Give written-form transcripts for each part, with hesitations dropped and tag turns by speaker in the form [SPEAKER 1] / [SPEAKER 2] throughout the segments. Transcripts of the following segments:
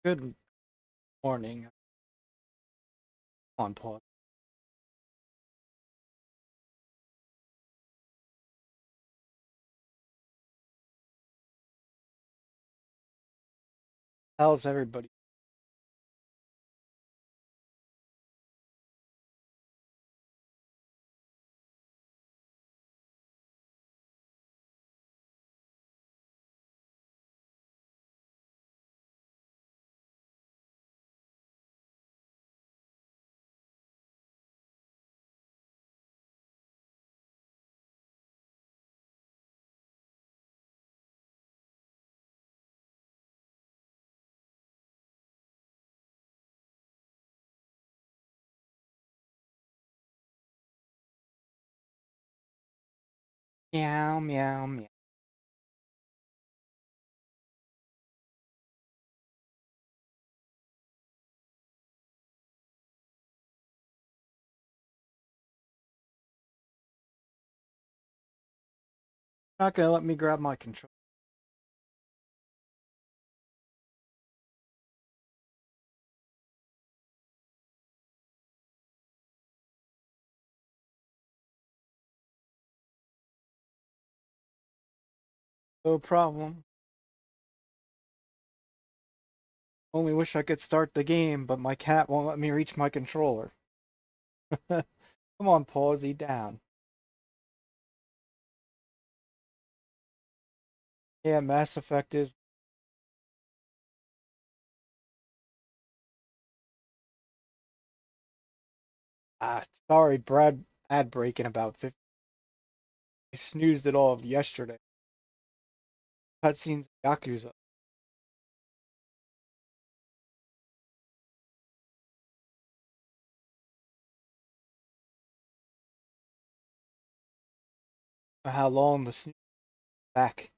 [SPEAKER 1] Good morning. On pause. How's everybody? Meow, meow, meow. Not gonna let me grab my control. No problem. Only wish I could start the game, but my cat won't let me reach my controller. Come on, Pawsy, down. Yeah, Mass Effect is. Sorry, Brad. Ad break in about 50. I snoozed it all of yesterday. Cutscenes, Yakuza. How long the snooze back?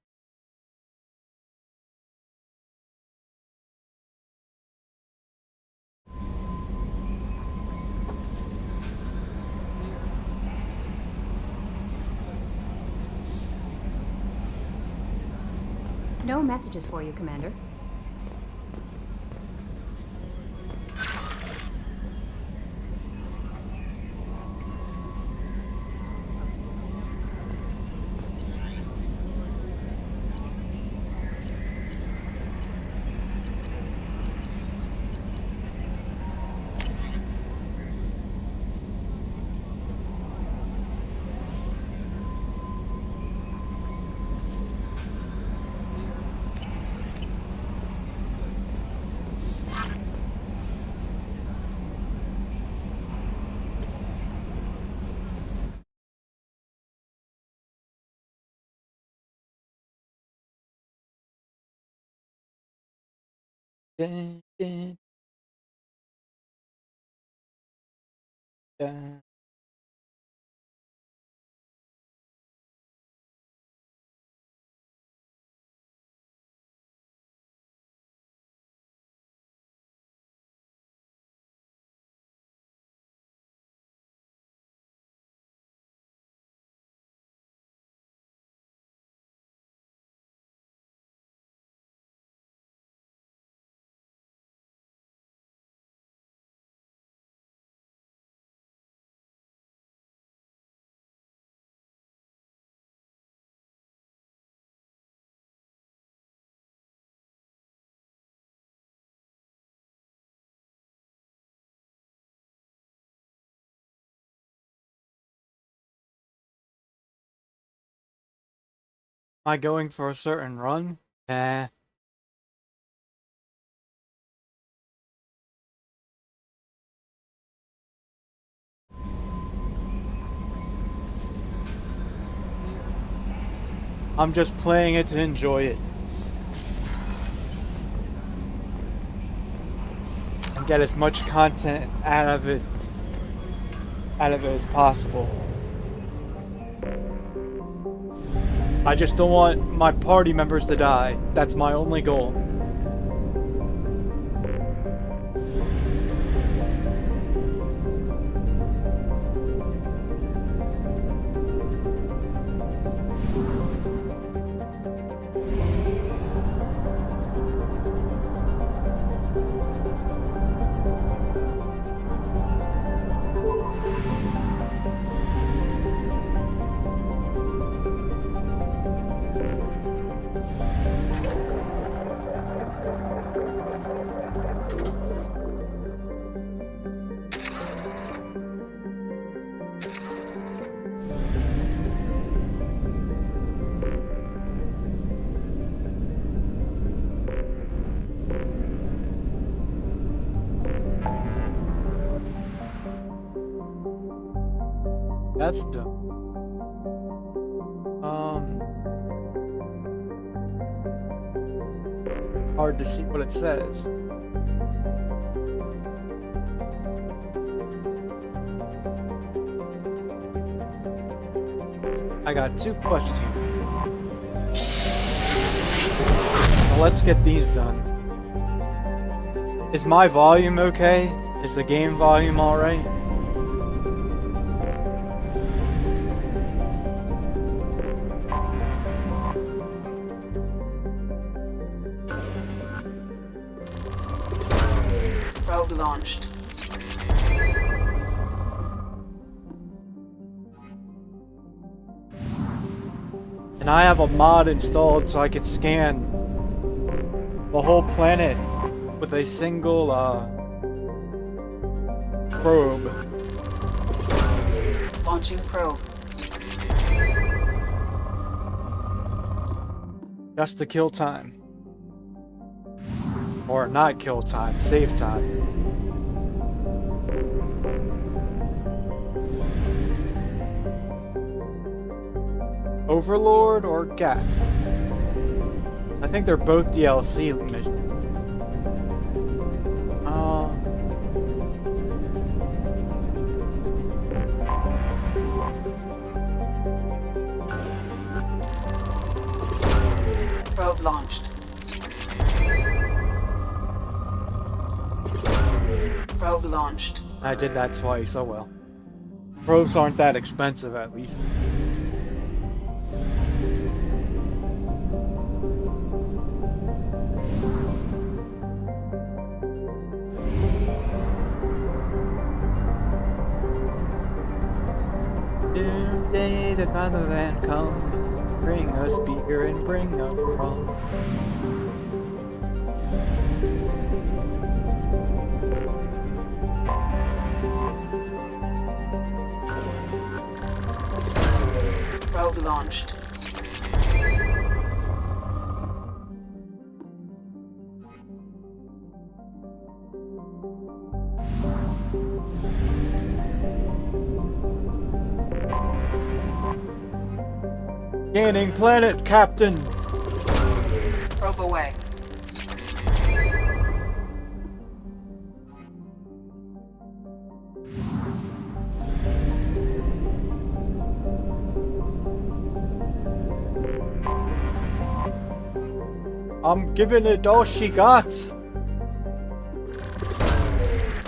[SPEAKER 2] No messages for you, Commander.
[SPEAKER 1] Dun, dun, dun. Am I going for a certain run? Nah. I'm just playing it to enjoy it. And get as much content out of it as possible. I just don't want my party members to die. That's my only goal. That's done. Hard to see what it says. I got 2 questions. Well, let's get these done. Is my volume okay? Is the game volume alright?
[SPEAKER 3] Probe launched.
[SPEAKER 1] And I have a mod installed so I could scan the whole planet with a single probe.
[SPEAKER 3] Launching probe.
[SPEAKER 1] Just to kill time. Or not kill time, save time. Overlord or Gaff? I think they're both DLC missions.
[SPEAKER 3] Probe launched. Probe launched.
[SPEAKER 1] I did that twice, oh well. Probes aren't that expensive, at least. Doomsday, the motherland come, bring us beer and bring us rum.
[SPEAKER 3] Probe launched.
[SPEAKER 1] Scanning planet, Captain!
[SPEAKER 3] Probe away.
[SPEAKER 1] I'm giving it all she got!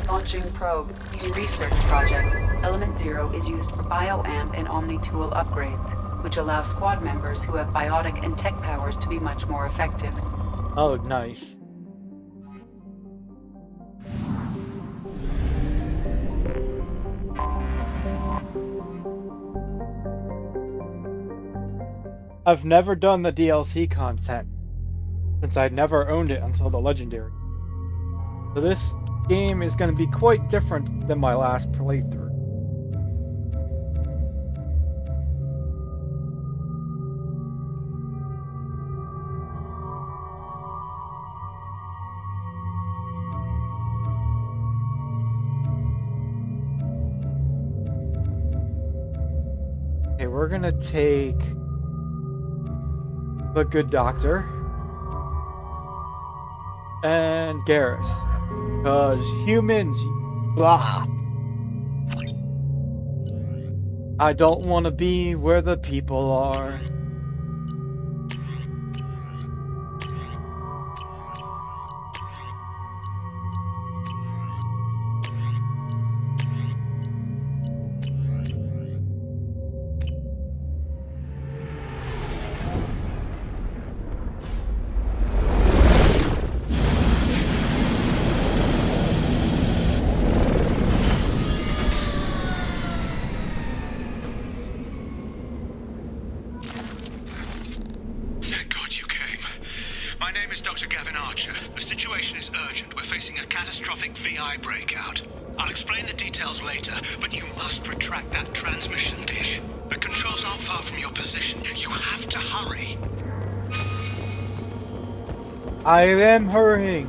[SPEAKER 3] Launching probe. In research projects, Element Zero is used for bioamp and omni-tool upgrades, which allow squad members who have biotic and tech powers to be much more effective.
[SPEAKER 1] Oh, nice. I've never done the DLC content, since I'd never owned it until the Legendary. So this game is going to be quite different than my last playthrough. Okay, we're gonna take the Good Doctor and Garrus, because humans, blah. I don't want to be where the people are.
[SPEAKER 4] VI breakout. I'll explain the details later, but you must retract that transmission dish. The controls aren't far from your position. You have to hurry.
[SPEAKER 1] I am hurrying.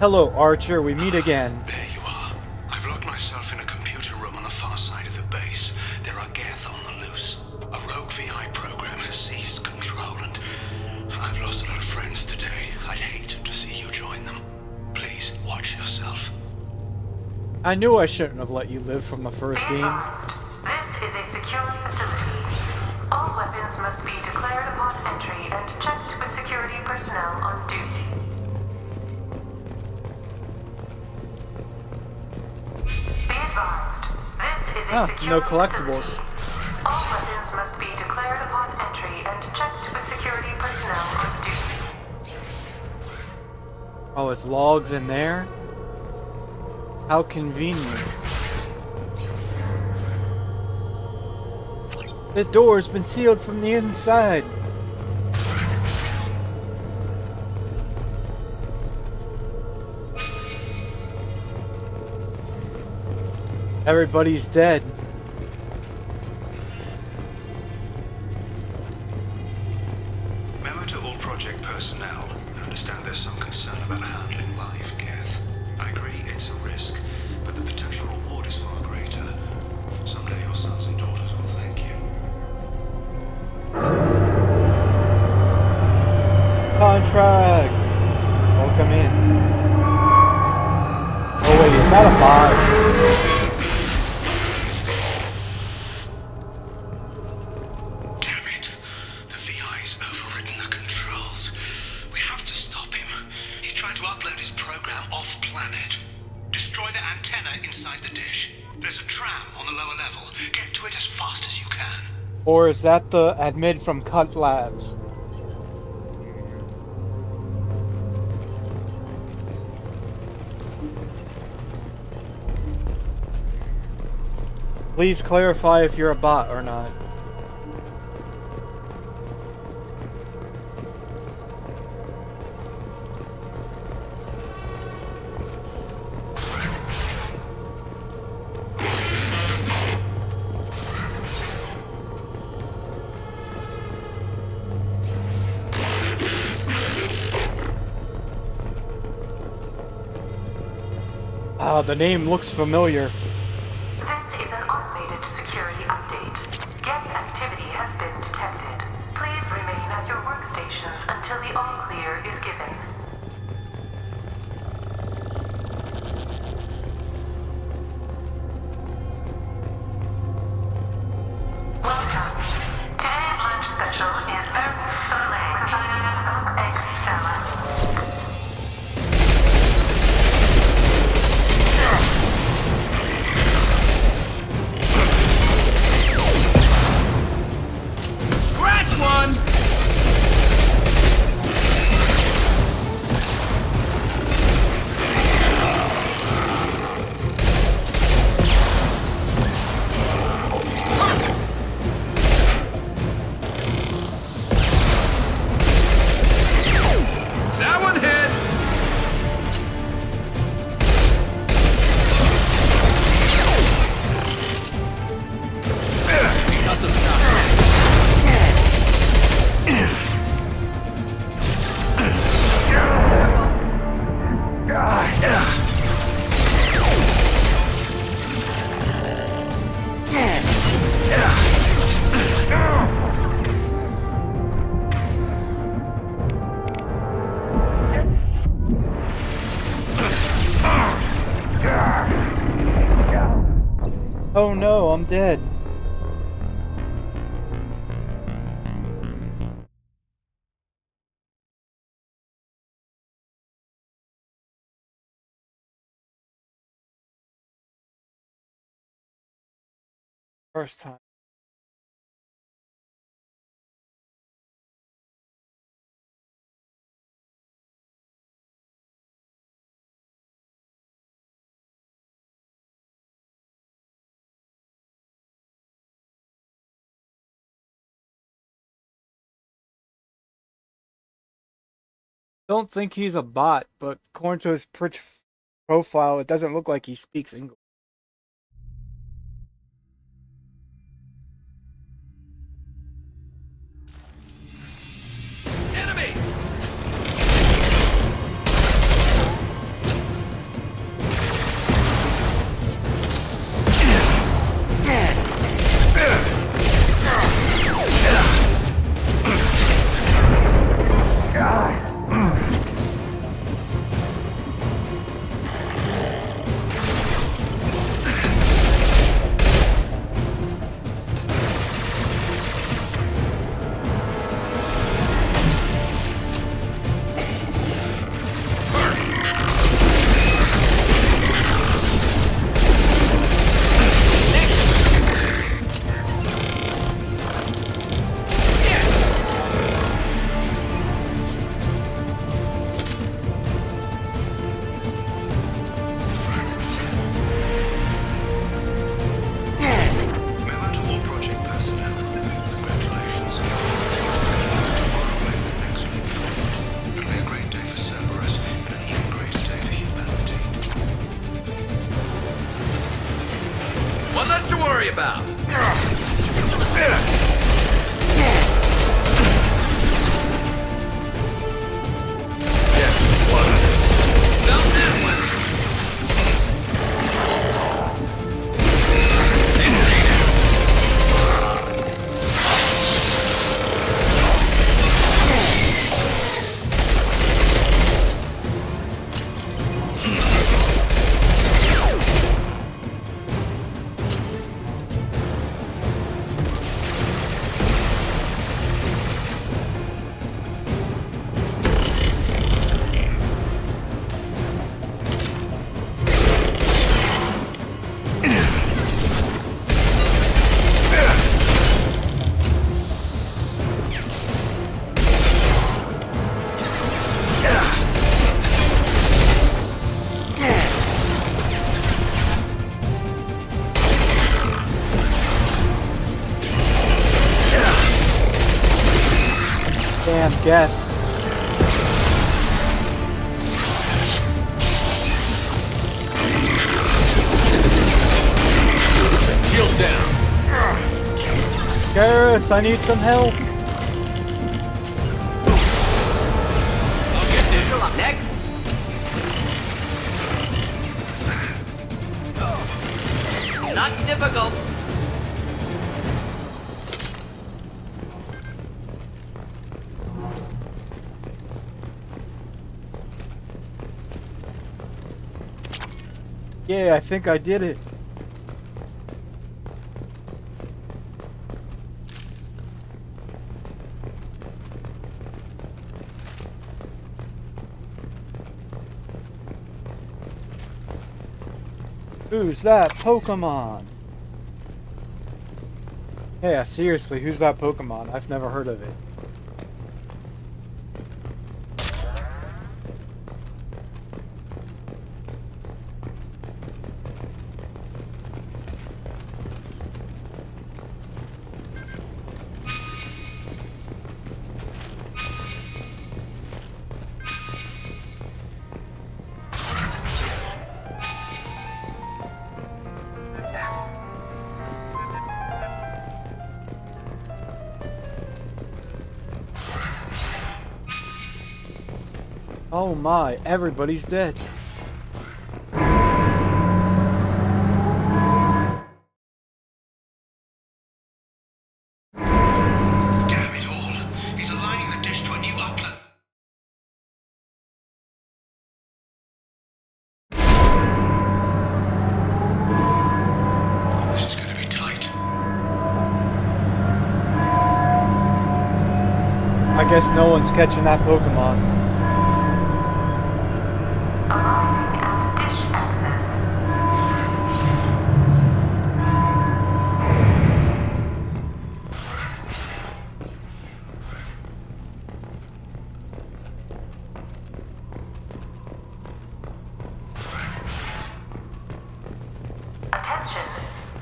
[SPEAKER 1] Hello, Archer. We meet again.
[SPEAKER 4] There you are. I've locked myself in a computer room on the far side of the base. There are Geth on the loose. A rogue VI program has seized control, and I've lost a lot of friends today. I'd hate to see you join them. Please, watch yourself.
[SPEAKER 1] I knew I shouldn't have let you live from the first
[SPEAKER 5] Be
[SPEAKER 1] game.
[SPEAKER 5] advised, this is a secure facility. All weapons must be declared upon entry and checked with security personnel on duty. Be advised, this is a secure
[SPEAKER 1] no collectibles.
[SPEAKER 5] facility. All weapons must be declared upon entry and checked with security personnel on duty.
[SPEAKER 1] Oh, it's logs in there? How convenient. The door's been sealed from the inside. Everybody's dead.
[SPEAKER 4] Memo to all project personnel. I understand there's some concern about handling live Geth. I agree it's a risk, but the potential reward is far greater. Someday your sons and daughters will thank you.
[SPEAKER 1] Contracts! Welcome in. Oh wait, is that a bot?
[SPEAKER 4] Damn it. The VI's overridden the controls. We have to stop him. He's trying to upload his program off-planet. Destroy the antenna inside the dish. There's a tram on the lower level. Get to it as fast as you can.
[SPEAKER 1] Or is that the admin from Cut Labs? Please clarify if you're a bot or not. Ah, the name looks familiar.
[SPEAKER 5] This is an automated security update. Geth activity has been detected. Please remain at your workstations until the all-clear is given. Welcome. Today's lunch special is Earth Filet with egg salad.
[SPEAKER 6] Scratch one! That one hit! Got some shots.
[SPEAKER 1] Oh no, I'm dead. First time. Don't think he's a bot, but according to his profile, it doesn't look like he speaks English.
[SPEAKER 6] Enemy! about. Felt that one.
[SPEAKER 1] Damn, get.
[SPEAKER 6] Shield down.
[SPEAKER 1] Garrus, I need some help.
[SPEAKER 6] I'll get digital up next. Not difficult.
[SPEAKER 1] Yeah, I think I did it. Who's that Pokemon? Yeah, seriously, who's that Pokemon? I've never heard of it. Oh my, everybody's dead.
[SPEAKER 4] Damn it all. He's aligning the dish to a new upload. This is gonna be tight.
[SPEAKER 1] I guess no one's catching that Pokemon.
[SPEAKER 5] Aligning and dish access. Attention.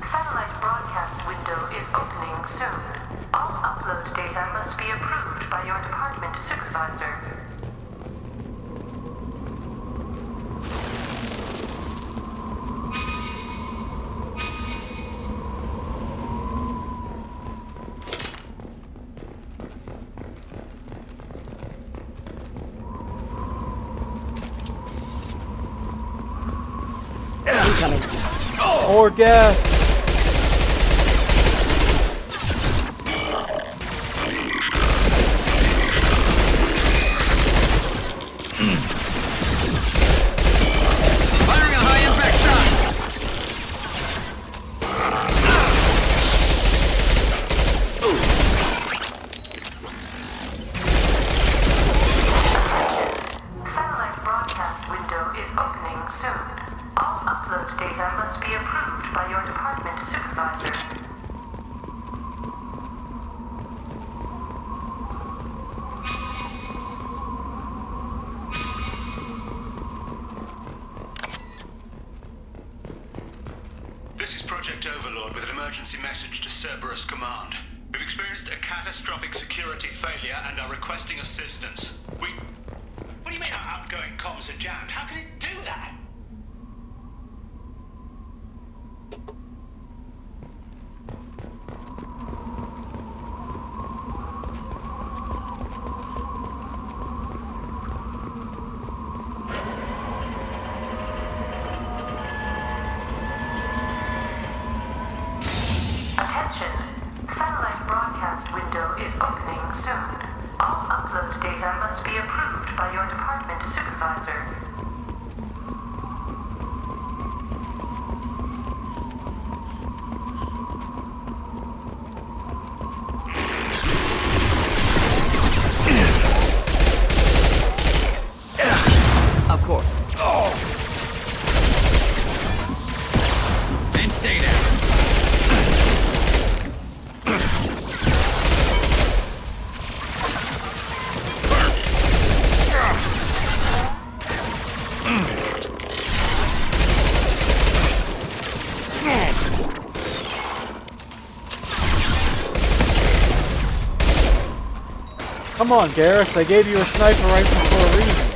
[SPEAKER 5] Satellite broadcast window is opening soon. All upload data must be approved by your department supervisor.
[SPEAKER 1] Or gas.
[SPEAKER 6] Firing a high impact shot.
[SPEAKER 5] Satellite broadcast window is opening soon. All upload data must be approved by your department supervisor.
[SPEAKER 4] This is Project Overlord with an emergency message to Cerberus Command. We've experienced a catastrophic security failure and are requesting assistance.
[SPEAKER 7] What do you mean our outgoing comms are jammed? How can it do that?
[SPEAKER 5] data must be approved by your department supervisor.
[SPEAKER 6] Of course. And stay there.
[SPEAKER 1] Come on, Garrus, I gave you a sniper rifle for a reason.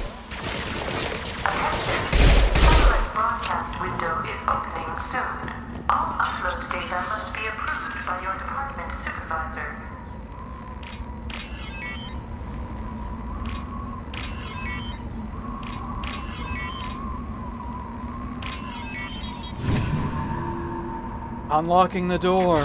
[SPEAKER 5] Satellite broadcast window is opening soon. All upload data must be approved by your department supervisor.
[SPEAKER 1] Unlocking the door.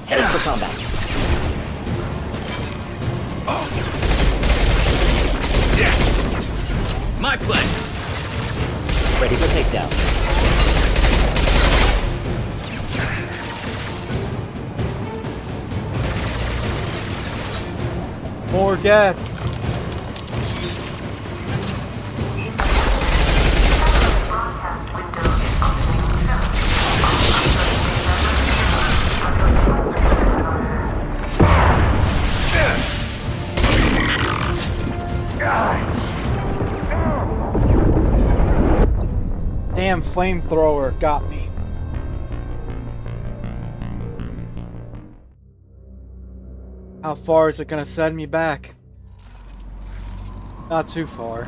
[SPEAKER 6] Heading for combat. My pleasure. Ready for takedown.
[SPEAKER 1] More death.
[SPEAKER 5] Broadcast window is opening soon. All upload data
[SPEAKER 1] Damn flamethrower got me. How far is it gonna send me back? Not too far.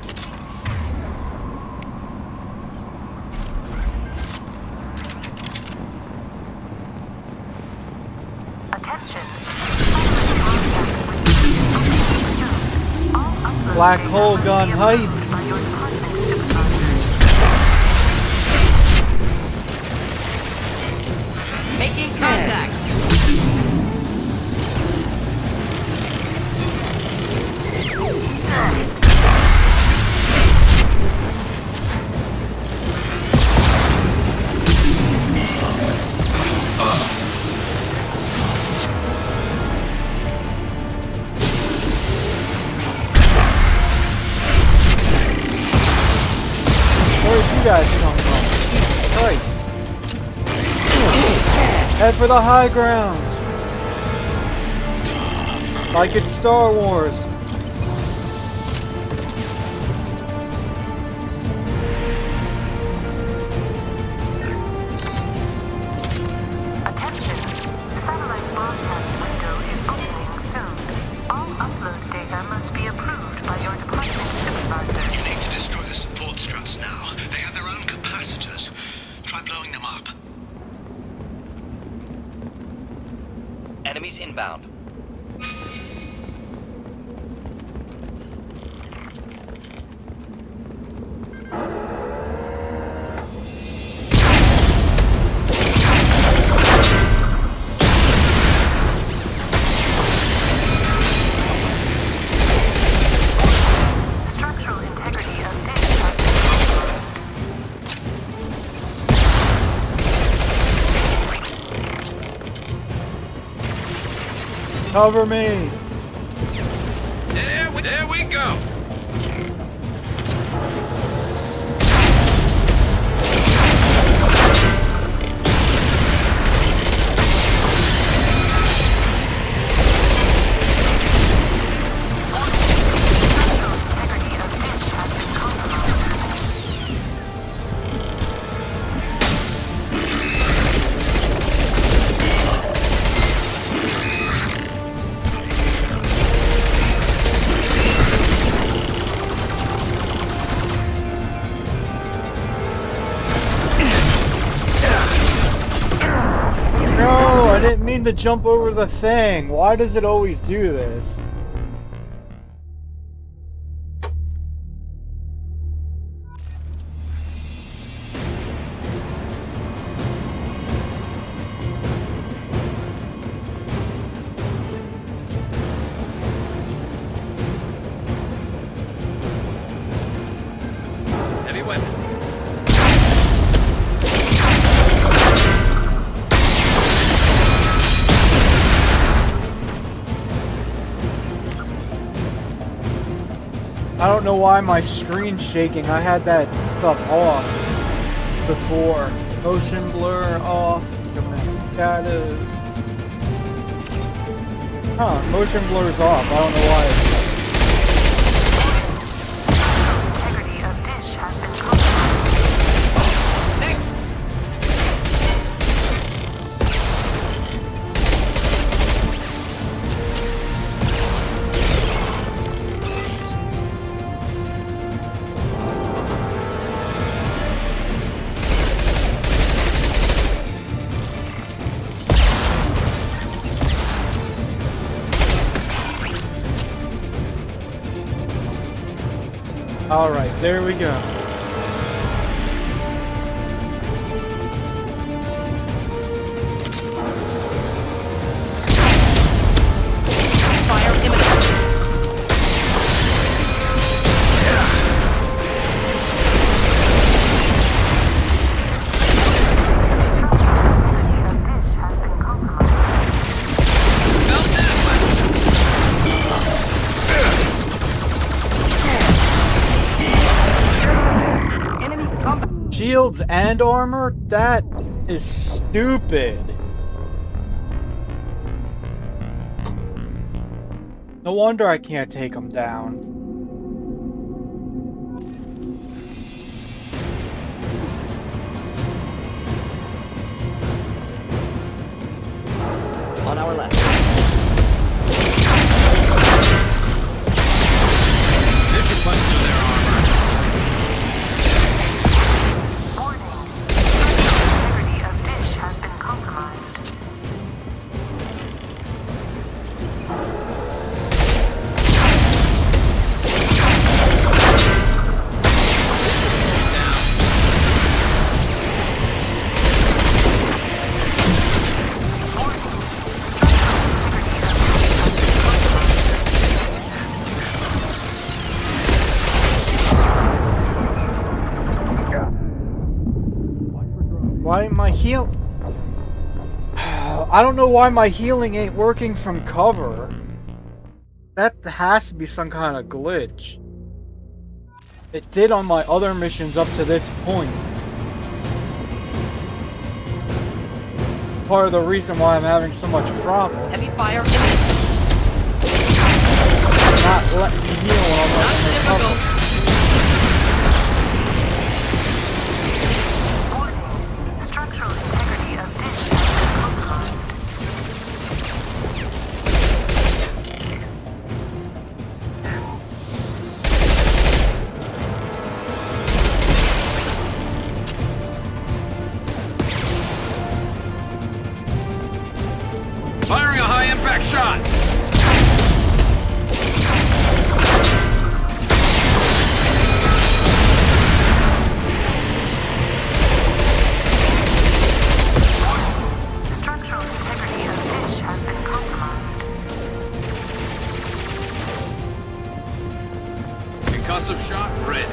[SPEAKER 5] attention.
[SPEAKER 1] Black hole gun hype.
[SPEAKER 5] By your department supervisor.
[SPEAKER 6] Making contact.
[SPEAKER 1] Where'd you guys come from? Jesus Christ. Head for the high ground. Like it's Star Wars.
[SPEAKER 5] Attention. Satellite broadcast window is opening soon. All upload data must be approved by your department supervisor.
[SPEAKER 4] You need to destroy the support struts now. They have their own capacitors. Try blowing them up.
[SPEAKER 6] Enemies inbound.
[SPEAKER 5] Structural integrity of dish has been compromised.
[SPEAKER 1] Cover me.
[SPEAKER 6] There we go.
[SPEAKER 5] Integrity of dish has been compromised.
[SPEAKER 1] No, I didn't mean to jump over the thing. Why does it always do this? I don't know why my screen's shaking. I had that stuff off before. Motion blur off. Dramatic shadows. Huh, motion blur's off. I don't know why.
[SPEAKER 5] Integrity of dish has been compromised.
[SPEAKER 6] Next!
[SPEAKER 1] Alright, there we go.
[SPEAKER 6] Fire imminent. Melt that one. Enemy combat.
[SPEAKER 1] Shields and armor? That is stupid. No wonder I can't take them down.
[SPEAKER 6] On our left. This should bust through their armor.
[SPEAKER 5] Warning. Integrity of dish has been compromised.
[SPEAKER 1] Why my heal? I don't know why my healing ain't working from cover. That has to be some kind of glitch. It did on my other missions up to this point. Part of the reason why I'm having so much problem.
[SPEAKER 6] Heavy fire imminent.
[SPEAKER 1] Not letting me heal when I'm
[SPEAKER 6] Not
[SPEAKER 1] under cover.
[SPEAKER 6] difficult.
[SPEAKER 5] Warning. Structural integrity of dish has been compromised.
[SPEAKER 6] Firing a high impact shot.
[SPEAKER 5] Structural integrity of dish has been compromised.
[SPEAKER 6] Concussive shot ready.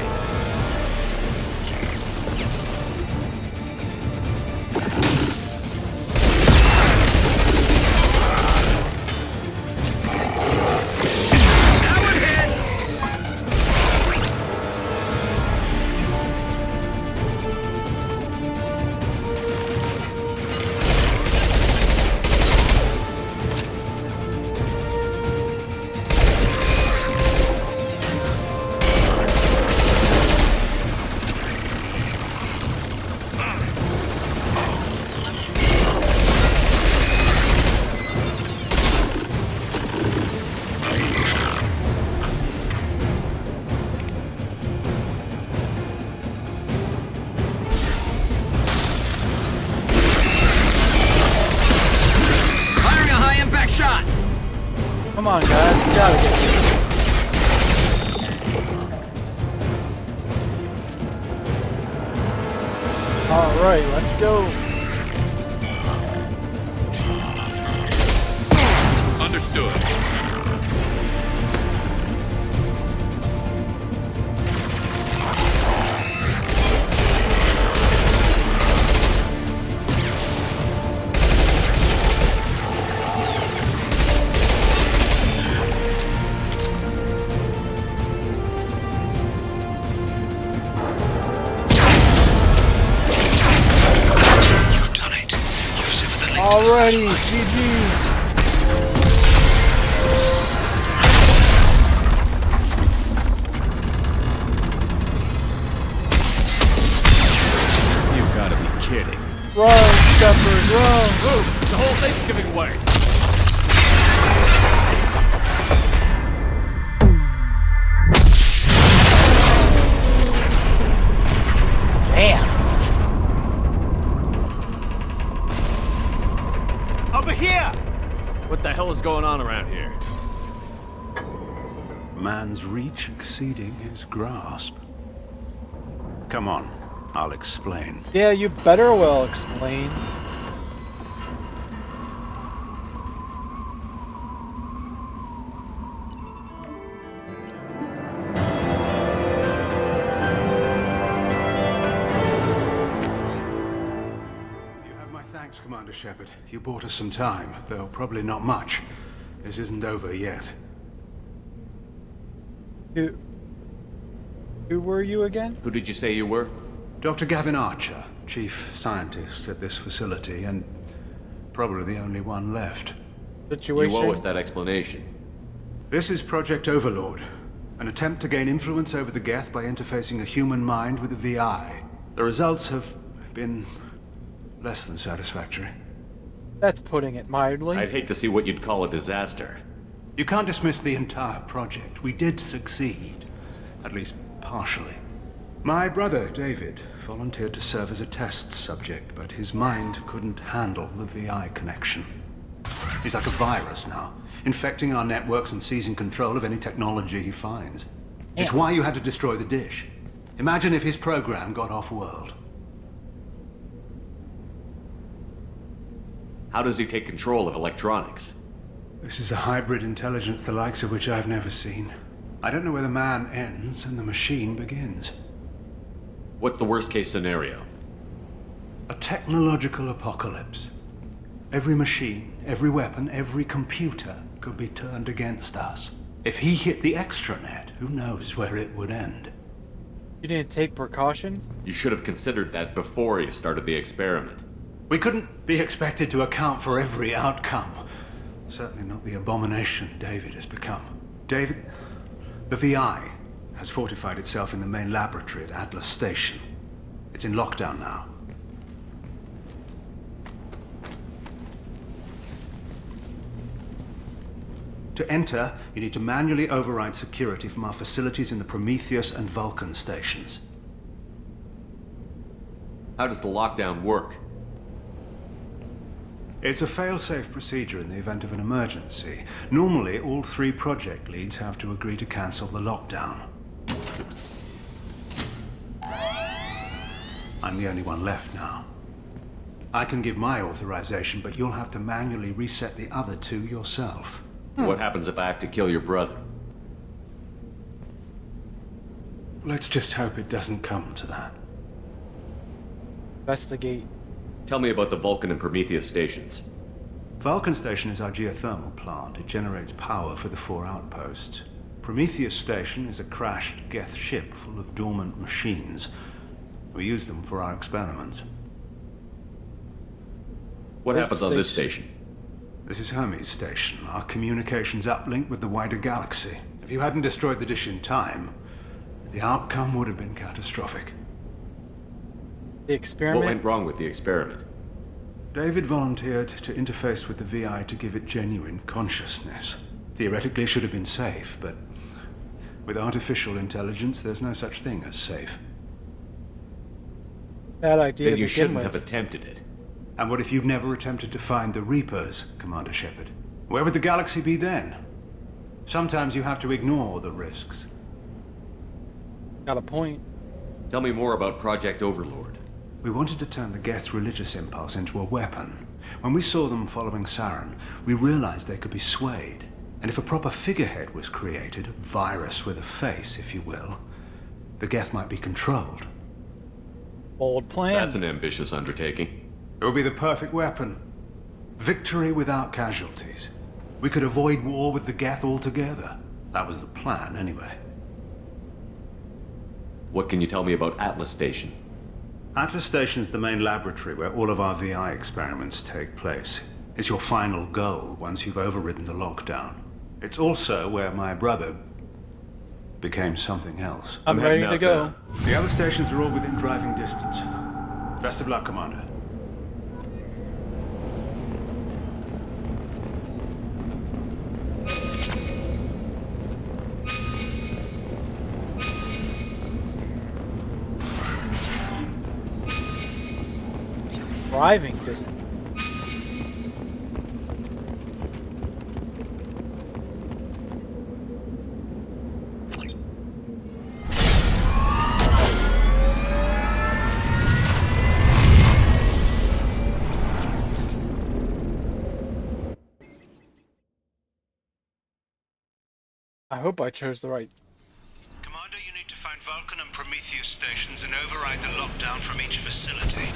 [SPEAKER 6] That would hit. Firing a high impact shot.
[SPEAKER 1] Come on, guys, you gotta get this. Alright, let's go.
[SPEAKER 6] Understood.
[SPEAKER 1] Alrighty, GG's.
[SPEAKER 8] You've got to be kidding.
[SPEAKER 1] Run, Shepard, run!
[SPEAKER 8] Move! The whole thing's giving way!
[SPEAKER 1] Damn!
[SPEAKER 8] Over here! What the hell is going on around here?
[SPEAKER 4] Man's reach exceeding his grasp. Come on, I'll explain.
[SPEAKER 1] Yeah, you better well explain.
[SPEAKER 4] You have my thanks, Commander Shepard. You bought us some time, though probably not much. This isn't over yet.
[SPEAKER 1] Who were you again?
[SPEAKER 6] Who did you say you were?
[SPEAKER 4] Dr. Gavin Archer, chief scientist at this facility, and probably the only one left.
[SPEAKER 1] Situation?
[SPEAKER 6] You owe us that explanation.
[SPEAKER 4] This is Project Overlord, an attempt to gain influence over the Geth by interfacing a human mind with a VI. The results have been less than satisfactory.
[SPEAKER 1] That's putting it mildly.
[SPEAKER 6] I'd hate to see what you'd call a disaster.
[SPEAKER 4] You can't dismiss the entire project. We did succeed. At least partially. My brother, David, volunteered to serve as a test subject, but his mind couldn't handle the VI connection. He's like a virus now, infecting our networks and seizing control of any technology he finds. It's why you had to destroy the dish. Imagine if his program got off-world.
[SPEAKER 6] How does he take control of electronics?
[SPEAKER 4] This is a hybrid intelligence the likes of which I've never seen. I don't know where the man ends and the machine begins.
[SPEAKER 6] What's the worst case scenario?
[SPEAKER 4] A technological apocalypse. Every machine, every weapon, every computer could be turned against us. If he hit the extranet, who knows where it would end?
[SPEAKER 1] You didn't take precautions?
[SPEAKER 6] You should have considered that before you started the experiment.
[SPEAKER 4] We couldn't be expected to account for every outcome. Certainly not the abomination David has become. David, the VI has fortified itself in the main laboratory at Atlas Station. It's in lockdown now. To enter, you need to manually override security from our facilities in the Prometheus and Vulcan stations.
[SPEAKER 6] How does the lockdown work?
[SPEAKER 4] It's a fail-safe procedure in the event of an emergency. Normally, all 3 project leads have to agree to cancel the lockdown. I'm the only one left now. I can give my authorization, but you'll have to manually reset the other 2 yourself.
[SPEAKER 6] What happens if I have to kill your brother?
[SPEAKER 4] Let's just hope it doesn't come to that.
[SPEAKER 1] Investigate.
[SPEAKER 6] Tell me about the Vulcan and Prometheus stations.
[SPEAKER 4] Vulcan Station is our geothermal plant. It generates power for the 4 outposts. Prometheus Station is a crashed Geth ship full of dormant machines. We use them for our experiments.
[SPEAKER 6] What happens on this station?
[SPEAKER 4] This is Hermes Station, our communications uplink with the wider galaxy. If you hadn't destroyed the dish in time, the outcome would have been catastrophic.
[SPEAKER 1] The
[SPEAKER 6] What
[SPEAKER 1] experiment?
[SPEAKER 6] went wrong with the experiment?
[SPEAKER 4] David volunteered to interface with the VI to give it genuine consciousness. Theoretically, it should have been safe, but with artificial intelligence, there's no such thing as safe.
[SPEAKER 1] Bad idea
[SPEAKER 6] Then
[SPEAKER 1] to
[SPEAKER 6] you
[SPEAKER 1] begin
[SPEAKER 6] shouldn't
[SPEAKER 1] with.
[SPEAKER 6] have attempted it.
[SPEAKER 4] And what if you'd never attempted to find the Reapers, Commander Shepard? Where would the galaxy be then? Sometimes you have to ignore the risks.
[SPEAKER 1] Got a point.
[SPEAKER 6] Tell me more about Project Overlord.
[SPEAKER 4] We wanted to turn the Geth's religious impulse into a weapon. When we saw them following Saren, we realized they could be swayed. And if a proper figurehead was created, a virus with a face, if you will, the Geth might be controlled.
[SPEAKER 1] Bold plan.
[SPEAKER 6] That's an ambitious undertaking.
[SPEAKER 4] It would be the perfect weapon. Victory without casualties. We could avoid war with the Geth altogether. That was the plan, anyway.
[SPEAKER 6] What can you tell me about Atlas Station?
[SPEAKER 4] Atlas Station's the main laboratory where all of our VI experiments take place. It's your final goal once you've overridden the lockdown. It's also where my brother became something else.
[SPEAKER 1] I'm ready
[SPEAKER 4] heading
[SPEAKER 1] to
[SPEAKER 4] out
[SPEAKER 1] go.
[SPEAKER 4] there. The other stations are all within driving distance. Best of luck, Commander.
[SPEAKER 1] Driving distance. I hope I chose the right.
[SPEAKER 4] Commander, you need to find Vulcan and Prometheus stations and override the lockdown from each facility.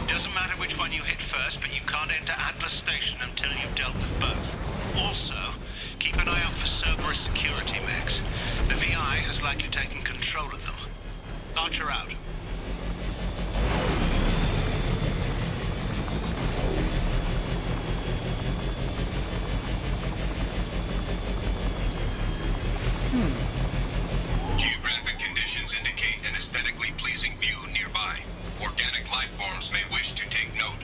[SPEAKER 4] It doesn't matter which one you hit first, but you can't enter Atlas Station until you've dealt with both. Also, keep an eye out for Cerberus security mechs. The VI has likely taken control of them. Archer out.
[SPEAKER 9] Geographic conditions indicate an aesthetically pleasing view nearby. Organic life forms may wish to take note.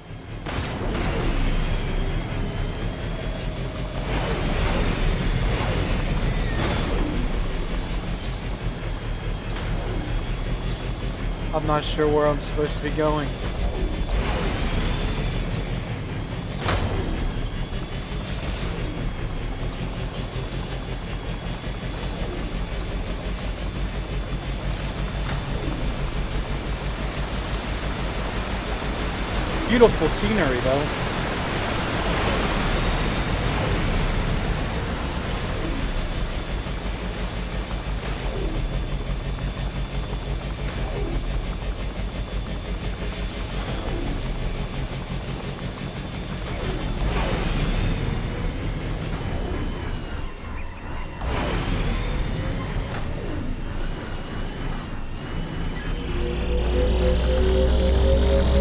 [SPEAKER 1] I'm not sure where I'm supposed to be going. Beautiful scenery, though.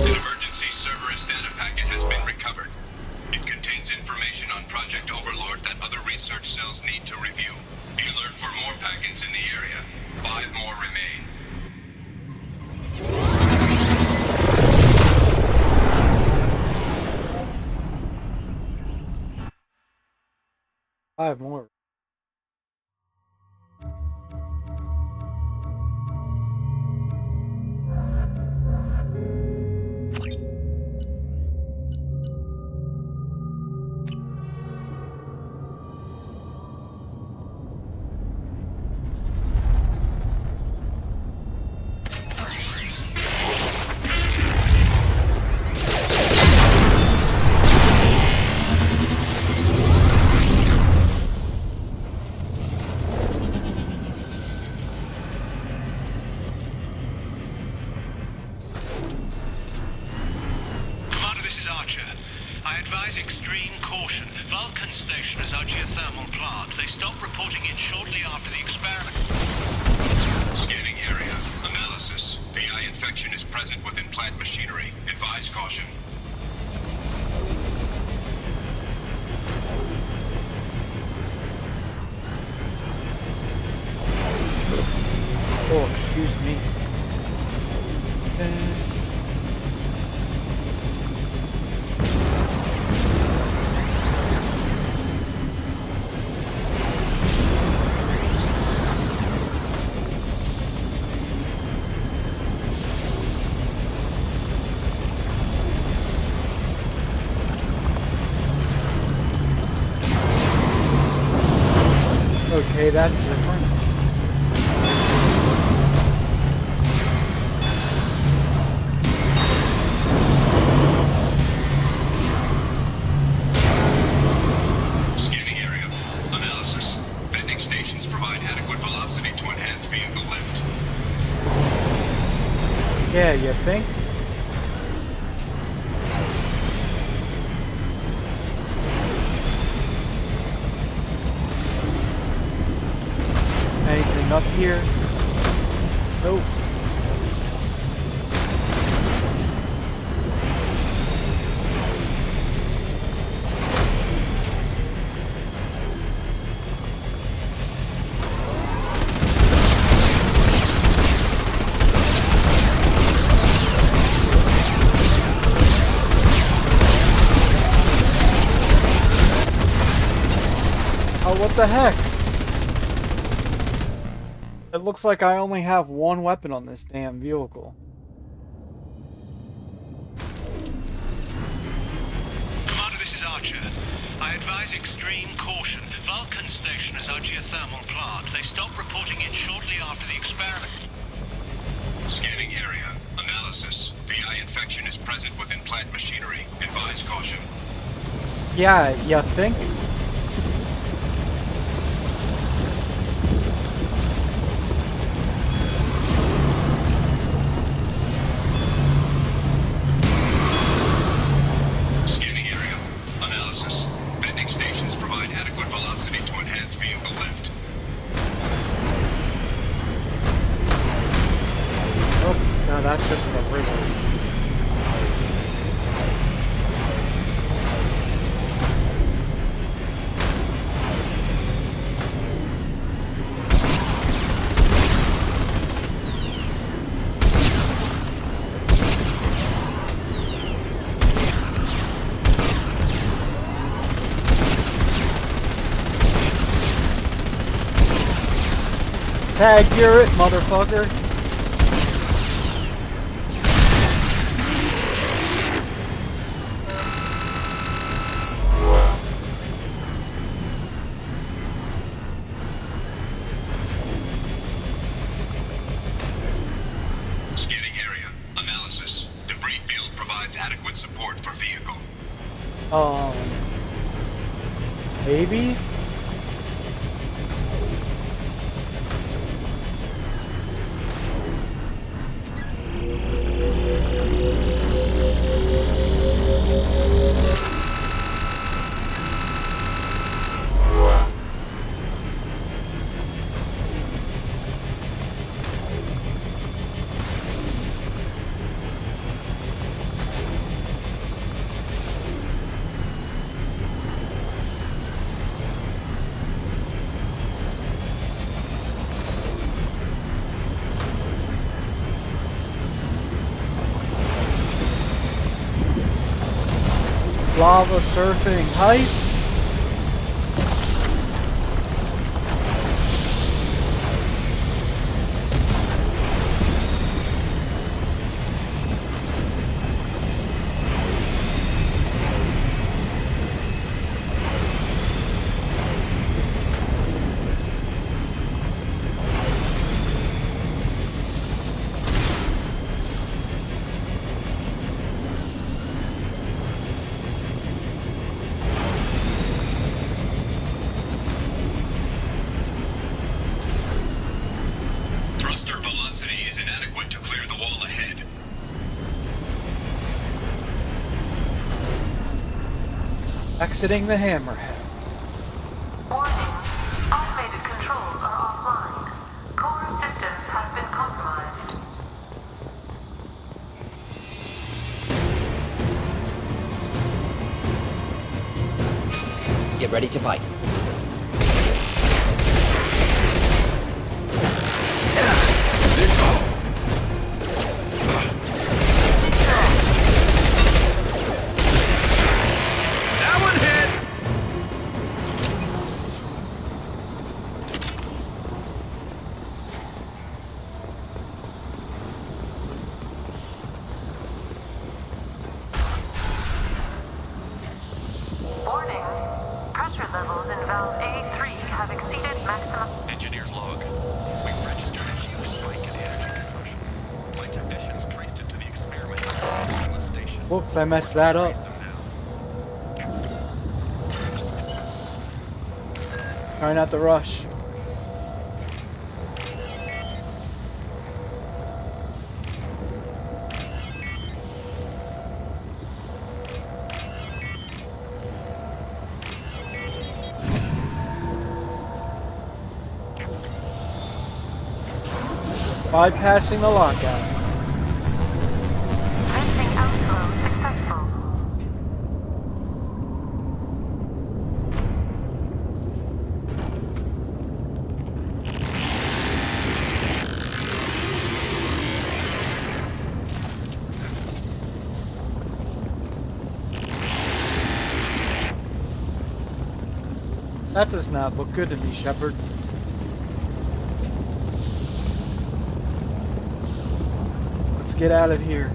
[SPEAKER 9] An emergency Cerberus data packet has been recovered. It contains information on Project Overlord that other research cells need to review. Be alert for more packets in the area. 5 more remain.
[SPEAKER 1] I have more.
[SPEAKER 4] Commander, this is Archer. I advise extreme caution. Vulcan Station is our geothermal plant. They stopped reporting in shortly after the experiment.
[SPEAKER 9] Scanning area. Analysis. VI infection is present within plant machinery. Advise caution.
[SPEAKER 1] Oh, excuse me. Okay, that's different.
[SPEAKER 9] Scanning area. Analysis. Vending stations provide adequate velocity to enhance vehicle lift.
[SPEAKER 1] Yeah, you think? Anything up here? Nope. what the heck? It looks like I only have one weapon on this damn vehicle.
[SPEAKER 4] Commander, this is Archer. I advise extreme caution. Vulcan Station is our geothermal plant. They stopped reporting in shortly after the experiment.
[SPEAKER 9] Scanning area. Analysis. VI infection is present within plant machinery. Advise caution.
[SPEAKER 1] Yeah, you think?
[SPEAKER 9] Scanning area. Analysis. Vending stations provide adequate velocity to enhance vehicle lift.
[SPEAKER 1] Oh, no, that's just the river. Tag, you're it, motherfucker.
[SPEAKER 9] Scanning area. Analysis. Debris field provides adequate support for vehicle.
[SPEAKER 1] Maybe? Lava surfing heights.
[SPEAKER 9] Thruster velocity is inadequate to clear the wall ahead.
[SPEAKER 1] Exiting the hammerhead.
[SPEAKER 5] Warning. Automated controls are offline. Core systems have been compromised.
[SPEAKER 6] Get ready to fight.
[SPEAKER 8] That one hit!
[SPEAKER 5] Warning. Pressure levels in valve A3 have exceeded maximum.
[SPEAKER 9] Engineers log. We've registered a huge spike in energy consumption. My technicians traced it to the experiment on the station.
[SPEAKER 1] Whoops, I messed that up. Try not to rush. Bypassing the lockout.
[SPEAKER 5] Venting outflow successful.
[SPEAKER 1] That does not look good to me, Shepard. Let's get out of here.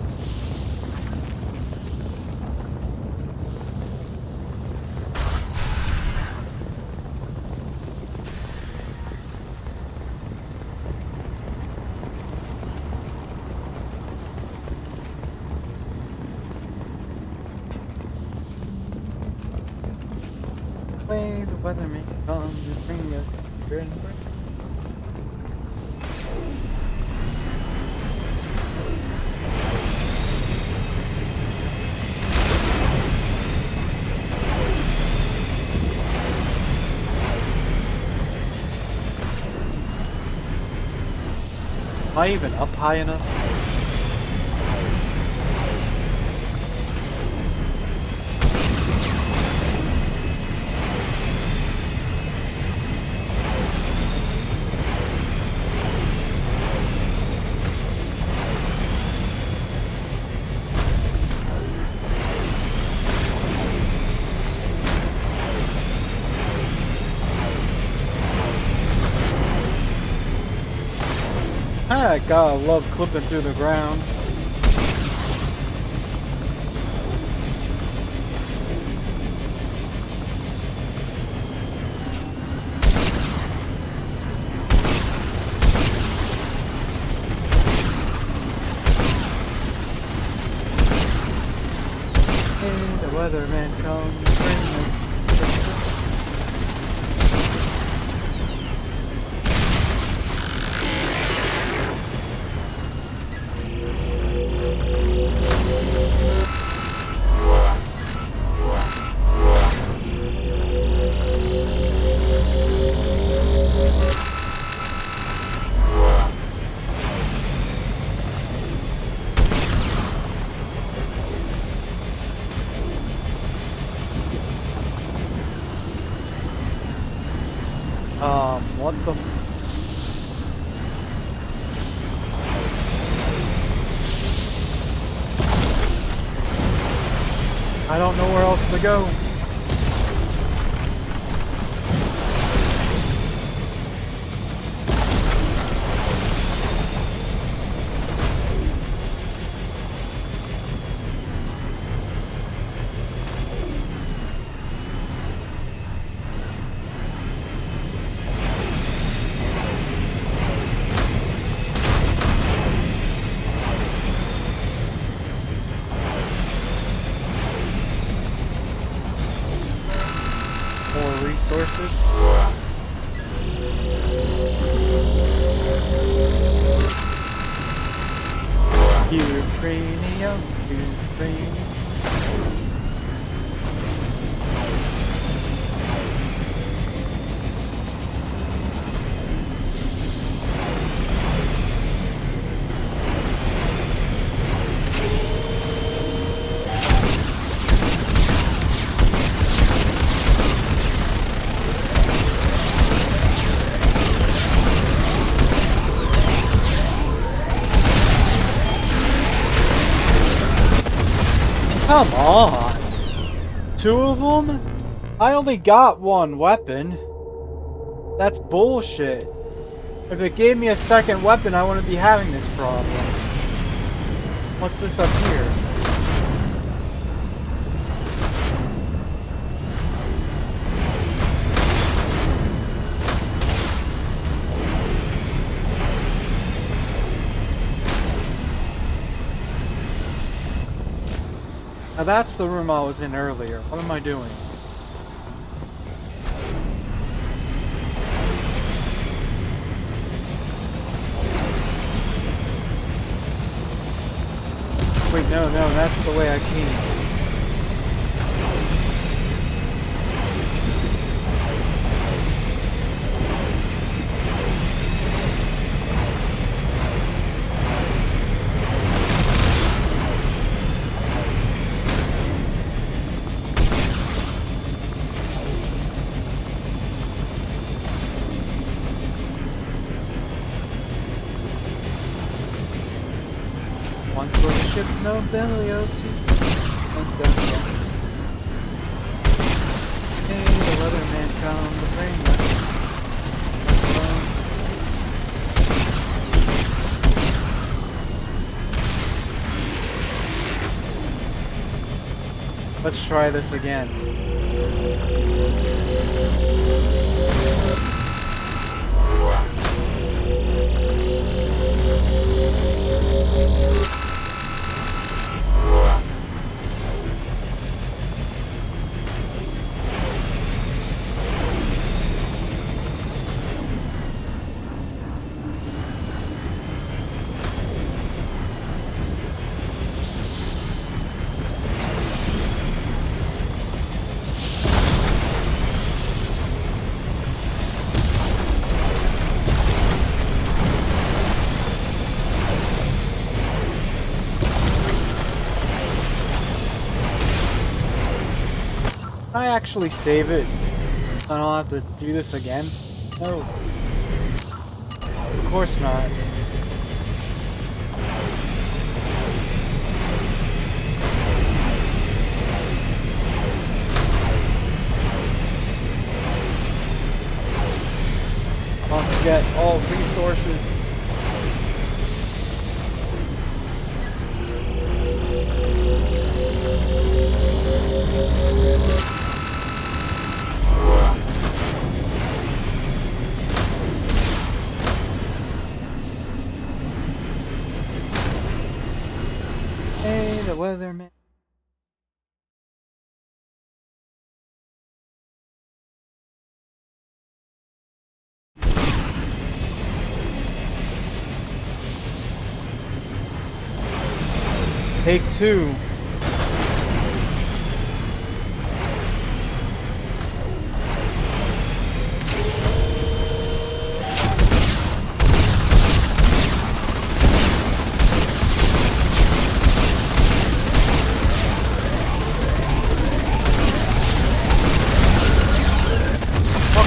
[SPEAKER 1] Way the weatherman comes and bring us beer and bread. Am I even up high enough? I gotta love clipping through the ground. Hey, the weatherman comes, bring me. What the? I don't know where else to go. More resources. Ukrainian, Ukrainian. Come on! 2 of them? I only got 1 weapon. That's bullshit. If it gave me a second weapon, I wouldn't be having this problem. What's this up here? Now that's the room I was in earlier. What am I doing? Wait, no, that's the way I came. One for the ship, no biblioteki. Hey, the weatherman come. Let's try this again. Can I actually save it? I don't have to do this again? No. Of course not. Must get all resources. Hey, the weatherman. Take two.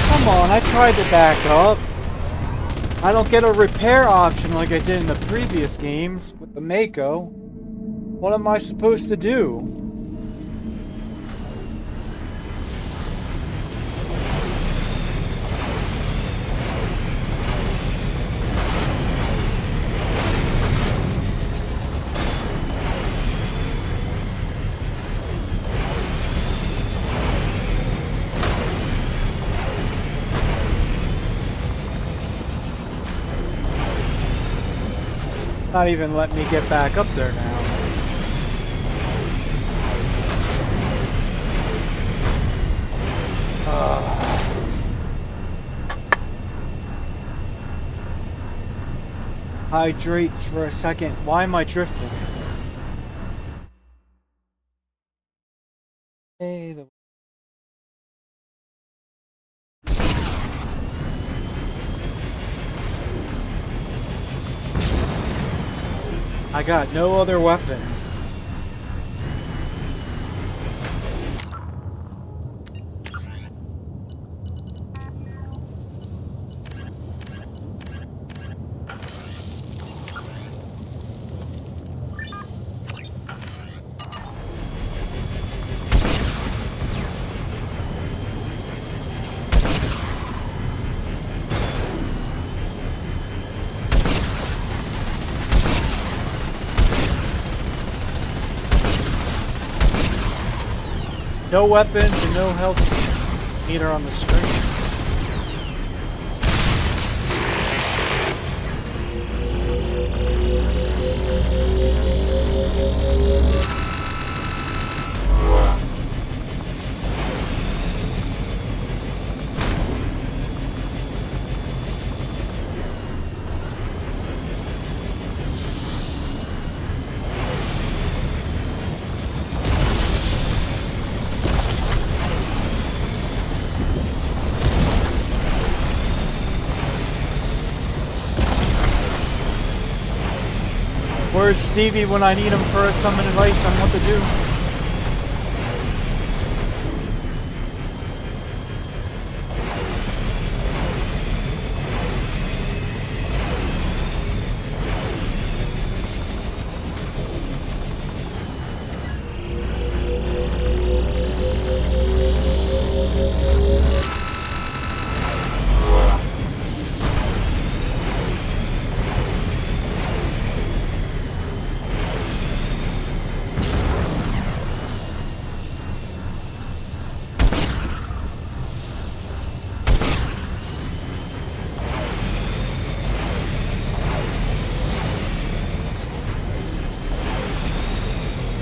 [SPEAKER 1] Come on, I tried to back up. I don't get a repair option like I did in the previous games with the Mako. What am I supposed to do? Not even letting me get back up there now. Hydrate for a second. Why am I drifting? Hey, the I got no other weapons. No weapons and no health meter on the screen. Where's Stevie when I need him for some advice on what to do?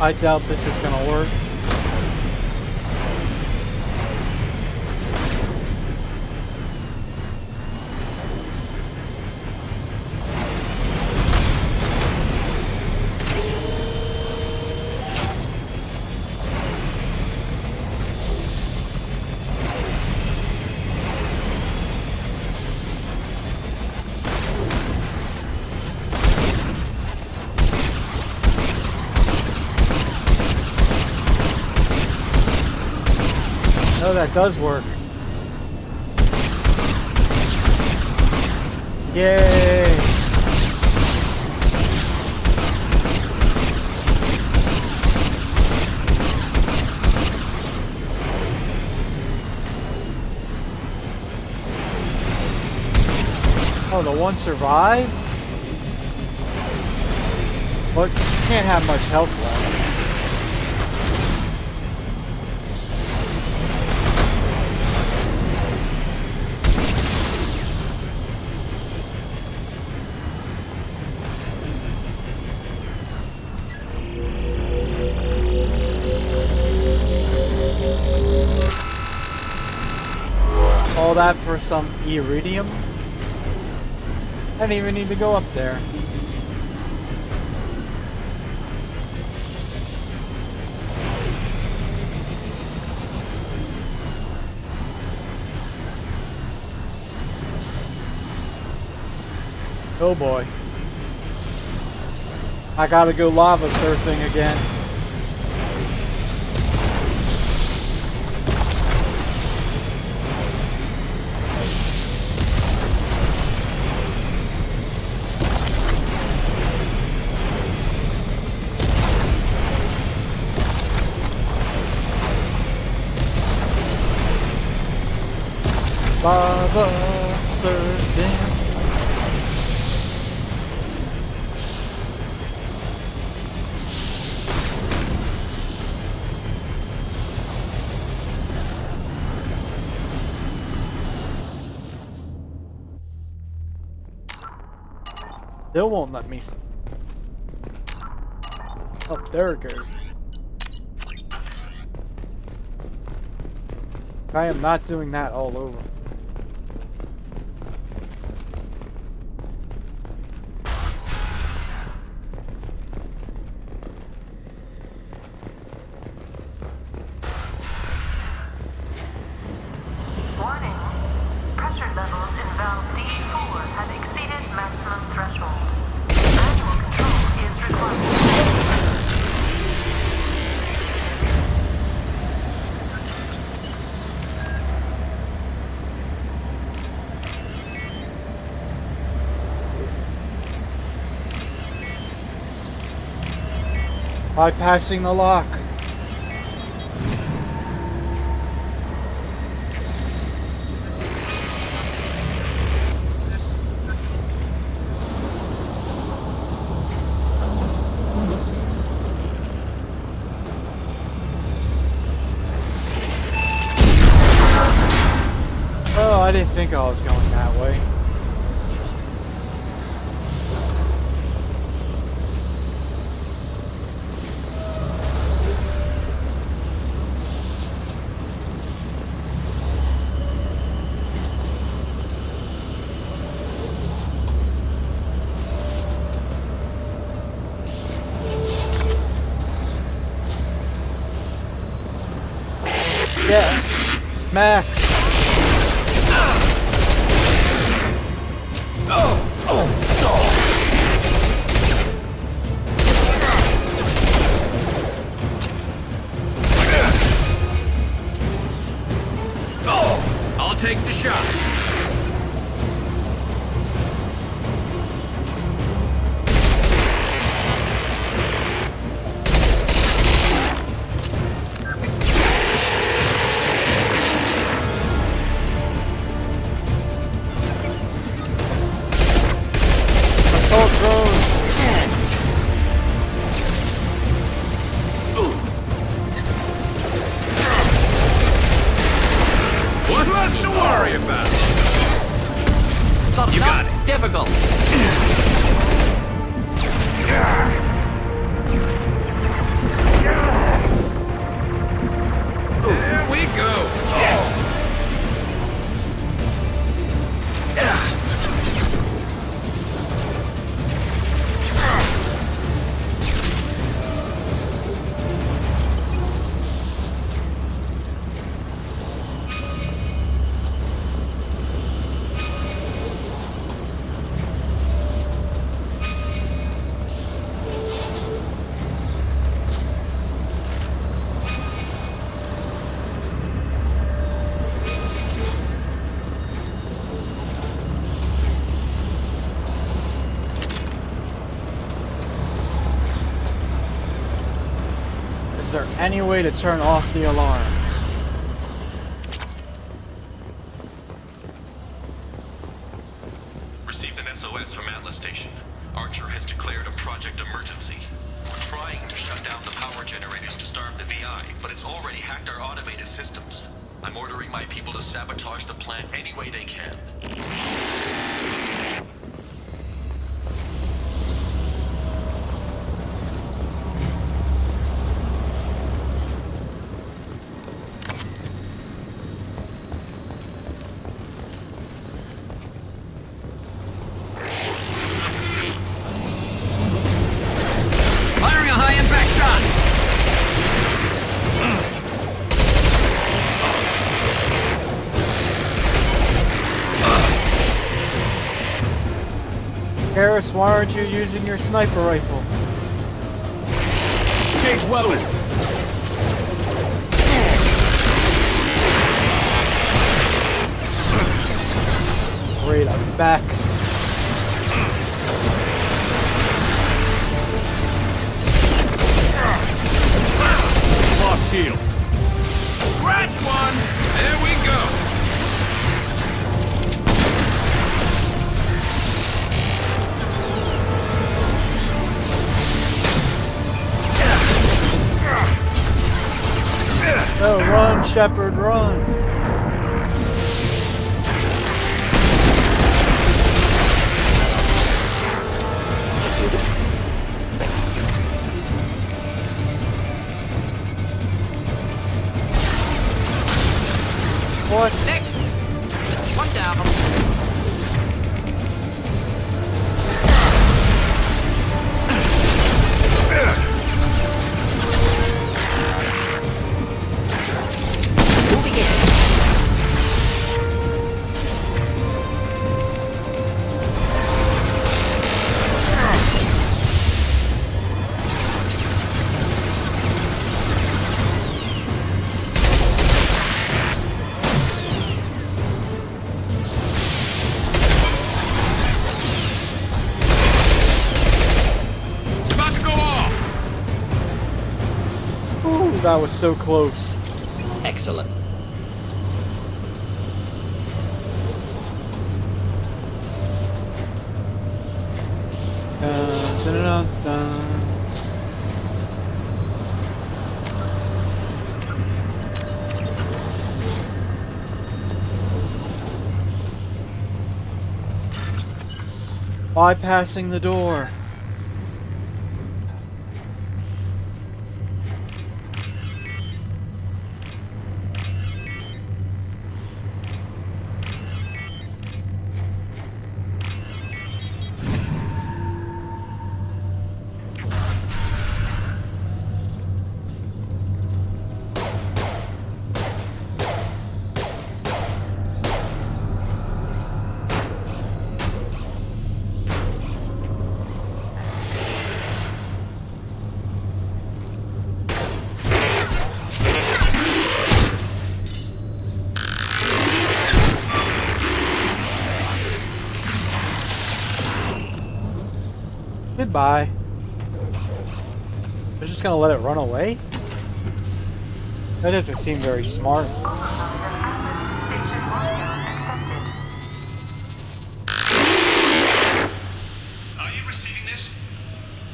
[SPEAKER 1] I doubt this is gonna work. Oh, that does work. Yay! Oh, the one survived? But can't have much health left. All that for some iridium? I didn't even need to go up there. Oh boy. I gotta go lava surfing again. Lava surfing. Still won't let me. Oh, there it goes. I am not doing that all over.
[SPEAKER 5] Warning. Pressure levels in valve D4 have exceeded maximum threshold. Manual control is required.
[SPEAKER 1] Bypassing the lock. Oh, I didn't think I was going that way. Yes, Max.
[SPEAKER 8] I'll take the shot.
[SPEAKER 1] Assault drones.
[SPEAKER 8] What's left to worry about?
[SPEAKER 6] Something
[SPEAKER 8] You got
[SPEAKER 6] up. Difficult.
[SPEAKER 1] any way to turn off the alarms.
[SPEAKER 10] Received an SOS from Atlas Station. Archer has declared a project emergency. We're trying to shut down the power generators to starve the VI, but it's already hacked our automated systems. I'm ordering my people to sabotage the plant any way they can.
[SPEAKER 6] Firing a high-impact shot!
[SPEAKER 1] Harris, why aren't you using your sniper rifle?
[SPEAKER 8] Change weapon.
[SPEAKER 1] Great, I'm back.
[SPEAKER 8] Lost shield. Scratch one!
[SPEAKER 10] There we go!
[SPEAKER 1] No, run, Shepard, run! What?
[SPEAKER 6] Six! One down. Moving in.
[SPEAKER 10] About to go off!
[SPEAKER 1] Ooh, that was so close.
[SPEAKER 6] Excellent.
[SPEAKER 1] Dun, dun, dun, dun. Bypassing the door. Goodbye. They're just gonna let it run away? That doesn't seem very smart.
[SPEAKER 7] Are you receiving this?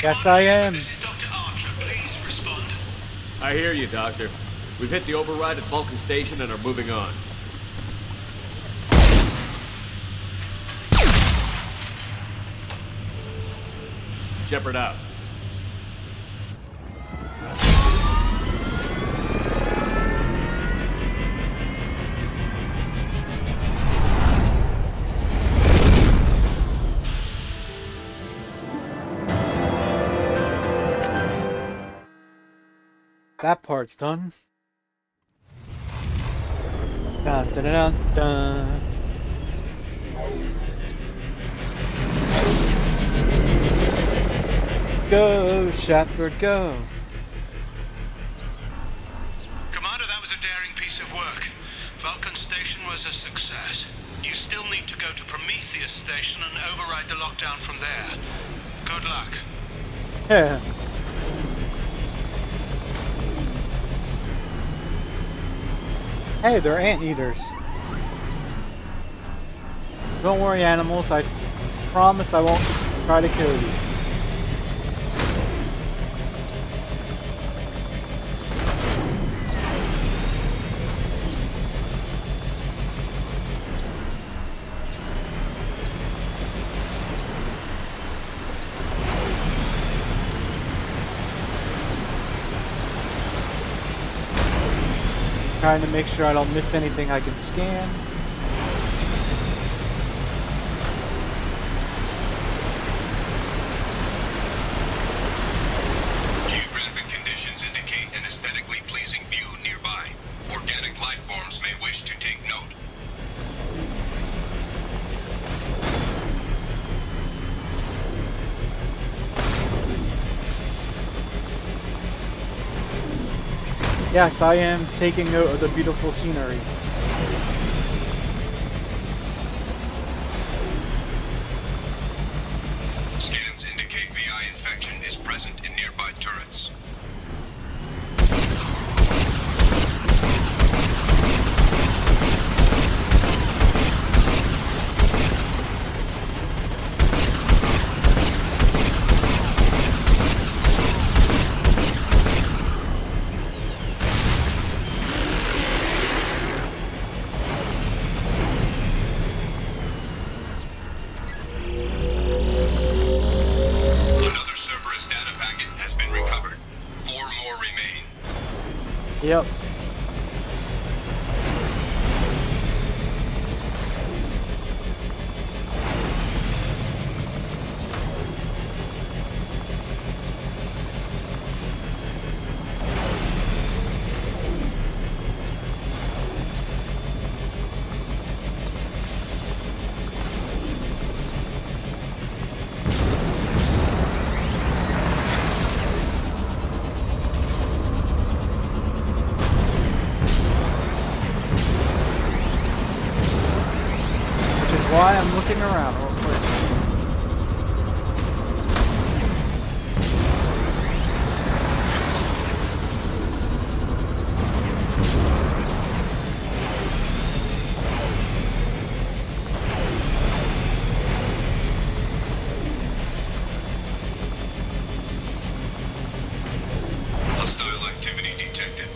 [SPEAKER 1] Yes, I am.
[SPEAKER 7] This is Dr. Archer. Please respond.
[SPEAKER 8] I hear you, Doctor. We've hit the override at Vulcan Station and are moving on. Shepard out.
[SPEAKER 1] That part's done. Dun, dun, dun, dun. Go, Shepard, go.
[SPEAKER 4] Commander, that was a daring piece of work. Vulcan Station was a success. You still need to go to Prometheus Station and override the lockdown from there. Good luck.
[SPEAKER 1] Yeah. Hey, they're anteaters. Don't worry, animals. I promise I won't try to kill you. Trying to make sure I don't miss anything I can scan.
[SPEAKER 9] Geographic conditions indicate an aesthetically pleasing view nearby. Organic life forms may wish to take note.
[SPEAKER 1] Yes, I am taking note of the beautiful scenery.
[SPEAKER 9] Scans indicate VI infection is present in nearby turrets.
[SPEAKER 1] Yep. Why I'm looking around real quick.
[SPEAKER 9] Hostile activity detected.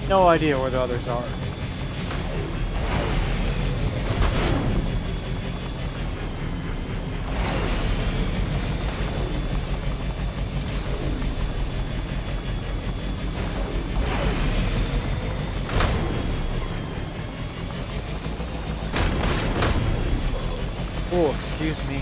[SPEAKER 1] No idea where the others are. Oh, excuse me.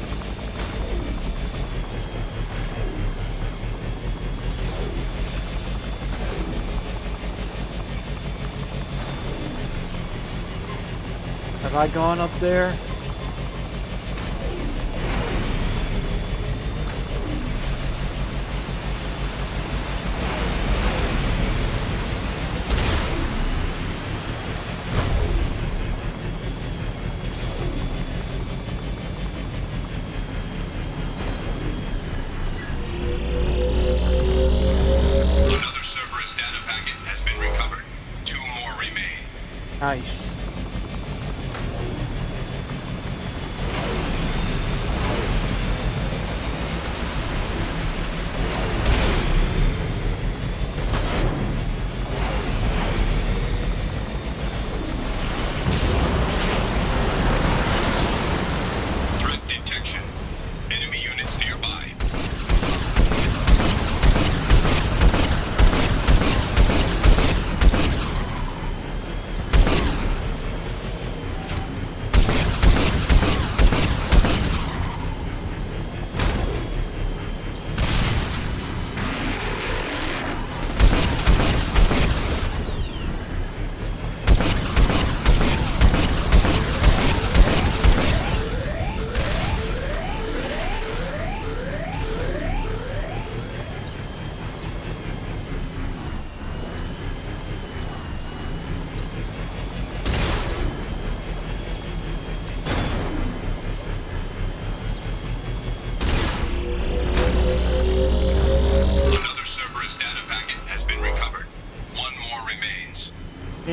[SPEAKER 1] Have I gone up there?
[SPEAKER 9] Another Cerberus data packet has been recovered. 2 more remain.
[SPEAKER 1] Nice.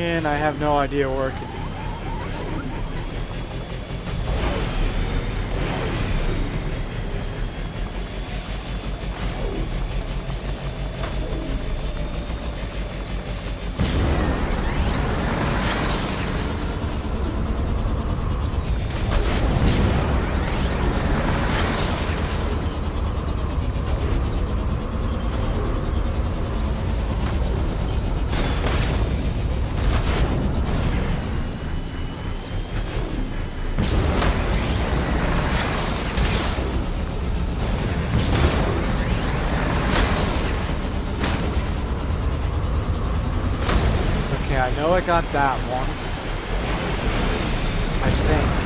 [SPEAKER 1] and I have no idea where it could be. I know I got that one. I think.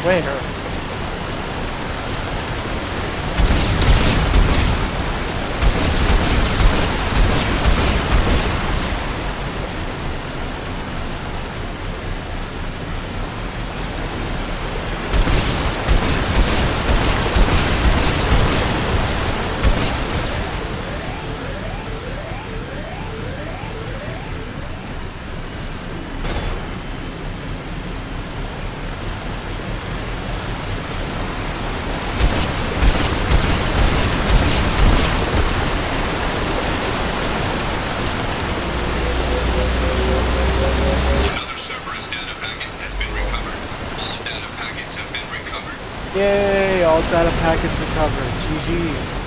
[SPEAKER 1] Where? Yay, all data packets recovered. GG's.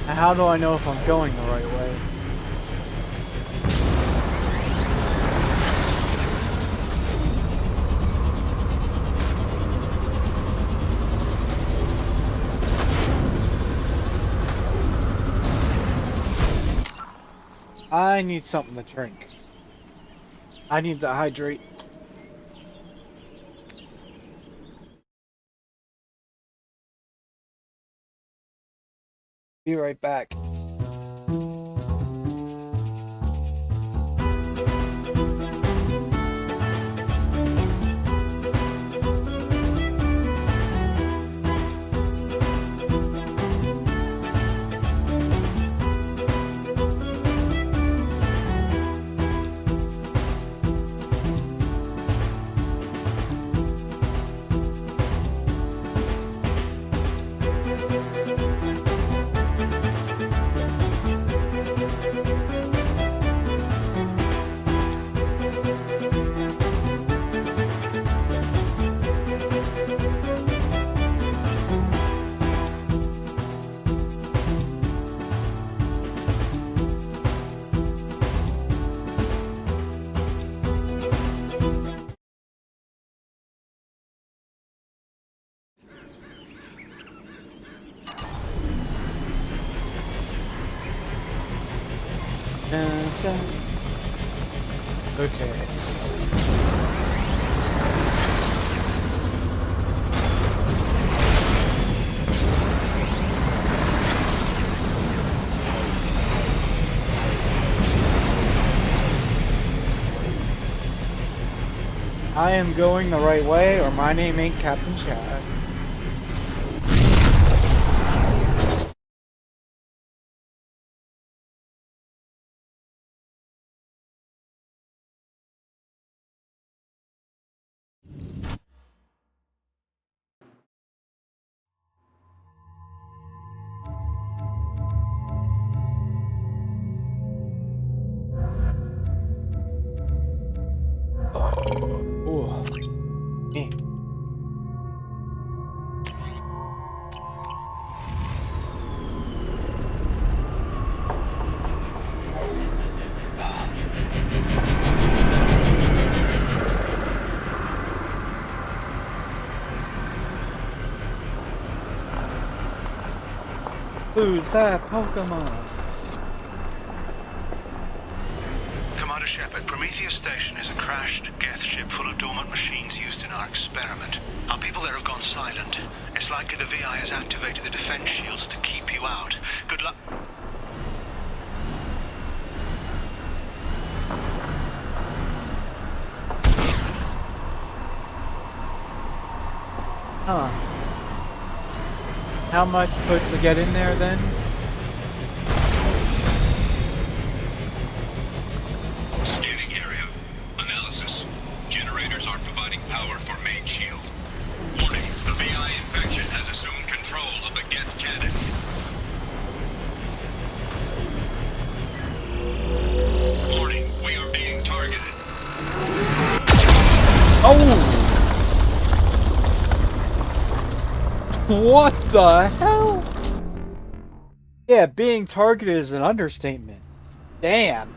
[SPEAKER 1] Now how do I know if I'm going the right way? I need something to drink. I need to hydrate. Be right back. Okay. I am going the right way, or my name ain't Captain Chad. Ooh. Me. Who's that Pokemon?
[SPEAKER 4] Commander Shepard, Prometheus Station is a crashed Geth ship full of dormant machines used in our experiment. Our people there have gone silent. It's likely the VI has activated the defense shields to keep you out. Good luck.
[SPEAKER 1] Huh. How am I supposed to get in there then?
[SPEAKER 9] Scanning area. Analysis. Generators are providing power for main shield. Warning, the VI infection has assumed control of the Geth cannon. Warning, we are being targeted.
[SPEAKER 1] Oh! What the hell? Yeah, being targeted is an understatement. Damn.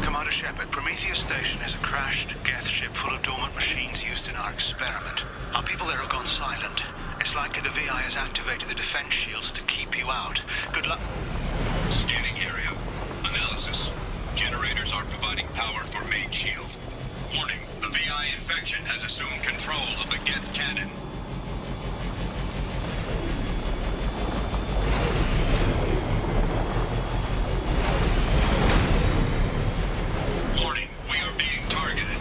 [SPEAKER 4] Commander Shepard, Prometheus Station is a crashed Geth ship full of dormant machines used in our experiment. Our people there have gone silent. It's likely the VI has activated the defense shields to keep you out. Good luck.
[SPEAKER 9] Scanning area. Analysis. Generators are providing power for main shield. Warning, the VI infection has assumed control of the Geth cannon. Warning, we are being targeted.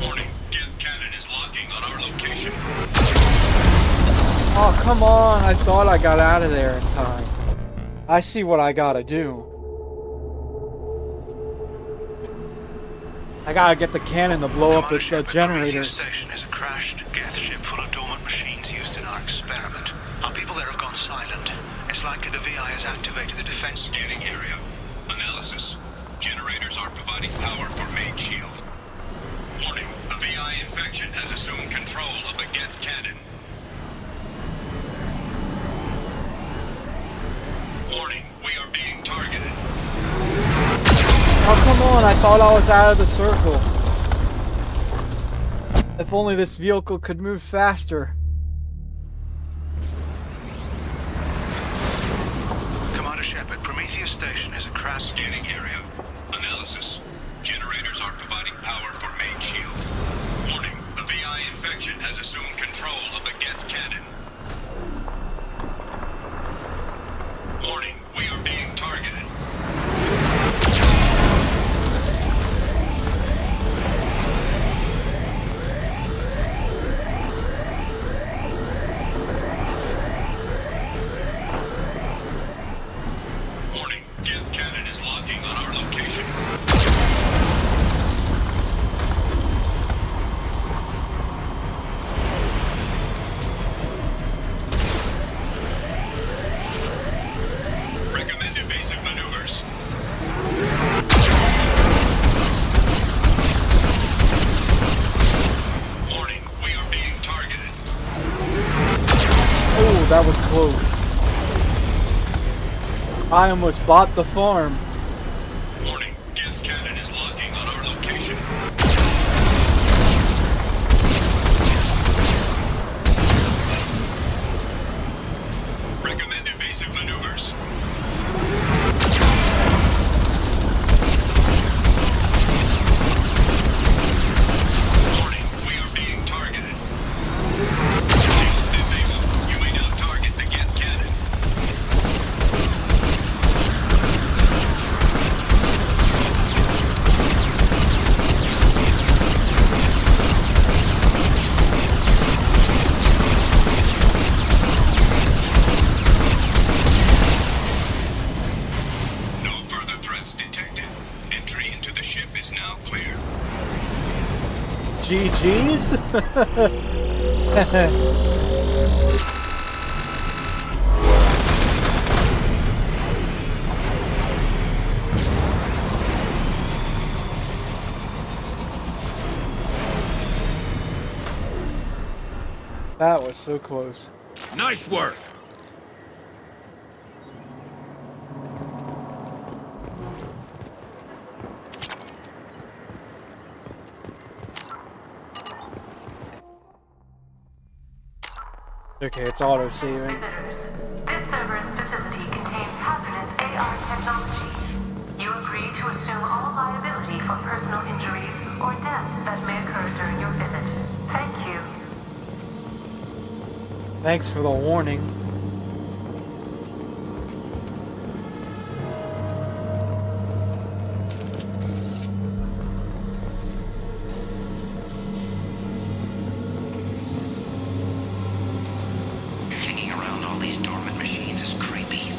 [SPEAKER 9] Warning, Geth cannon is locking on our location.
[SPEAKER 1] Oh, come on. I thought I got out of there in time. I see what I gotta do. I gotta get the cannon to blow up the generators.
[SPEAKER 4] Station is a crashed Geth ship full of dormant machines used in our experiment. Our people there have gone silent. It's likely the VI has activated the defense.
[SPEAKER 9] Scanning area. Analysis. Generators are providing power for main shield. Warning, the VI infection has assumed control of the Geth cannon. Warning, we are being targeted.
[SPEAKER 1] Oh, come on. I thought I was out of the circle. If only this vehicle could move faster.
[SPEAKER 4] Commander Shepard, Prometheus Station is a crash.
[SPEAKER 9] Scanning area. Analysis. Generators are providing power for main shield. Warning, the VI infection has assumed control of the Geth cannon. Warning, we are being targeted. Warning, Geth cannon is locking on our location. Recommend evasive maneuvers. Warning, we are being targeted.
[SPEAKER 1] Oh, that was close. I almost bought the farm.
[SPEAKER 9] Warning, Geth cannon is locking on our location. Recommend evasive maneuvers. Warning, we are being targeted. Shield disabled. You may now target the Geth cannon. No further threats detected. Entry into the ship is now clear.
[SPEAKER 1] GG's? That was so close.
[SPEAKER 8] Nice work.
[SPEAKER 1] Okay, it's auto-saving.
[SPEAKER 5] Visitors, this server's facility contains hazardous AR technology. You agree to assume all liability for personal injuries or death that may occur during your visit. Thank you.
[SPEAKER 1] Thanks for the warning.
[SPEAKER 4] Hanging around all these dormant machines is creepy.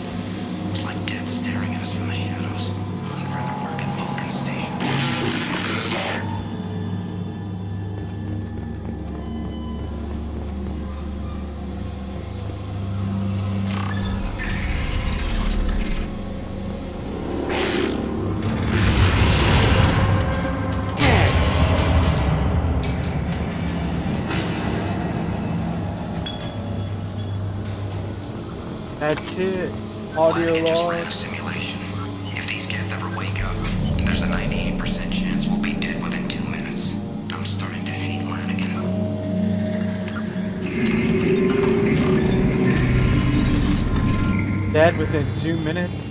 [SPEAKER 4] It's like death staring at us from the shadows. I'd rather work at Vulcan Station.
[SPEAKER 1] That's it. Audio
[SPEAKER 4] It just
[SPEAKER 1] log.
[SPEAKER 4] ran a simulation. If these geth ever wake up, there's a 98% chance we'll be dead within 2 minutes. I'm starting to hate Lanigan.
[SPEAKER 1] Dead within 2 minutes?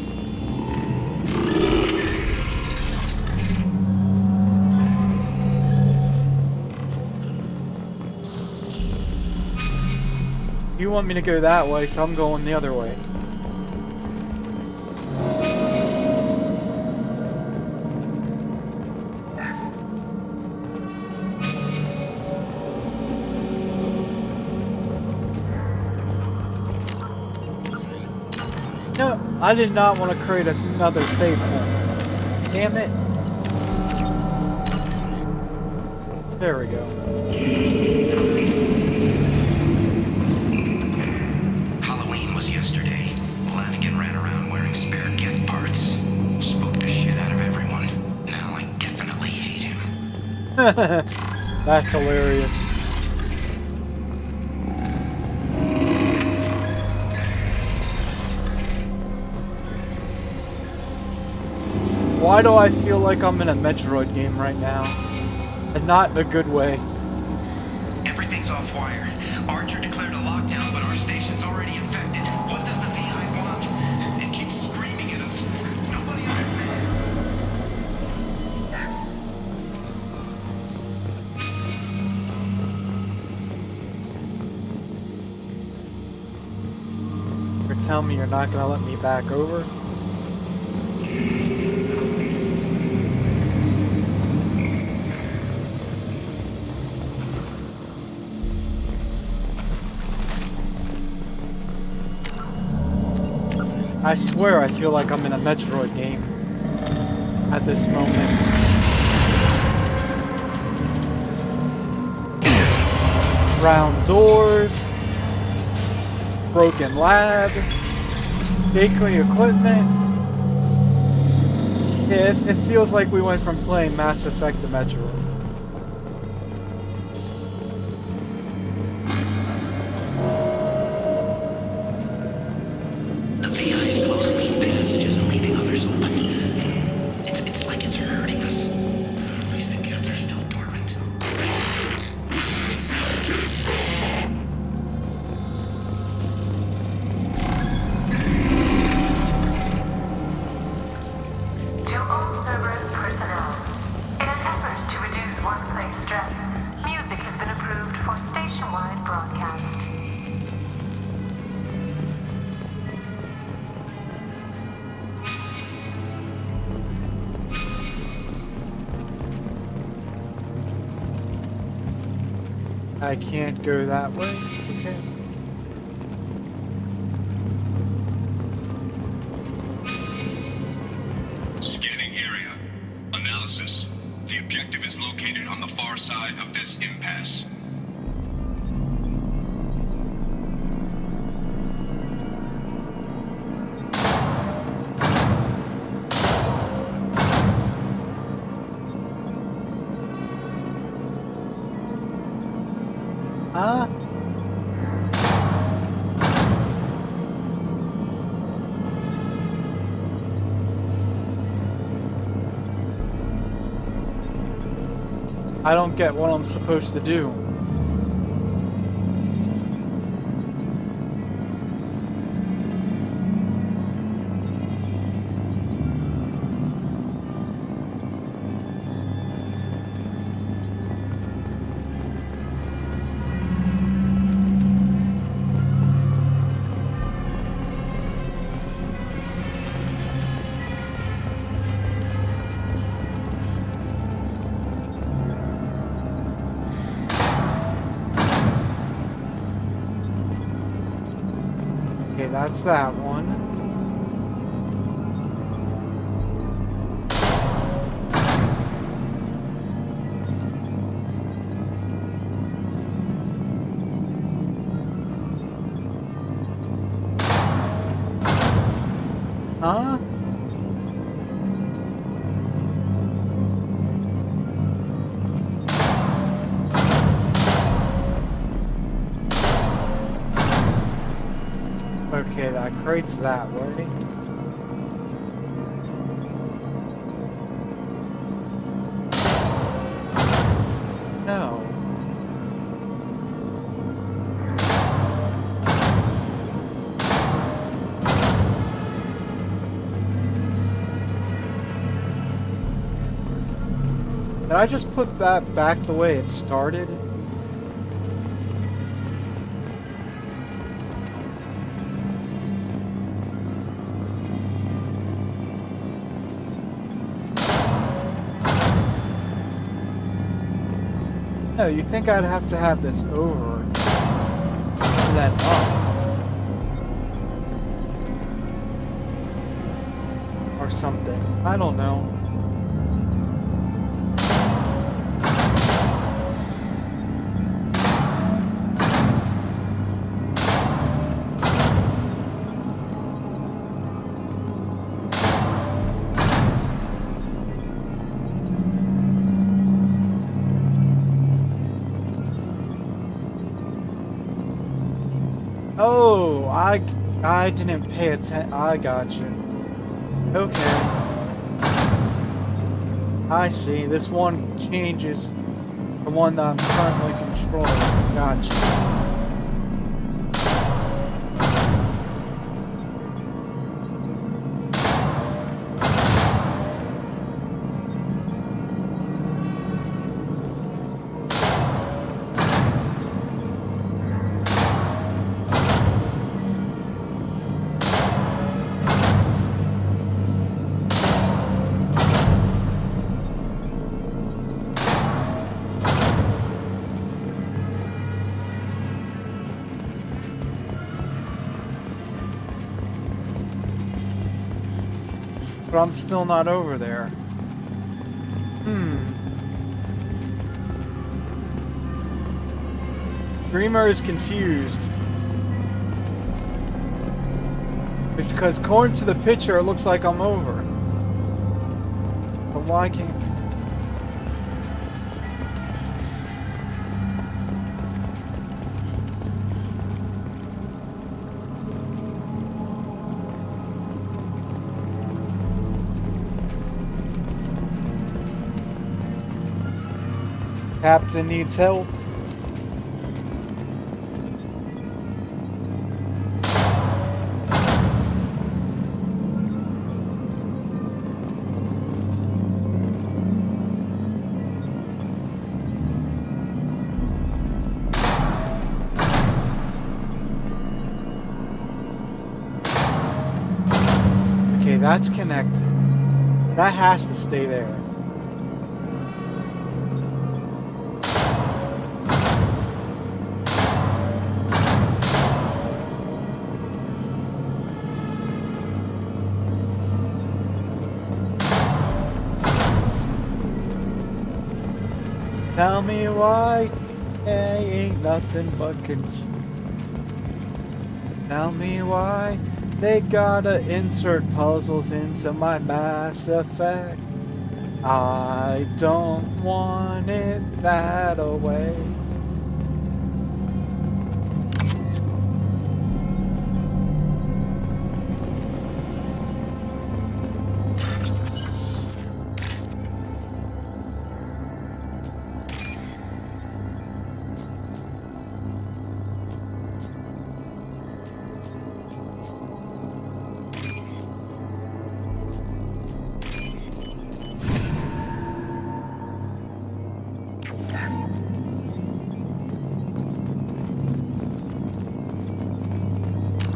[SPEAKER 1] You want me to go that way, so I'm going the other way. No, I did not want to create another save point. Damn it. There we go.
[SPEAKER 4] Halloween was yesterday. Lanigan ran around wearing spare geth parts. Spooked the shit out of everyone. Now I definitely hate him.
[SPEAKER 1] That's hilarious. Why do I feel like I'm in a Metroid game right now? And not in a good way.
[SPEAKER 4] Everything's off wire. Archer declared a lockdown, but our station's already infected. What does the VI want? It keeps screaming at us. Nobody understands.
[SPEAKER 1] You're telling me you're not gonna let me back over? I swear I feel like I'm in a Metroid game at this moment. Round doors, broken lab, shaky equipment. Yeah, it feels like we went from playing Mass Effect to Metroid.
[SPEAKER 4] The VI's closing some passages and leaving others open. It's like it's hurting us. At least the geth are still dormant.
[SPEAKER 5] To all Cerberus personnel, in an effort to reduce workplace stress, music has been approved for station-wide broadcast.
[SPEAKER 1] I can't go that way. Okay.
[SPEAKER 9] Scanning area. Analysis. The objective is located on the far side of this impasse.
[SPEAKER 1] Huh? I don't get what I'm supposed to do. that's that one. Huh? Okay, that crate's that way. No. Did I just put that back the way it started? No, you'd think I'd have to have this over and then up. Or something. I don't know. Oh, I didn't pay attention. I got you. Okay. I see. This one changes the one that I'm currently controlling. Gotcha. But I'm still not over there. Dreamer is confused. It's because according to the picture, it looks like I'm over. But why can't... Captain needs help. Okay, that's connected. That has to stay there. Tell me why I ain't nothing but confused. Tell me why they gotta insert puzzles into my Mass Effect. I don't want it that way.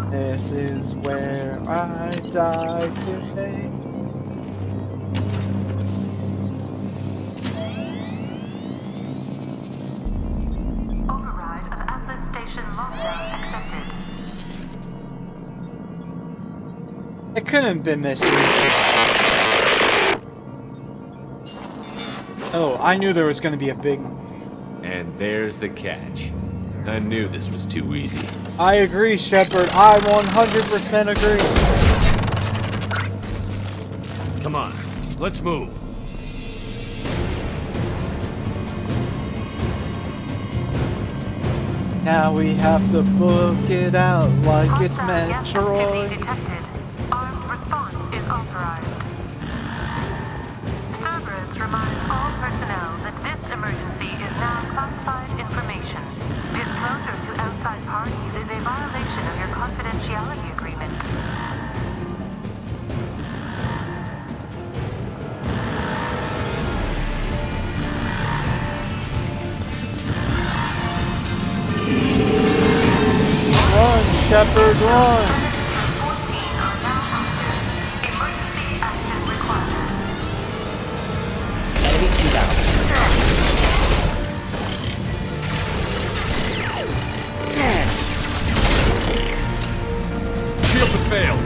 [SPEAKER 1] This is where I die today.
[SPEAKER 5] Override of Atlas Station lockdown accepted.
[SPEAKER 1] couldn't have been missing. Oh, I knew there was going to be a big...
[SPEAKER 8] And there's the catch. I knew this was too easy.
[SPEAKER 1] I agree, Shepard. I 100% agree.
[SPEAKER 8] Come on, let's move.
[SPEAKER 1] Now we have to book it out like it's
[SPEAKER 5] Hostile gas activity
[SPEAKER 1] Metroid.
[SPEAKER 5] detected. Armed response is authorized. Cerberus reminds all personnel that this emergency is now classified information. Disclosure to outside parties is a violation of your confidentiality agreement.
[SPEAKER 1] Run, Shepard, run!
[SPEAKER 5] 14 are now active. Emergency action required.
[SPEAKER 6] Enemy 2 down.
[SPEAKER 8] Shields have failed.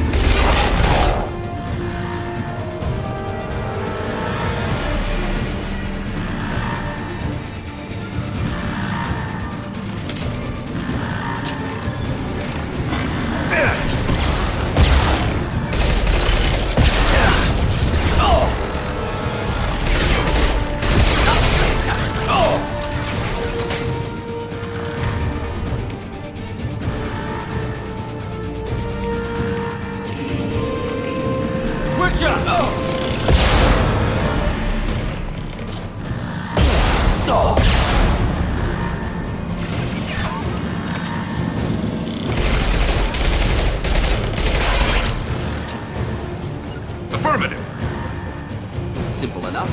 [SPEAKER 8] Switch up!
[SPEAKER 9] Affirmative.
[SPEAKER 6] Simple enough.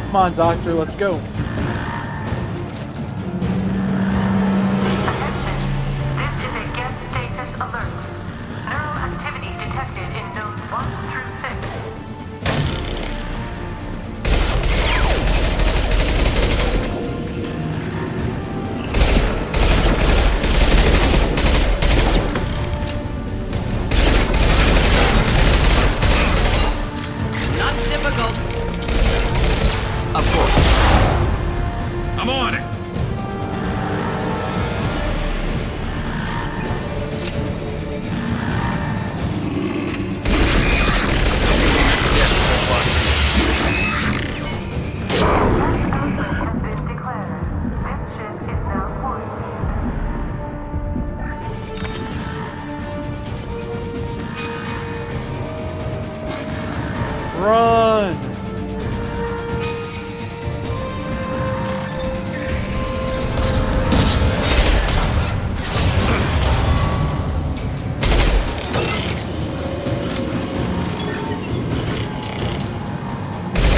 [SPEAKER 1] Come on, Doctor, let's go.
[SPEAKER 5] Attention. This is a get stasis alert. Neural activity detected in nodes 1 through 6.
[SPEAKER 6] Not difficult. Of course.
[SPEAKER 9] I'm on it.
[SPEAKER 5] Has been declared. This ship is now quarantined.
[SPEAKER 1] Run!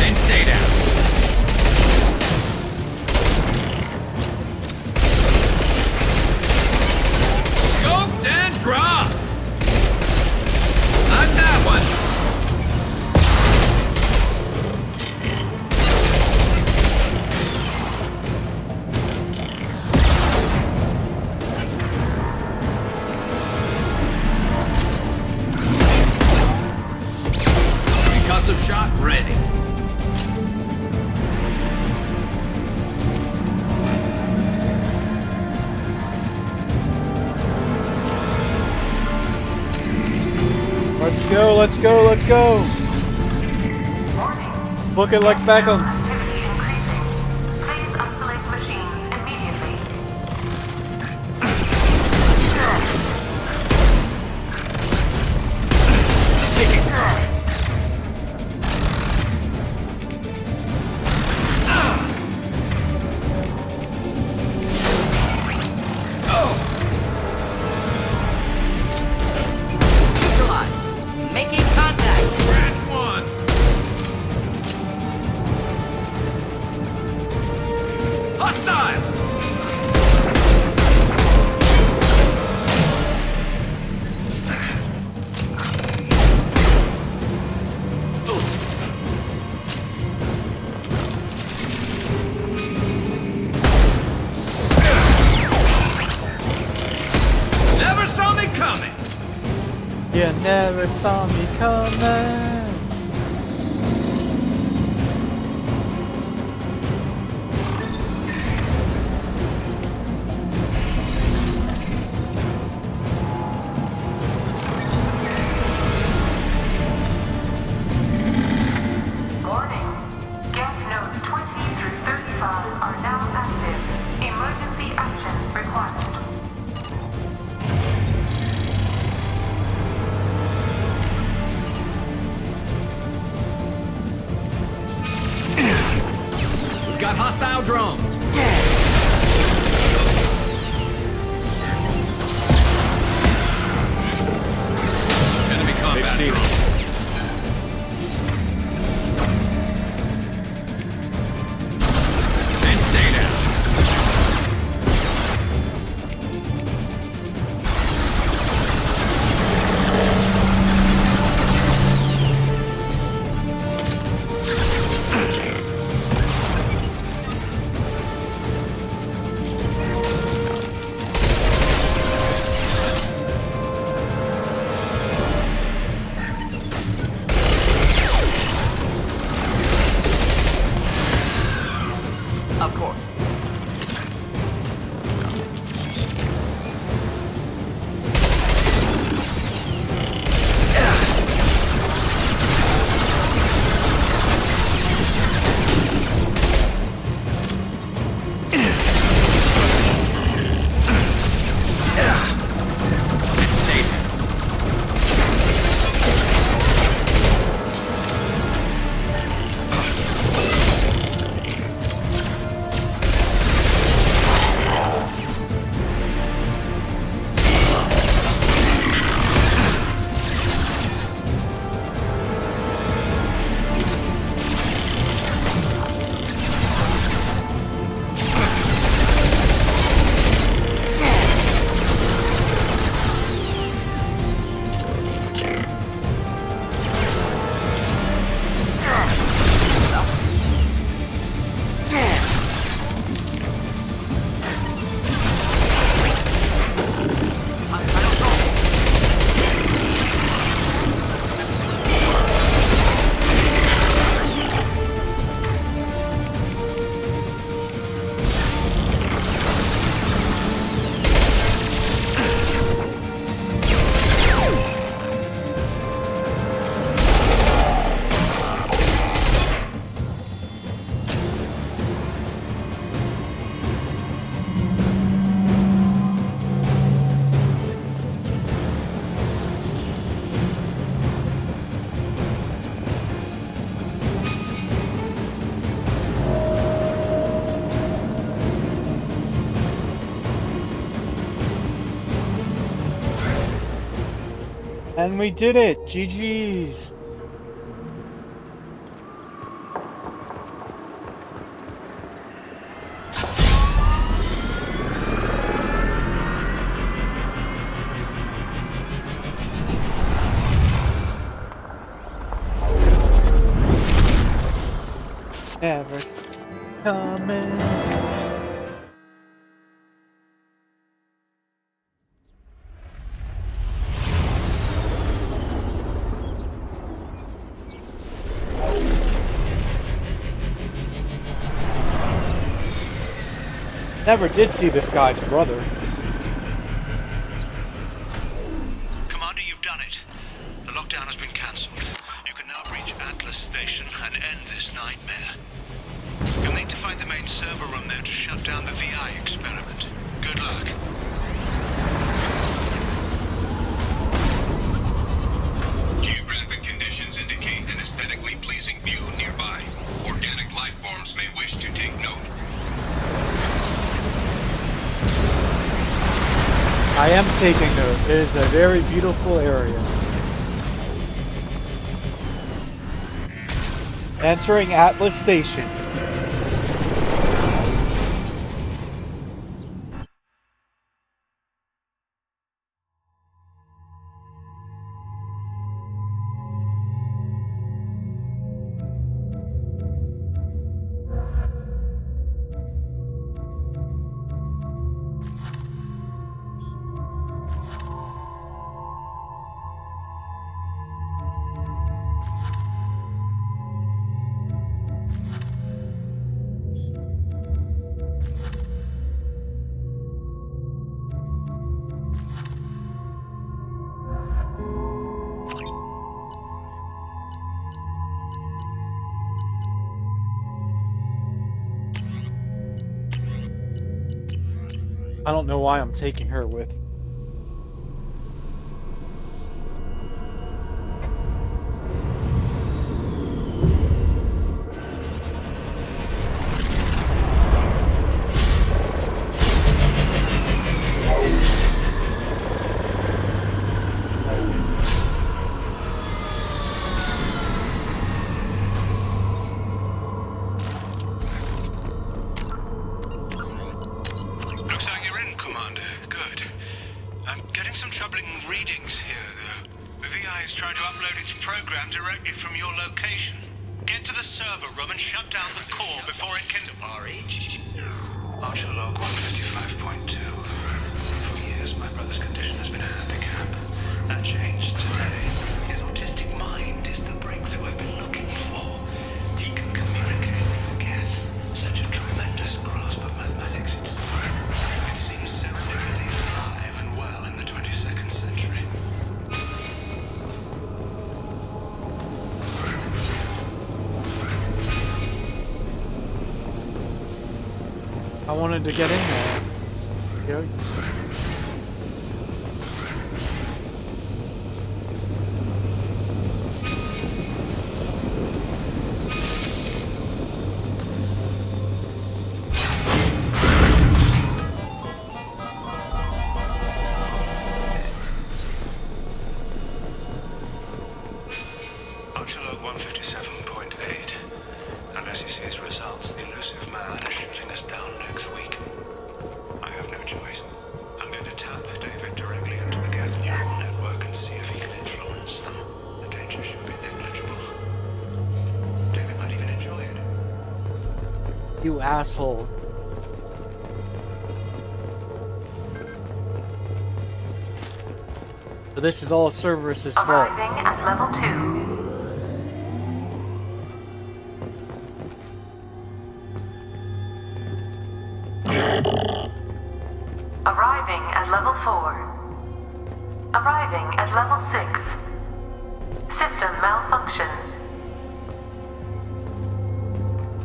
[SPEAKER 9] And stay down. Scoped and dropped. Not that one. Concussive shot ready.
[SPEAKER 1] Let's go, let's go, let's go!
[SPEAKER 5] Warning.
[SPEAKER 1] Book it like Beckham.
[SPEAKER 5] Activity increasing. Please isolate machines immediately.
[SPEAKER 6] Neutralize. Making contact.
[SPEAKER 9] Branch 1.
[SPEAKER 1] You never saw me coming.
[SPEAKER 5] Warning. Gap nodes 20 through 35 are now active. Emergency action required.
[SPEAKER 6] We've got hostile drones. Enemy combat drone. And stay down. Of course. And stay down.
[SPEAKER 1] And we did it! GG's! Never coming. Never did see this guy's brother.
[SPEAKER 4] Commander, you've done it. The lockdown has been cancelled. You can now reach Atlas Station and end this nightmare. You'll need to find the main server room there to shut down the VI experiment. Good luck.
[SPEAKER 9] Geographic conditions indicate an aesthetically pleasing view nearby. Organic life forms may wish to take note.
[SPEAKER 1] I am taking note. It is a very beautiful area. Entering Atlas Station. I don't know why I'm taking her with.
[SPEAKER 4] Looks like you're in, Commander. Good. I'm getting some troubling readings here, though. The VI is trying to upload its program directly from your location. Get to the server room and shut down the core before it can... Archer log 155.2. For years, my brother's condition has been a handicap. That changed today. His autistic mind is the breakthrough I've been looking for. He can communicate with Geth. Such a tremendous grasp of mathematics. It seems serendipity alive and well in the 22nd century.
[SPEAKER 1] I wanted to get in there. Yo.
[SPEAKER 4] Archer log 157.8. Unless he sees results, the elusive man is shooting us down next week. I have no choice. I'm going to tap David directly into the Geth neural network and see if he can influence them. The danger should be negligible. David might even enjoy it.
[SPEAKER 1] You asshole. So this is all Cerberus's fault.
[SPEAKER 5] Arriving at level 2. Arriving at level 4. Arriving at level 6. System malfunction.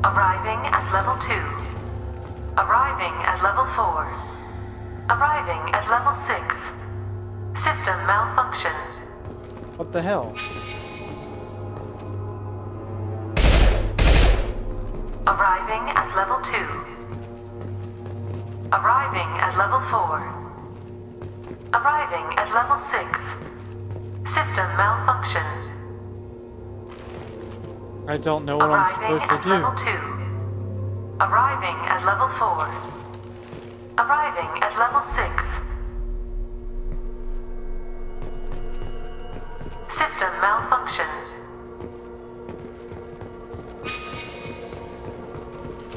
[SPEAKER 5] Arriving at level 2. Arriving at level 4. Arriving at level 6. System malfunction.
[SPEAKER 1] What the hell?
[SPEAKER 5] Arriving at level 2. Arriving at level 4. Arriving at level 6. System malfunction.
[SPEAKER 1] I don't know what I'm supposed to
[SPEAKER 5] Arriving at level
[SPEAKER 1] do.
[SPEAKER 5] 2. Arriving at level 4. Arriving at level 6. System malfunction.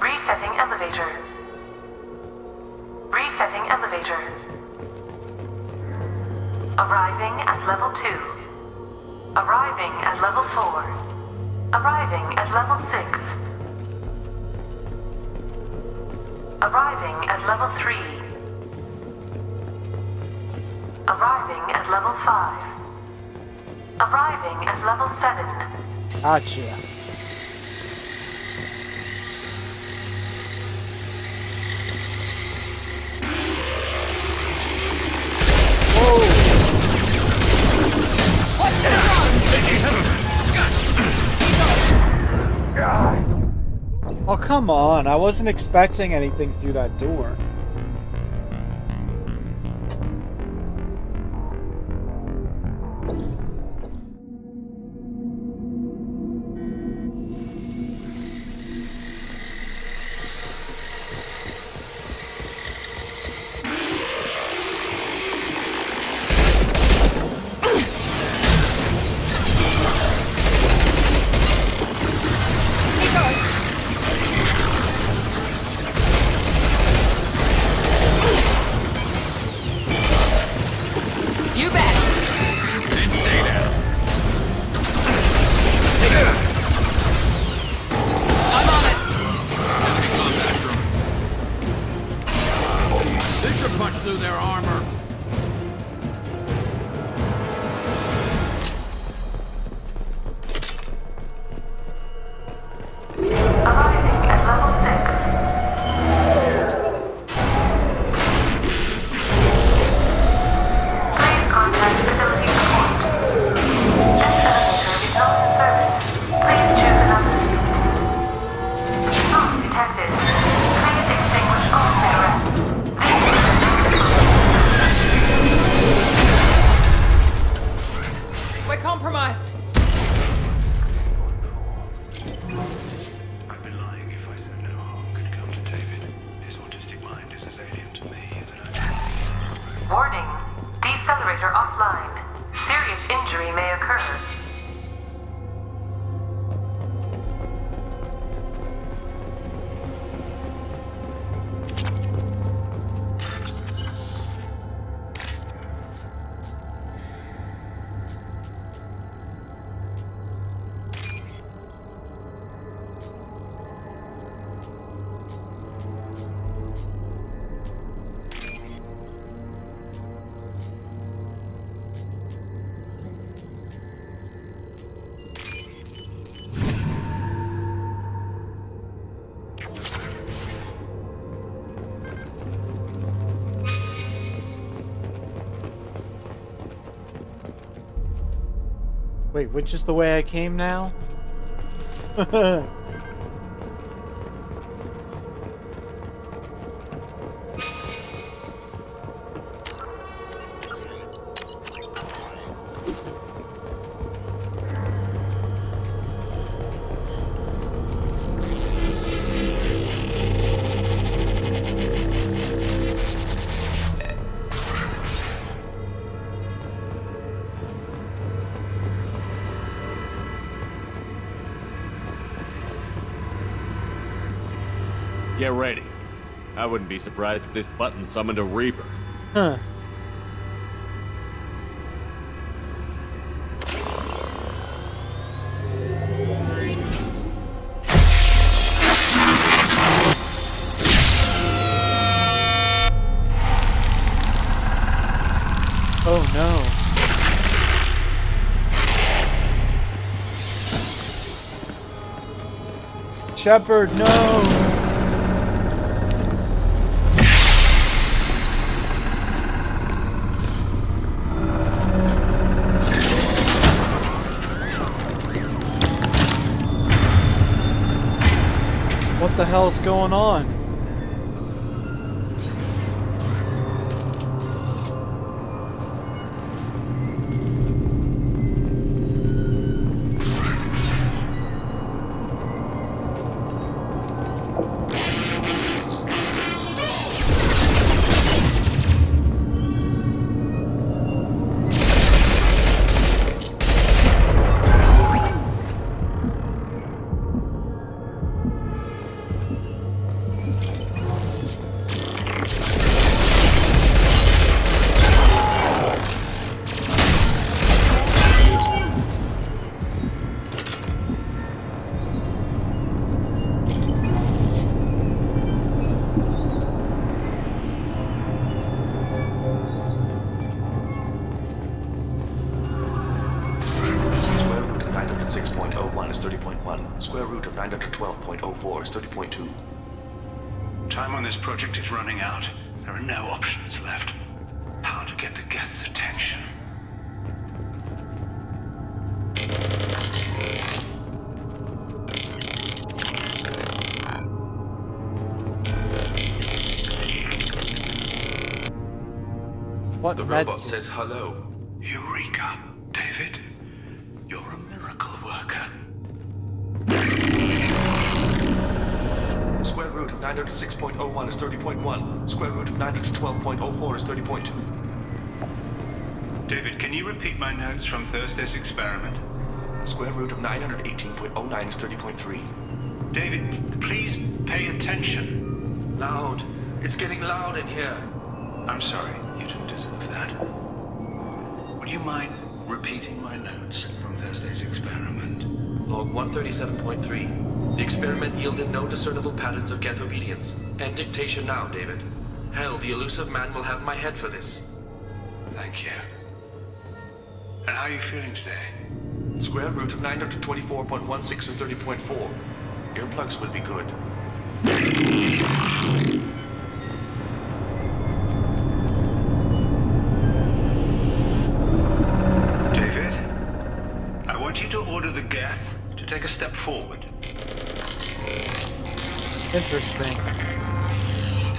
[SPEAKER 5] Resetting elevator. Resetting elevator. Arriving at level 2. Arriving at level 4. Arriving at level 6. Arriving at level 3. Arriving at level 5. Arriving at level 7.
[SPEAKER 1] Gotcha. Oh, come on. I wasn't expecting anything through that door.
[SPEAKER 6] You bet.
[SPEAKER 8] Then stay down.
[SPEAKER 6] I'm on it.
[SPEAKER 8] Enemy combat drone. This should punch through their armor.
[SPEAKER 5] Arriving at level 6. Warning. Decelerator offline. Serious injury may occur.
[SPEAKER 1] Wait, which is the way I came now?
[SPEAKER 8] Get ready. I wouldn't be surprised if this button summoned a Reaper.
[SPEAKER 1] Huh. Oh no. Shepard, no! What the hell's going on?
[SPEAKER 11] Square root of 912.04 is 30.2.
[SPEAKER 4] Time on this project is running out. There are no options left. How to get the guests' attention?
[SPEAKER 1] What
[SPEAKER 11] the robot says hello.
[SPEAKER 4] Eureka, David. You're a miracle worker.
[SPEAKER 11] Square root of 906.01 is 30.1. Square root of 912.04 is 30.2.
[SPEAKER 4] David, can you repeat my notes from Thursday's experiment?
[SPEAKER 11] Square root of 918.09 is 30.3.
[SPEAKER 4] David, please pay attention.
[SPEAKER 11] Loud. It's getting loud in here.
[SPEAKER 4] I'm sorry, you didn't deserve that. Would you mind repeating my notes from Thursday's experiment?
[SPEAKER 11] Log 137.3. The experiment yielded no discernible patterns of geth obedience. End dictation now, David. Hell, the elusive man will have my head for this.
[SPEAKER 4] Thank you. And how are you feeling today?
[SPEAKER 11] Square root of 924.16 is 30.4. Earplugs will be good.
[SPEAKER 4] David, I want you to order the geth to take a step forward.
[SPEAKER 1] Interesting.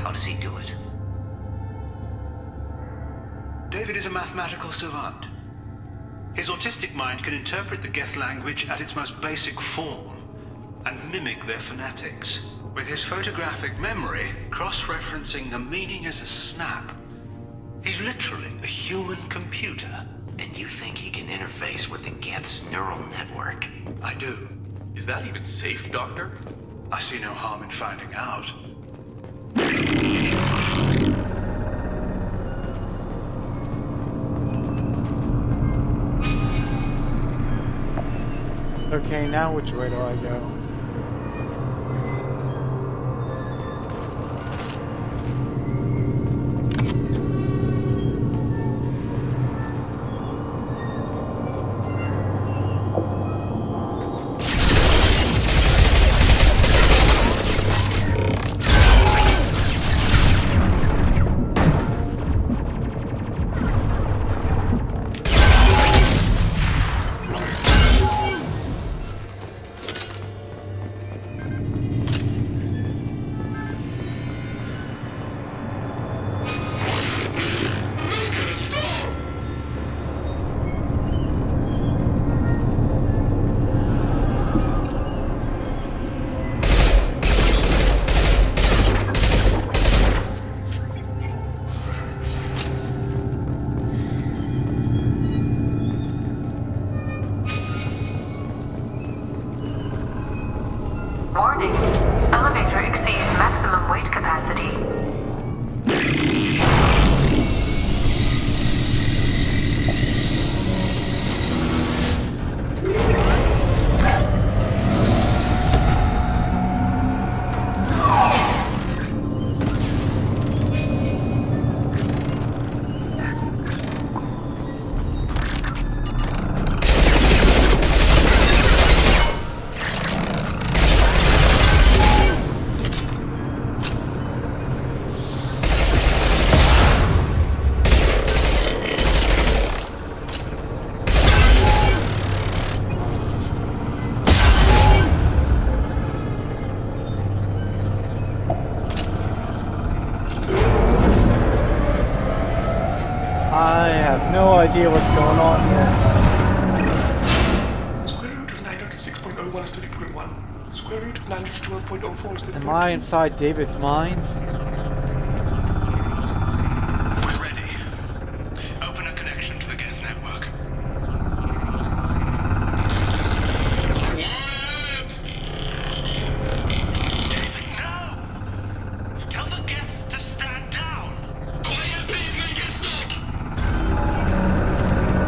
[SPEAKER 4] How does he do it? David is a mathematical savant. His autistic mind can interpret the geth language at its most basic form and mimic their phonetics. With his photographic memory, cross-referencing the meaning as a snap, He's literally a human computer.
[SPEAKER 12] And you think he can interface with the Geth's neural network?
[SPEAKER 11] I do. Is that even safe, Doctor?
[SPEAKER 4] I see no harm in finding out.
[SPEAKER 1] Okay, now which way do I go?
[SPEAKER 5] Warning. Elevator exceeds maximum weight capacity.
[SPEAKER 1] I have no idea what's going on here.
[SPEAKER 11] Square root of 906.01 is 30.1. Square root of 912.04 is 30.2.
[SPEAKER 1] Am I inside David's mind?
[SPEAKER 4] We're ready. Open a connection to the Geth network. David, no! Tell the Geth to stand down! Quiet, these men get stuck!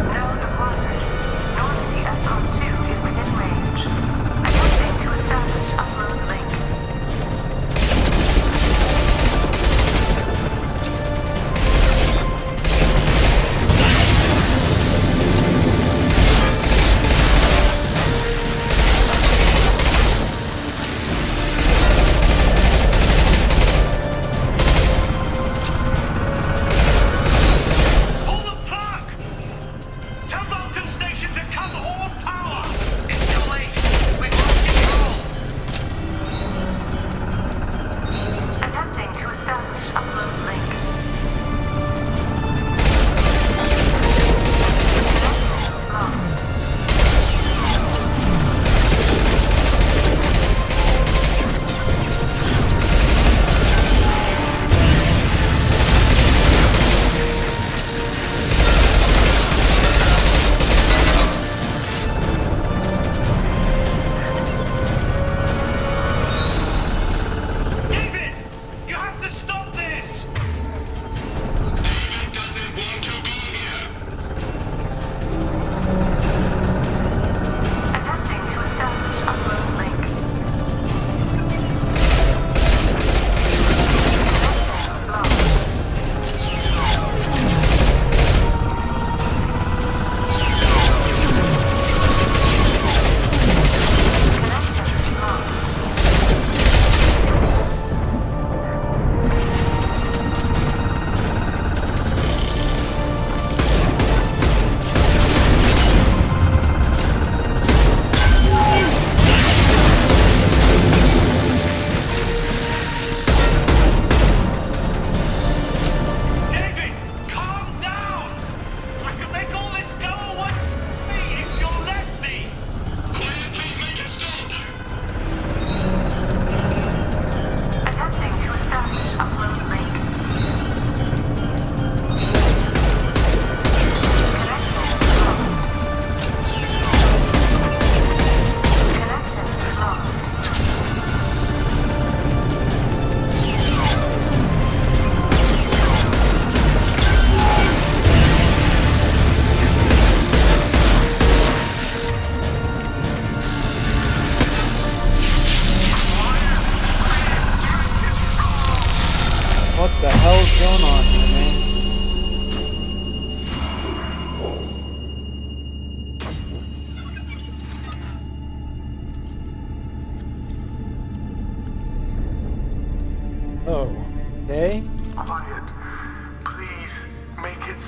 [SPEAKER 5] Node acquired. Normandy SR2 is within range. Attempting to establish upload link.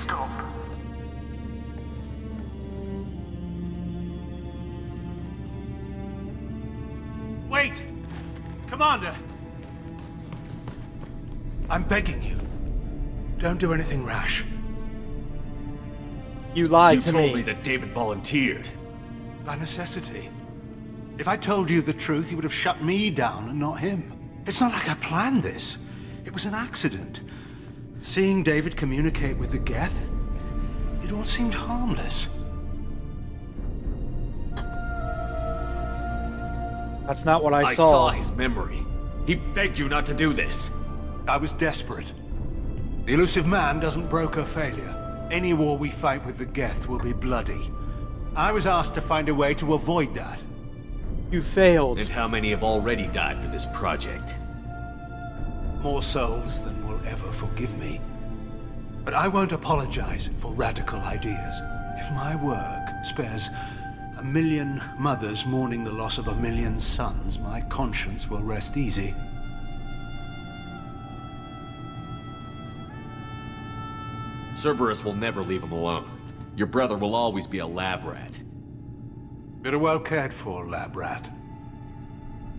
[SPEAKER 13] stop.
[SPEAKER 4] Wait! Commander! I'm begging you. Don't do anything rash.
[SPEAKER 1] You lied to
[SPEAKER 8] You told
[SPEAKER 1] me.
[SPEAKER 8] me that David volunteered.
[SPEAKER 4] By necessity. If I told you the truth, you would have shut me down and not him. It's not like I planned this. It was an accident. Seeing David communicate with the Geth, it all seemed harmless.
[SPEAKER 1] That's not what I
[SPEAKER 8] I
[SPEAKER 1] saw.
[SPEAKER 8] saw his memory. He begged you not to do this.
[SPEAKER 4] I was desperate. The elusive man doesn't broker failure. Any war we fight with the Geth will be bloody. I was asked to find a way to avoid that.
[SPEAKER 1] You failed.
[SPEAKER 8] And how many have already died for this project?
[SPEAKER 4] More souls than will ever forgive me. But I won't apologize for radical ideas. If my work spares 1 million mothers mourning the loss of 1 million sons, my conscience will rest easy.
[SPEAKER 8] Cerberus will never leave him alone. Your brother will always be a lab rat.
[SPEAKER 4] You're a well cared for lab rat.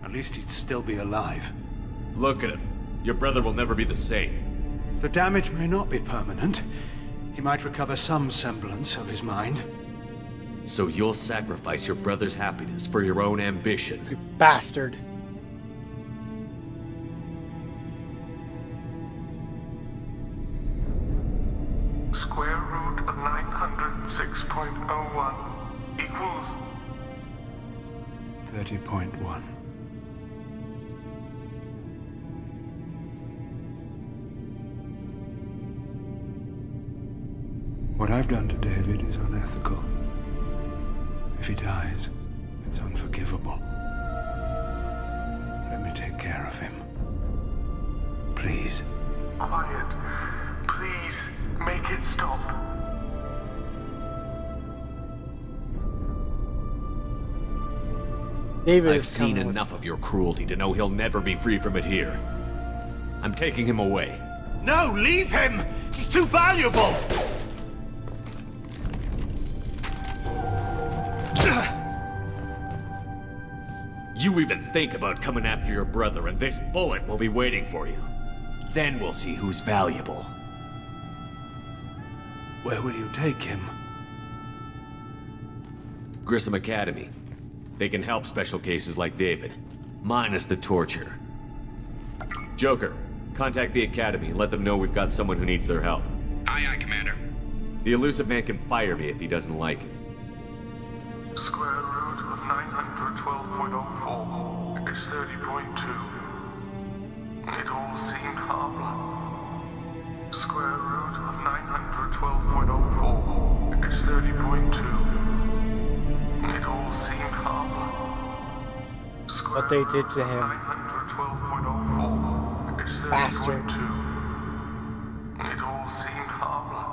[SPEAKER 4] At least he'd still be alive.
[SPEAKER 8] Look at him. Your brother will never be the same.
[SPEAKER 4] The damage may not be permanent. He might recover some semblance of his mind.
[SPEAKER 8] So you'll sacrifice your brother's happiness for your own ambition.
[SPEAKER 1] You bastard.
[SPEAKER 13] Square root of 906.01 equals
[SPEAKER 4] 30.1. What I've done to David is unethical. If he dies, it's unforgivable. Let me take care of him. Please.
[SPEAKER 13] quiet. Please, make it stop.
[SPEAKER 1] David
[SPEAKER 8] I've
[SPEAKER 1] is
[SPEAKER 8] seen
[SPEAKER 1] coming
[SPEAKER 8] enough of your cruelty to know he'll never be free from it here. I'm taking him away.
[SPEAKER 4] No, leave him! He's too valuable!
[SPEAKER 8] You even think about coming after your brother, and this bullet will be waiting for you. Then we'll see who's valuable.
[SPEAKER 4] Where will you take him?
[SPEAKER 8] Grissom Academy. They can help special cases like David. Minus the torture. Joker, contact the Academy and let them know we've got someone who needs their help.
[SPEAKER 9] Aye, aye, Commander.
[SPEAKER 8] The elusive man can fire me if he doesn't like it.
[SPEAKER 13] Square root of 912.04 is 30.2. It all seemed harmless. Square root of 912.04 is 30.2. It all seemed harmless. Square
[SPEAKER 1] What they did to him.
[SPEAKER 13] 912.04 is 30.2.
[SPEAKER 1] Bastard.
[SPEAKER 13] It all seemed harmless.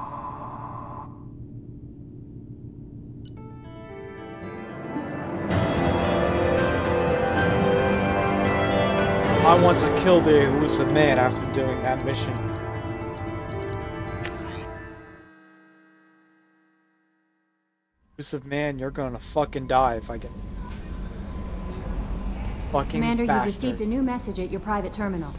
[SPEAKER 1] I want to kill the elusive man after doing that mission. Elusive man, you're gonna fucking die if I get... Fucking
[SPEAKER 2] Commander,
[SPEAKER 1] bastard.
[SPEAKER 2] you've received a new message at your private terminal.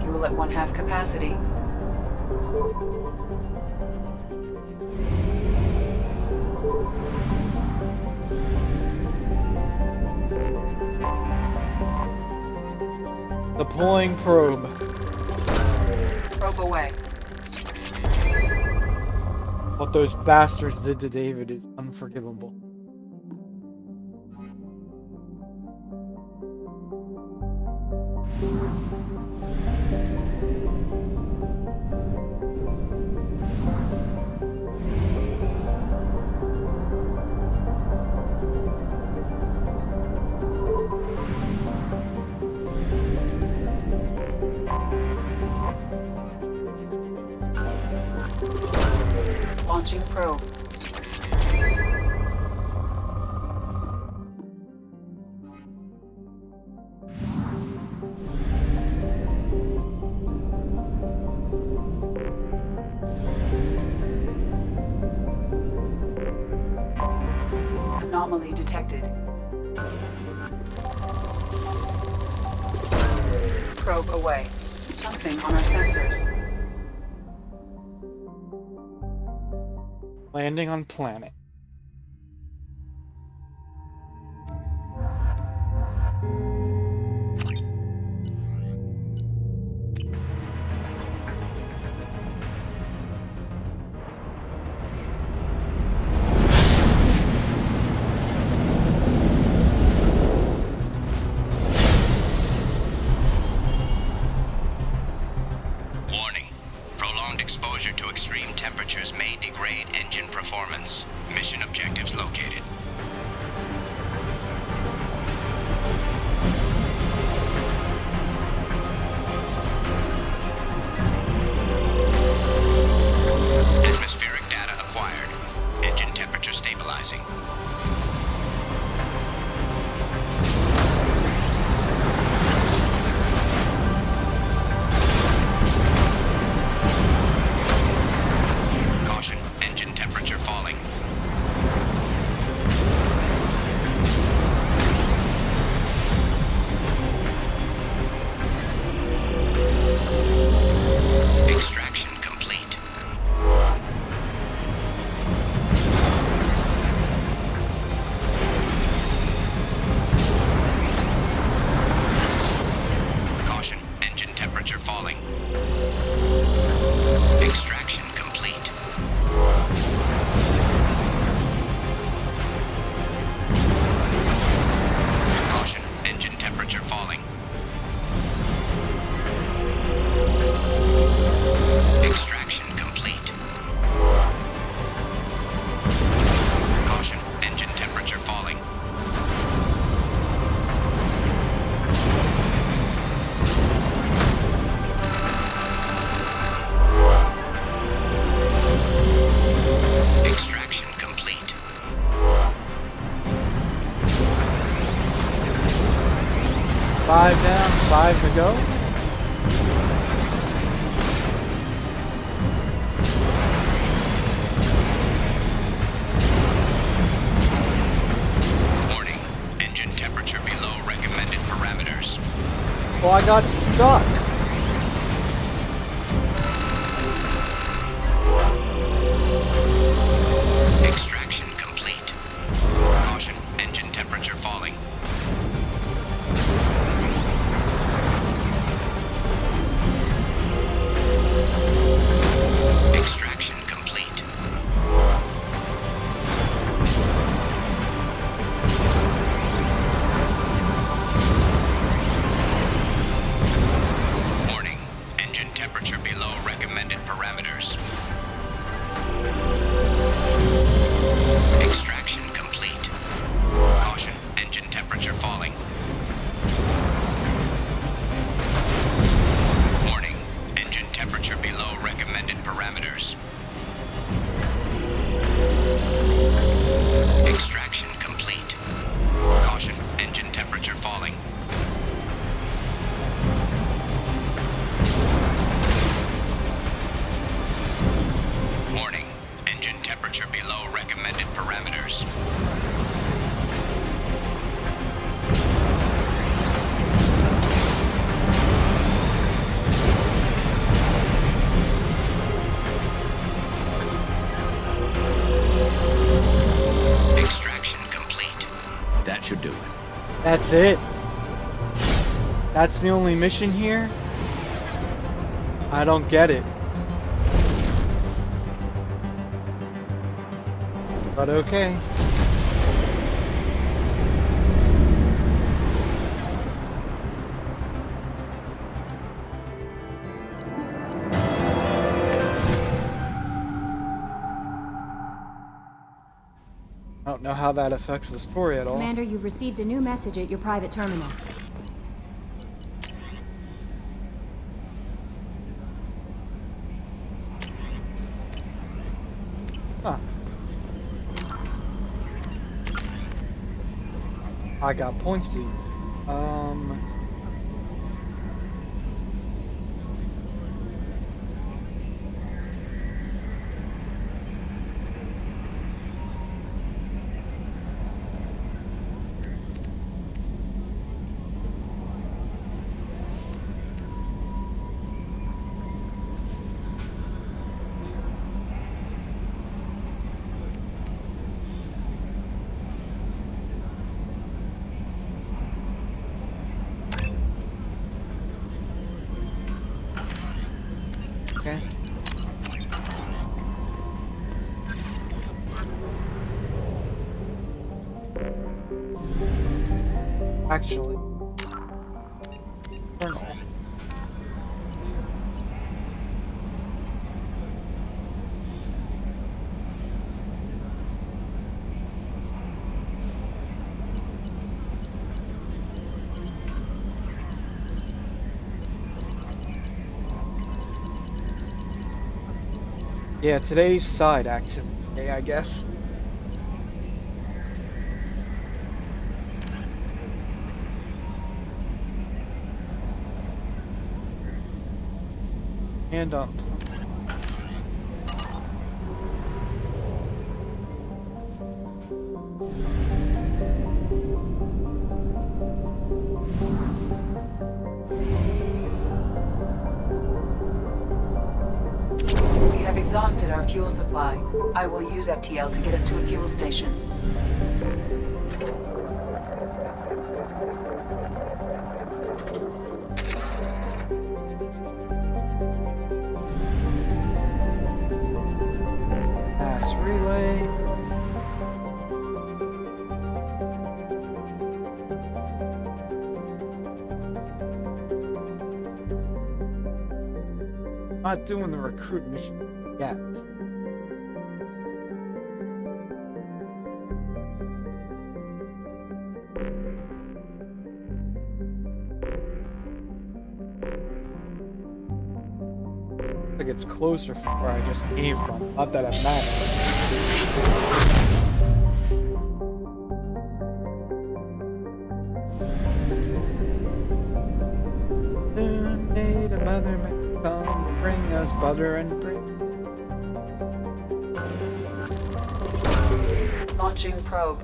[SPEAKER 3] Fuel at 1/2 capacity.
[SPEAKER 1] Deploying probe.
[SPEAKER 3] Probe away.
[SPEAKER 1] What those bastards did to David is unforgivable.
[SPEAKER 3] Launching probe. Anomaly detected. Probe away. Something on our sensors.
[SPEAKER 1] Landing on planet.
[SPEAKER 12] Warning. Prolonged exposure to extreme temperatures may degrade engine performance. Mission objectives located. Atmospheric data acquired. Engine temperature stabilizing. Caution, engine temperature falling. Extraction complete. Caution, engine temperature falling. Extraction complete. Caution, engine temperature falling. Extraction complete. Caution, engine temperature falling. Extraction complete.
[SPEAKER 1] Five down, 5 to go.
[SPEAKER 12] Warning, engine temperature below recommended parameters.
[SPEAKER 1] Well, I got stuck.
[SPEAKER 12] Extraction complete. Caution, engine temperature falling. Extraction complete. Warning, engine temperature below recommended parameters. Extraction complete. Caution, engine temperature falling. Warning, engine temperature below recommended parameters. Extraction complete. Caution, engine temperature falling. Warning, engine temperature below recommended parameters. Extraction complete.
[SPEAKER 8] That should do it.
[SPEAKER 1] That's it. That's the only mission here? I don't get it. But okay. I don't know how that affects the story at all.
[SPEAKER 2] Commander, you've received a new message at your private terminal.
[SPEAKER 1] Huh. I got points to you. Okay. Actually, Colonel. Yeah, today's side activity, I guess. And
[SPEAKER 3] We have exhausted our fuel supply. I will use FTL to get us to a fuel station.
[SPEAKER 1] pass relay. Not doing the recruit mission yet. Like it's closer from where I just came from. Not that it matters. May the mother may come to bring us butter and bread.
[SPEAKER 3] Launching probe.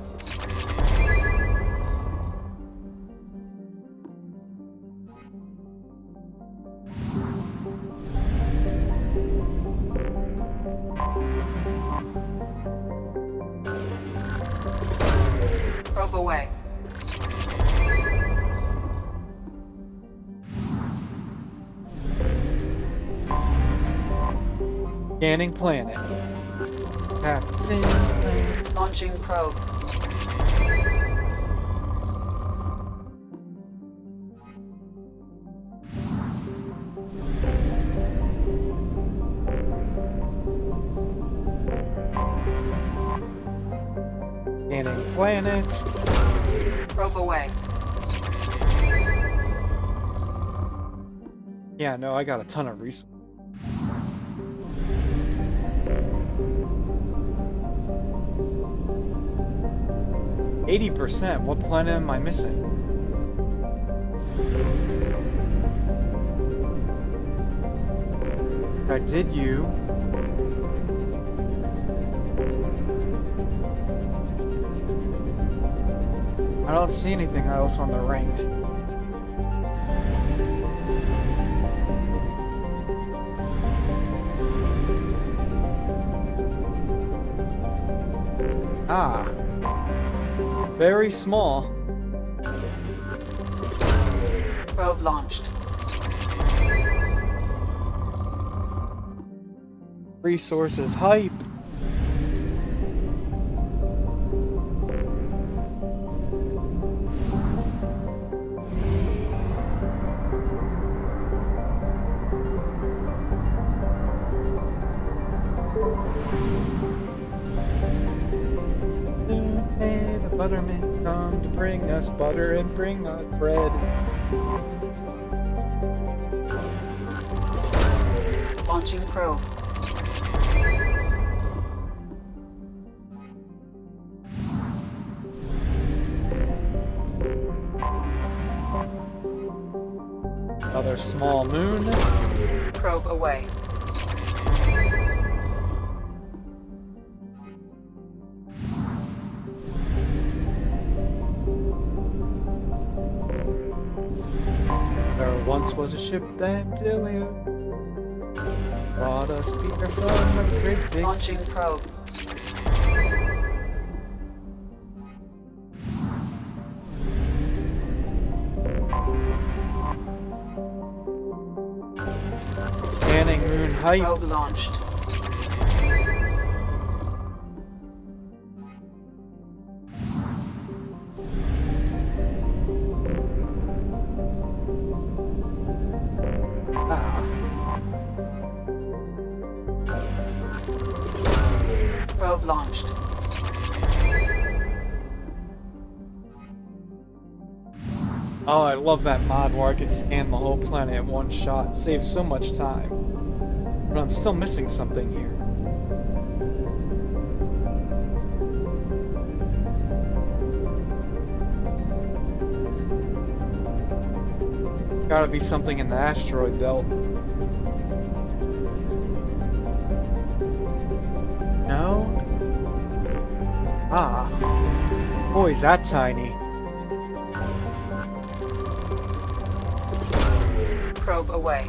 [SPEAKER 3] Probe away.
[SPEAKER 1] Scanning planet. Captain Planet.
[SPEAKER 3] Launching probe.
[SPEAKER 1] Scanning planet.
[SPEAKER 3] Probe away.
[SPEAKER 1] Yeah, no, I got a ton of resources. %. What planet am I missing? I did you. I don't see anything else on the ring. Ah. Very small.
[SPEAKER 3] Probe launched.
[SPEAKER 1] Resources hype. May the butterman come to bring us butter and bring us bread.
[SPEAKER 3] Launching probe.
[SPEAKER 1] Another small moon.
[SPEAKER 3] Probe away.
[SPEAKER 1] There once was a ship named Iliad. Brought us beer from a great big
[SPEAKER 3] Launching probe.
[SPEAKER 1] scanning moon height.
[SPEAKER 3] Probe launched. Probe launched.
[SPEAKER 1] Oh, I love that mod where I can scan the whole planet in one shot. It saves so much time. But I'm still missing something here. Gotta be something in the asteroid belt. No? Ah. Boy, is that tiny.
[SPEAKER 3] Probe away.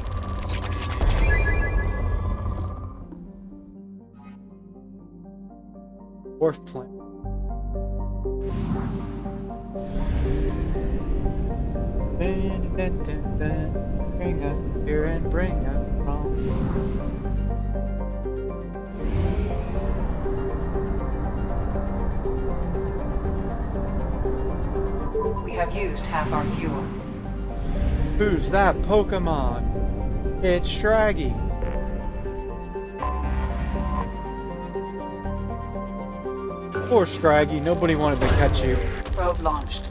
[SPEAKER 1] Dwarf planet. Bring us here and bring us home.
[SPEAKER 3] We have used half our fuel.
[SPEAKER 1] Who's that Pokemon? It's Shraggy. Poor Scraggy, nobody wanted to catch you.
[SPEAKER 3] Probe launched.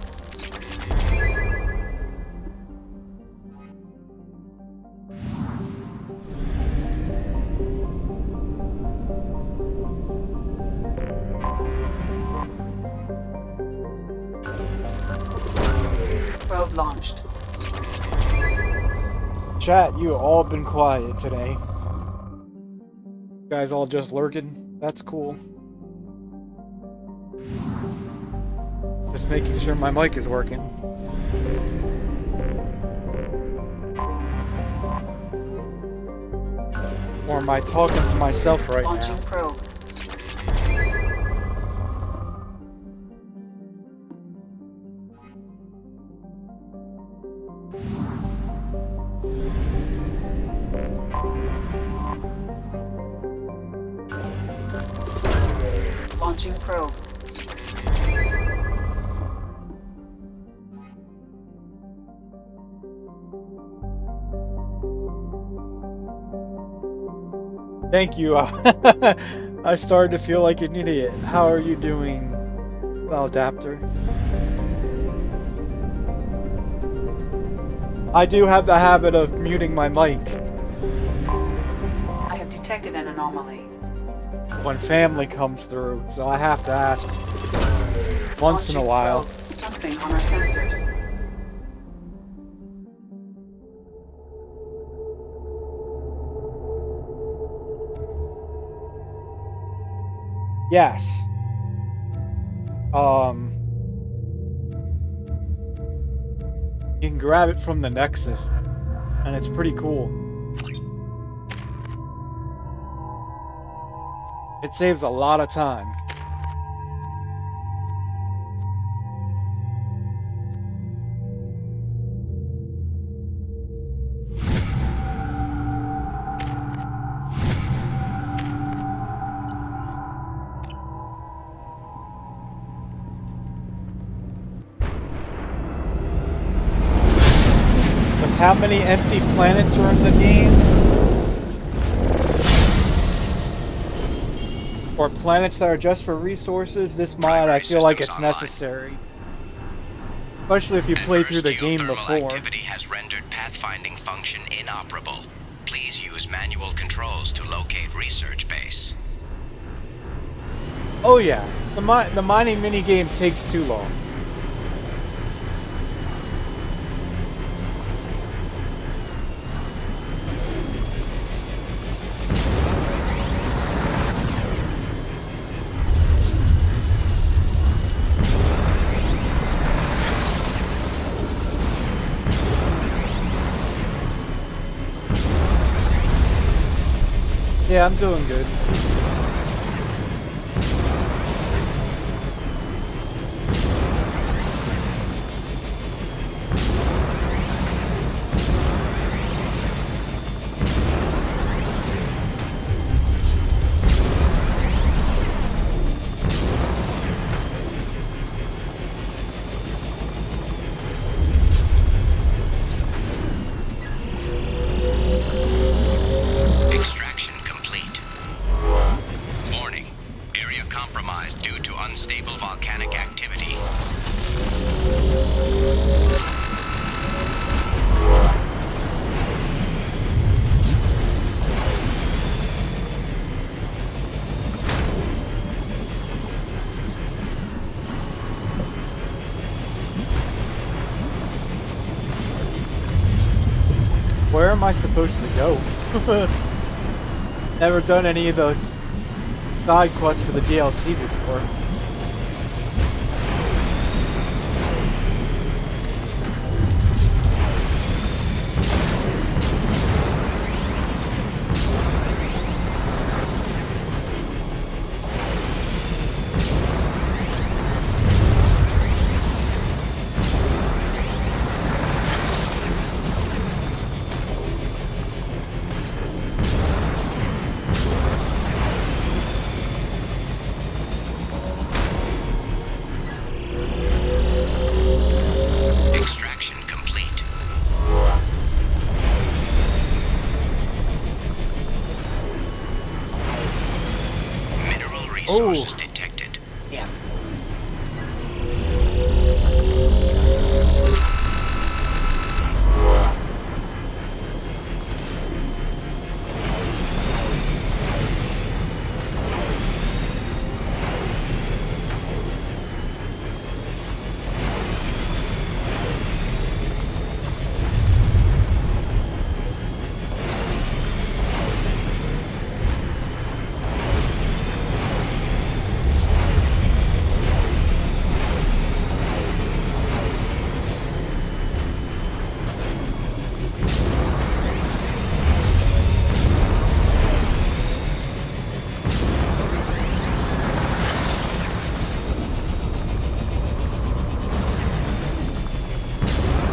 [SPEAKER 3] Probe launched.
[SPEAKER 1] Chat, you all been quiet today. You guys all just lurking? That's cool. Just making sure my mic is working. Or am I talking to myself right
[SPEAKER 3] Launching
[SPEAKER 1] now?
[SPEAKER 3] probe. Launching probe.
[SPEAKER 1] Thank you. I started to feel like an idiot. How are you doing, Adapter? I do have the habit of muting my mic
[SPEAKER 3] I have detected an anomaly.
[SPEAKER 1] when family comes through, so I have to ask once in a while.
[SPEAKER 3] Something on our sensors.
[SPEAKER 1] Yes. You can grab it from the Nexus, and it's pretty cool. It saves a lot of time. How many empty planets are in the game? Or planets that are just for resources? This mod, I feel like it's necessary. Especially if you play through the game before.
[SPEAKER 12] Activity has rendered pathfinding function inoperable. Please use manual controls to locate research base.
[SPEAKER 1] Oh yeah, the mining minigame takes too long. Yeah, I'm doing good.
[SPEAKER 12] Extraction complete. Warning. Area compromised due to unstable volcanic activity.
[SPEAKER 1] Where am I supposed to go? Never done any of the side quests for the DLC before.
[SPEAKER 12] Extraction complete. Mineral resources detected.
[SPEAKER 1] Yeah.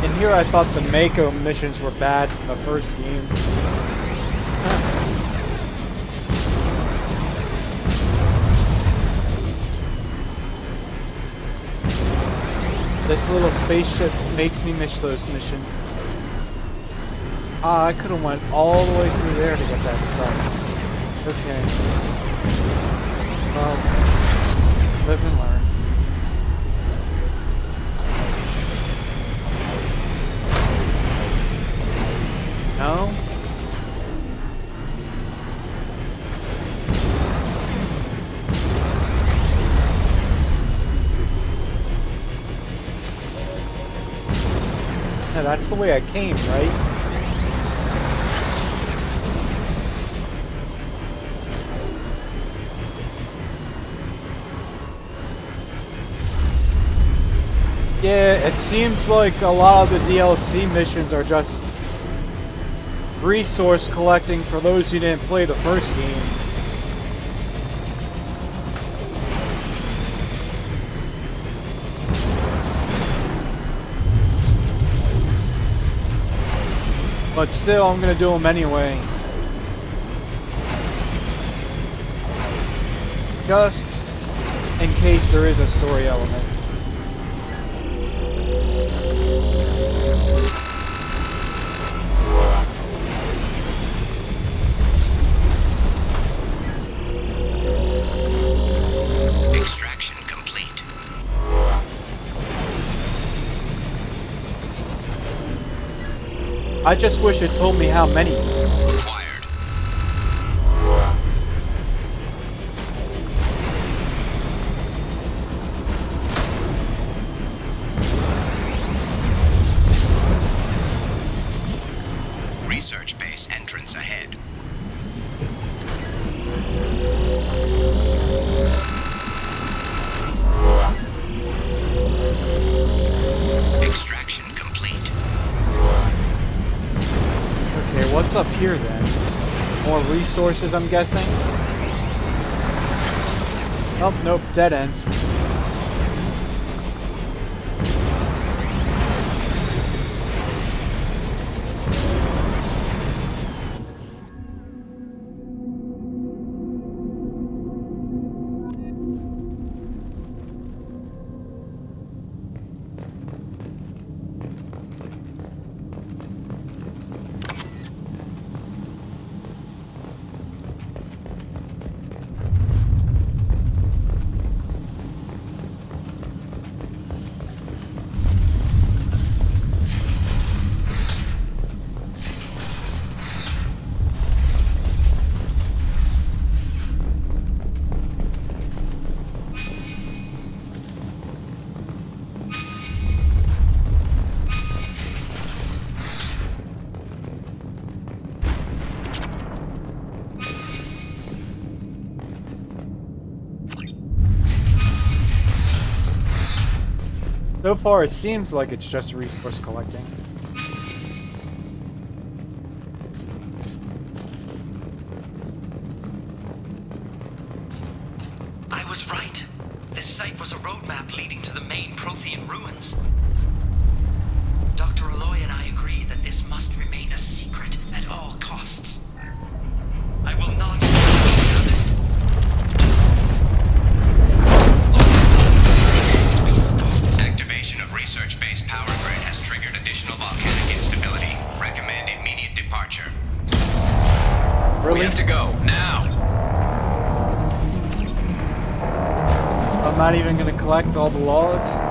[SPEAKER 1] In here I thought the Mako missions were bad from the first game. This little spaceship makes me miss those missions. Ah, I could have went all the way through there to get that stuff. Okay. Well, live and learn. No? Yeah, that's the way I came, right? Yeah, it seems like a lot of the DLC missions are just resource collecting for those who didn't play the first game. But still, I'm gonna do them anyway. Just in case there is a story element.
[SPEAKER 12] Extraction complete.
[SPEAKER 1] I just wish it told me how many.
[SPEAKER 12] Acquired. Research base entrance ahead. Extraction complete.
[SPEAKER 1] Okay, what's up here then? More resources, I'm guessing. Oh, nope, dead end. So far, it seems like it's just resource collecting.
[SPEAKER 14] I was right. This site was a roadmap leading to the main Prothean ruins. Dr. Aloy and I agree that this must remain a secret at all costs. I will not...
[SPEAKER 12] Activation of research-based power grid has triggered additional volcanic instability. Recommend immediate departure.
[SPEAKER 1] Really?
[SPEAKER 6] We have to go, now!
[SPEAKER 1] I'm not even gonna collect all the logs.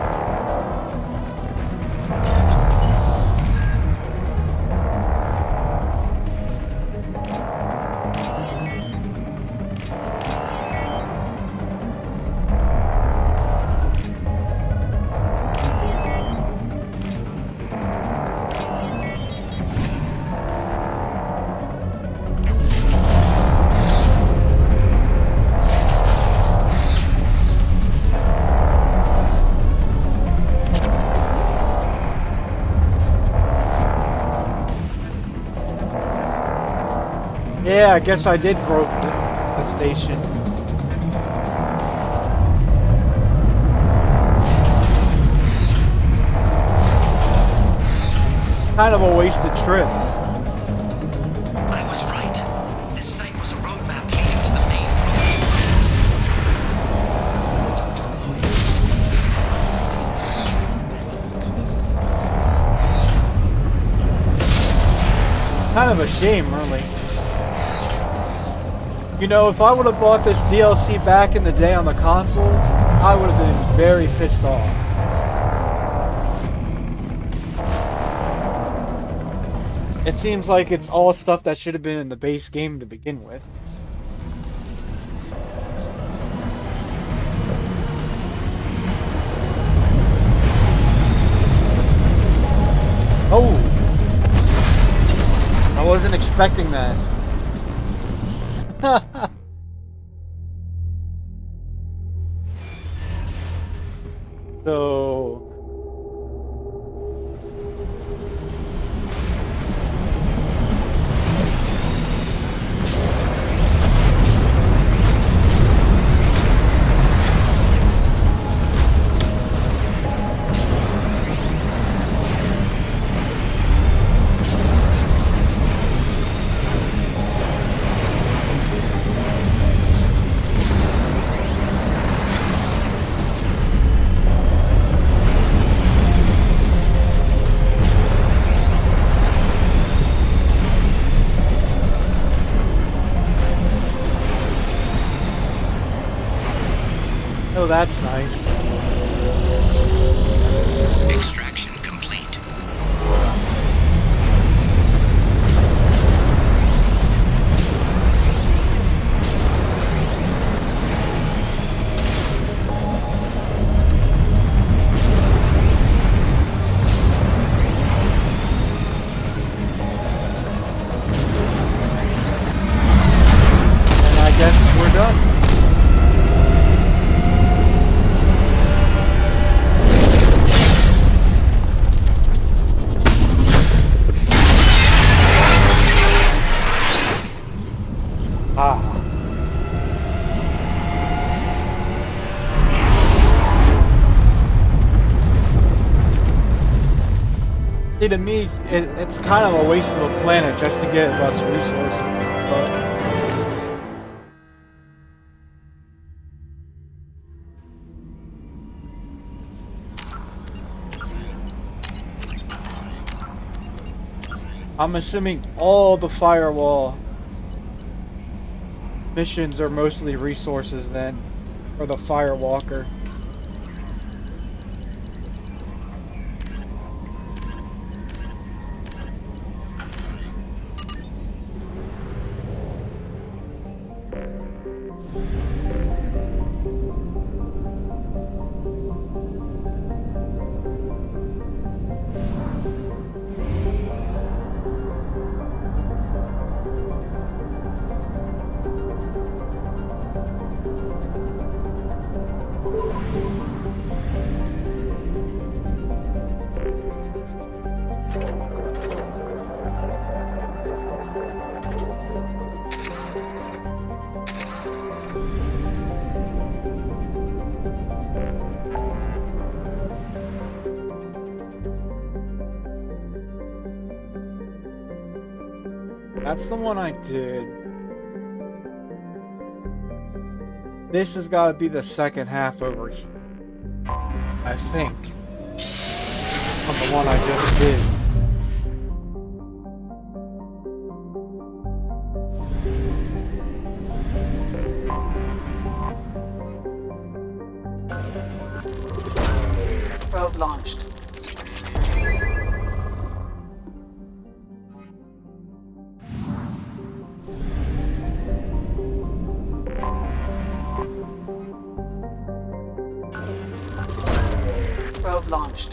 [SPEAKER 1] Yeah, I guess I did broke the station. Kind of a wasted trip.
[SPEAKER 14] I was right. This site was a roadmap leading to the main
[SPEAKER 1] Kind of a shame, really. You know, if I would have bought this DLC back in the day on the consoles, I would have been very pissed off. It seems like it's all stuff that should have been in the base game to begin with. Oh! I wasn't expecting that. So... Oh, that's nice.
[SPEAKER 12] Extraction complete.
[SPEAKER 1] And I guess we're done. See, to me, it's kind of a waste of a planet just to get less resources. But I'm assuming all the firewall missions are mostly resources then, for the Firewalker. That's the one I did. This has got to be the second half over here, I think, of the one I just did.
[SPEAKER 3] Probe launched. Probe launched.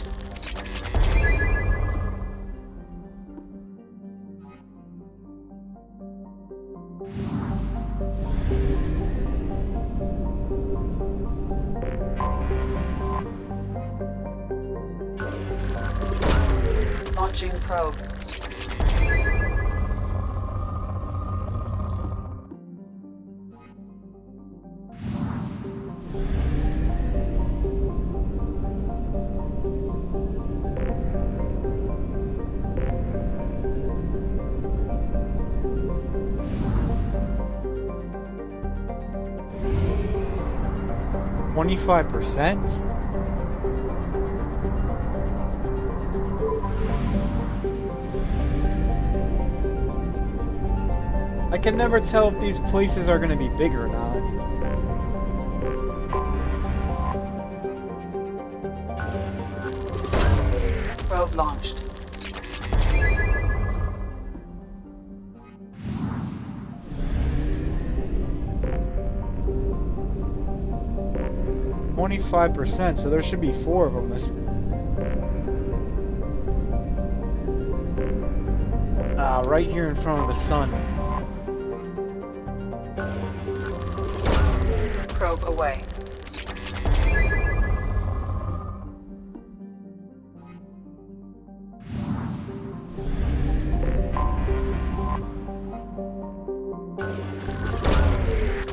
[SPEAKER 3] Launching probe.
[SPEAKER 1] %? I can never tell if these places are going to be big or not.
[SPEAKER 3] Probe launched.
[SPEAKER 1] %, so there should be 4 of them. Right here in front of the sun.
[SPEAKER 3] Probe away.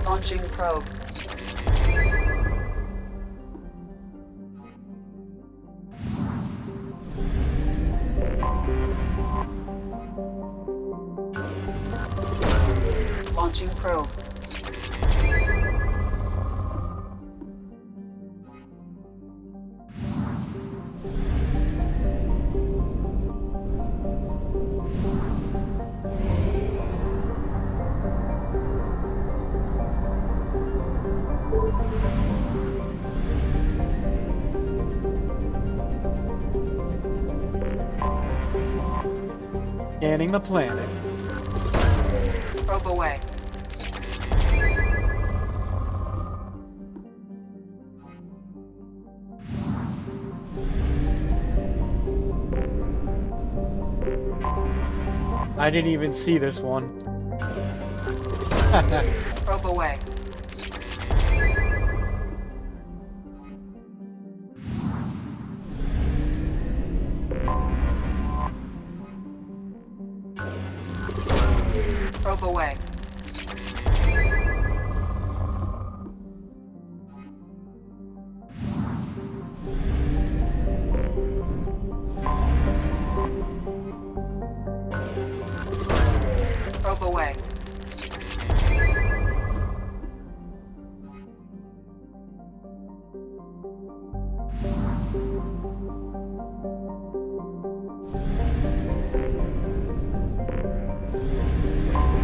[SPEAKER 3] Launching probe. Launching probe.
[SPEAKER 1] Scanning the planet.
[SPEAKER 3] Probe away.
[SPEAKER 1] I didn't even see this one.
[SPEAKER 3] Probe away. Probe away.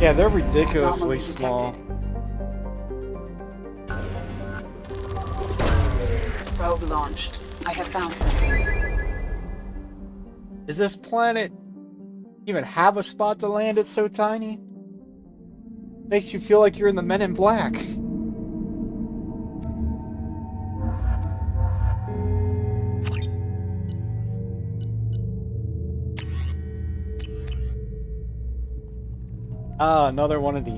[SPEAKER 1] Yeah, they're ridiculously small.
[SPEAKER 3] Probe launched. I have found something.
[SPEAKER 1] Does this planet even have a spot to land? It's so tiny. Makes you feel like you're in the Men in Black. Ah, another one of these.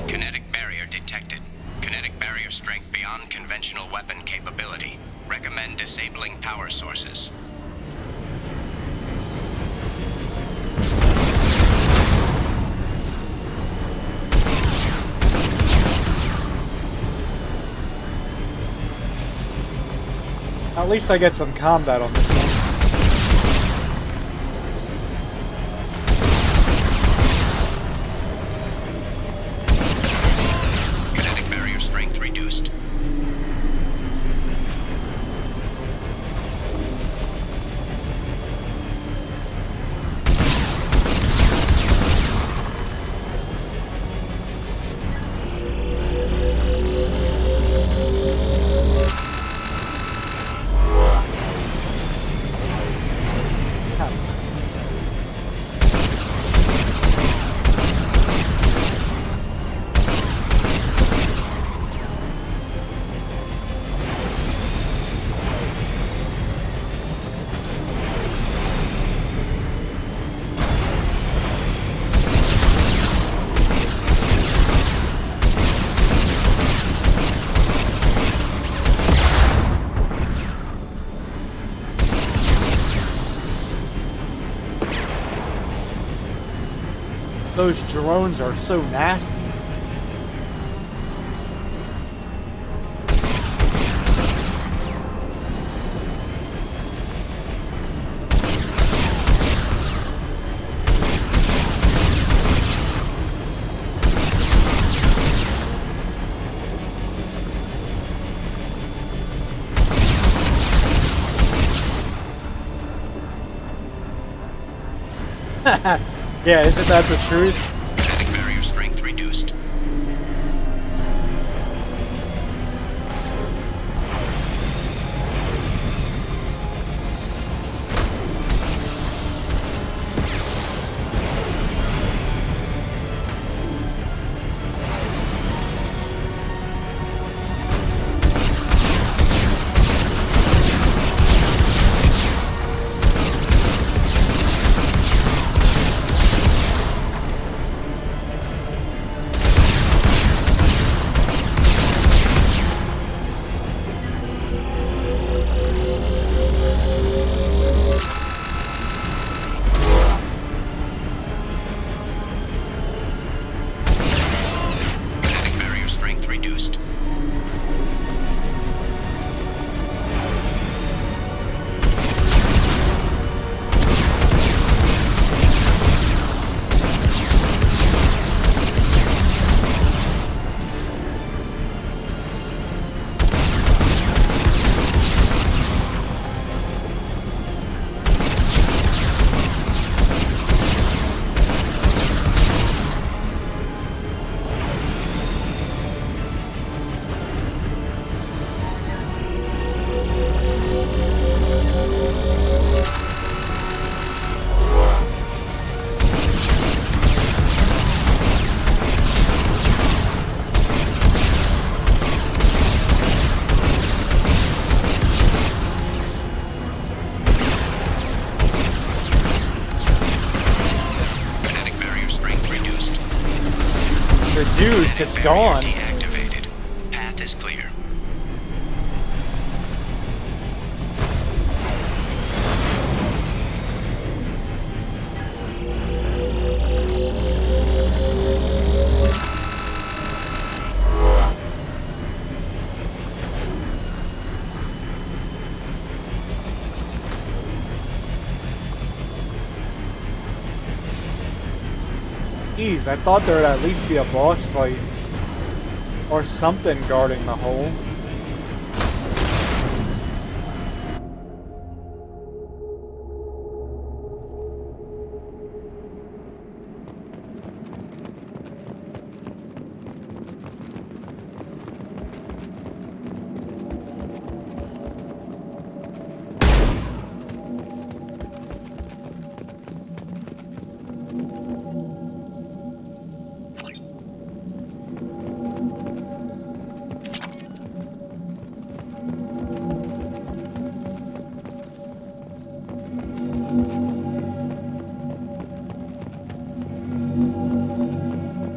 [SPEAKER 12] Kinetic barrier detected. Kinetic barrier strength beyond conventional weapon capability. Recommend disabling power sources.
[SPEAKER 1] At least I get some combat on this one.
[SPEAKER 12] Kinetic barrier strength reduced.
[SPEAKER 1] Those drones are so nasty. Yeah, isn't that the truth?
[SPEAKER 12] Kinetic barrier strength reduced. Kinetic barrier strength reduced. Kinetic barrier strength reduced.
[SPEAKER 1] Reduced, it's gone.
[SPEAKER 12] Deactivated. Path is clear.
[SPEAKER 1] Jeez, I thought there would at least be a boss fight. Or something guarding the hole.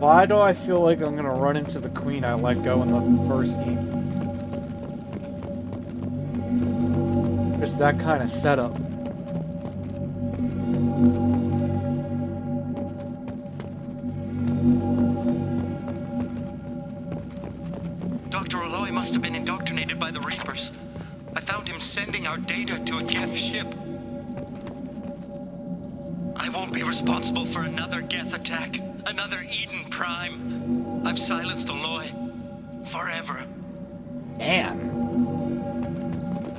[SPEAKER 1] Why do I feel like I'm gonna run into the queen I let go in the first game? Just that kind of setup.
[SPEAKER 14] Dr. Aloy must have been indoctrinated by the Reapers. I found him sending our data to a Geth ship. I won't be responsible for another Geth attack, another Eden Prime. I've silenced Aloy. Forever.
[SPEAKER 1] Damn.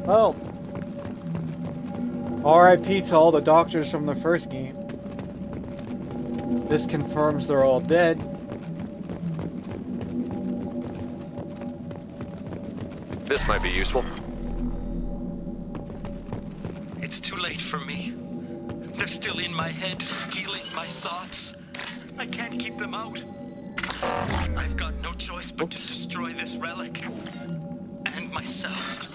[SPEAKER 1] Well. RIP to all the doctors from the first game. This confirms they're all dead.
[SPEAKER 10] This might be useful.
[SPEAKER 14] It's too late for me. They're still in my head, stealing my thoughts. I can't keep them out. I've got no choice but to destroy this relic. And myself.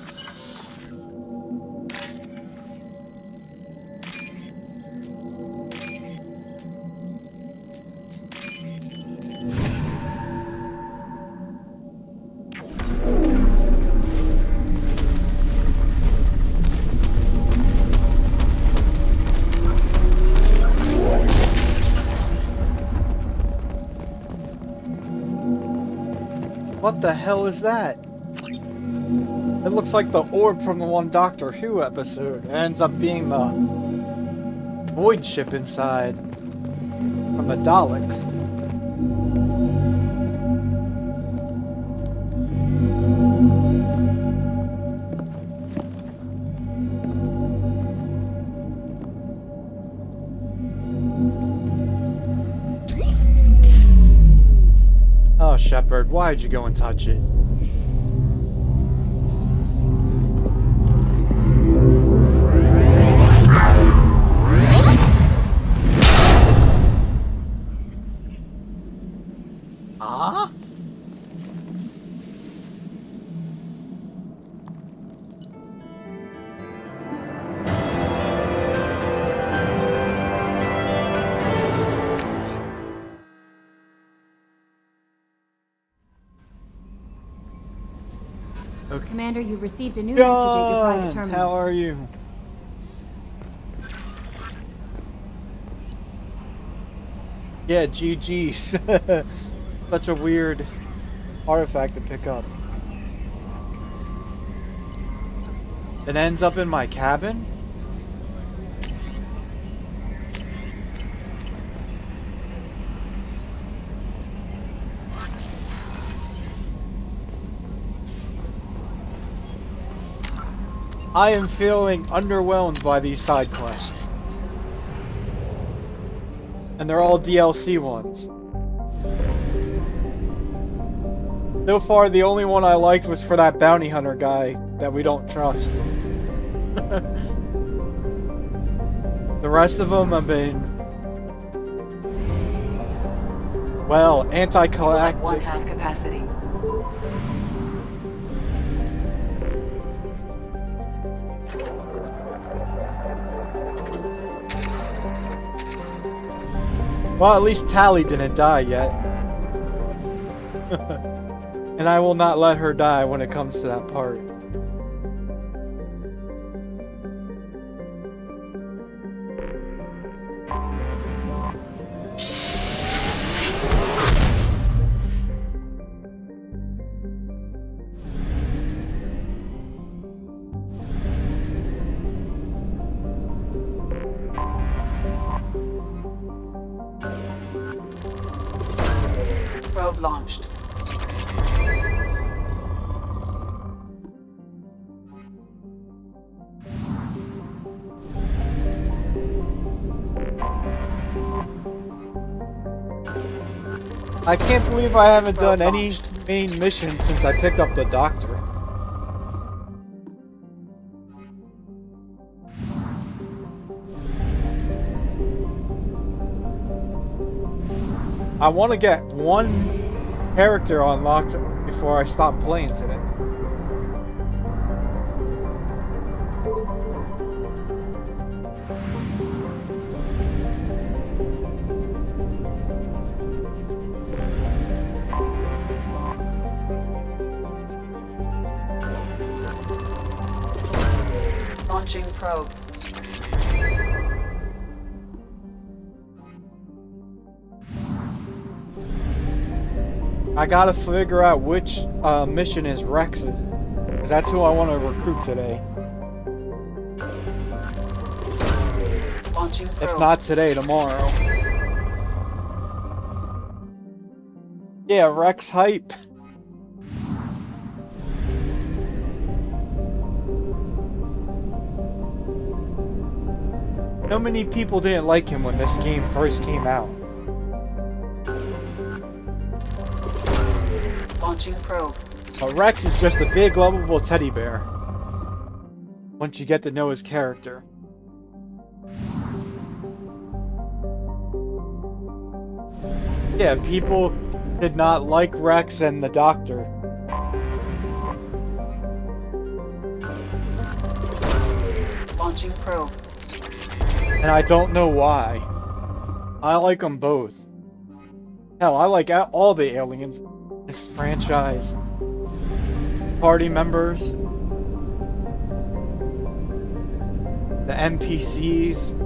[SPEAKER 1] What the hell is that? It looks like the orb from the one Doctor Who episode. It ends up being the void ship inside from the Daleks. Oh, Shepard, why'd you go and touch it? Huh? Okay.
[SPEAKER 2] Commander, you've received a new message at your private terminal.
[SPEAKER 1] How are you? Yeah, GG's. Such a weird artifact to pick up. It ends up in my cabin? I am feeling underwhelmed by these side quests. And they're all DLC ones. So far, the only one I liked was for that bounty hunter guy that we don't trust. The rest of them have been, well, anticlimactic.
[SPEAKER 3] 1/2 capacity.
[SPEAKER 1] Well, at least Tally didn't die yet. And I will not let her die when it comes to that part.
[SPEAKER 3] Probe launched.
[SPEAKER 1] I can't believe I haven't done any main missions since I picked up the doctor. I want to get one character unlocked before I stop playing today.
[SPEAKER 3] Launching probe.
[SPEAKER 1] I gotta figure out which mission is Rex's, because that's who I want to recruit today.
[SPEAKER 3] Launching probe.
[SPEAKER 1] If not today, tomorrow. Yeah, Rex hype. So many people didn't like him when this game first came out.
[SPEAKER 3] Launching probe.
[SPEAKER 1] But Rex is just a big, lovable teddy bear. Once you get to know his character. Yeah, people did not like Rex and the Doctor.
[SPEAKER 3] Launching probe.
[SPEAKER 1] And I don't know why. I like them both. Hell, I like all the aliens in this franchise. Party members. The NPCs.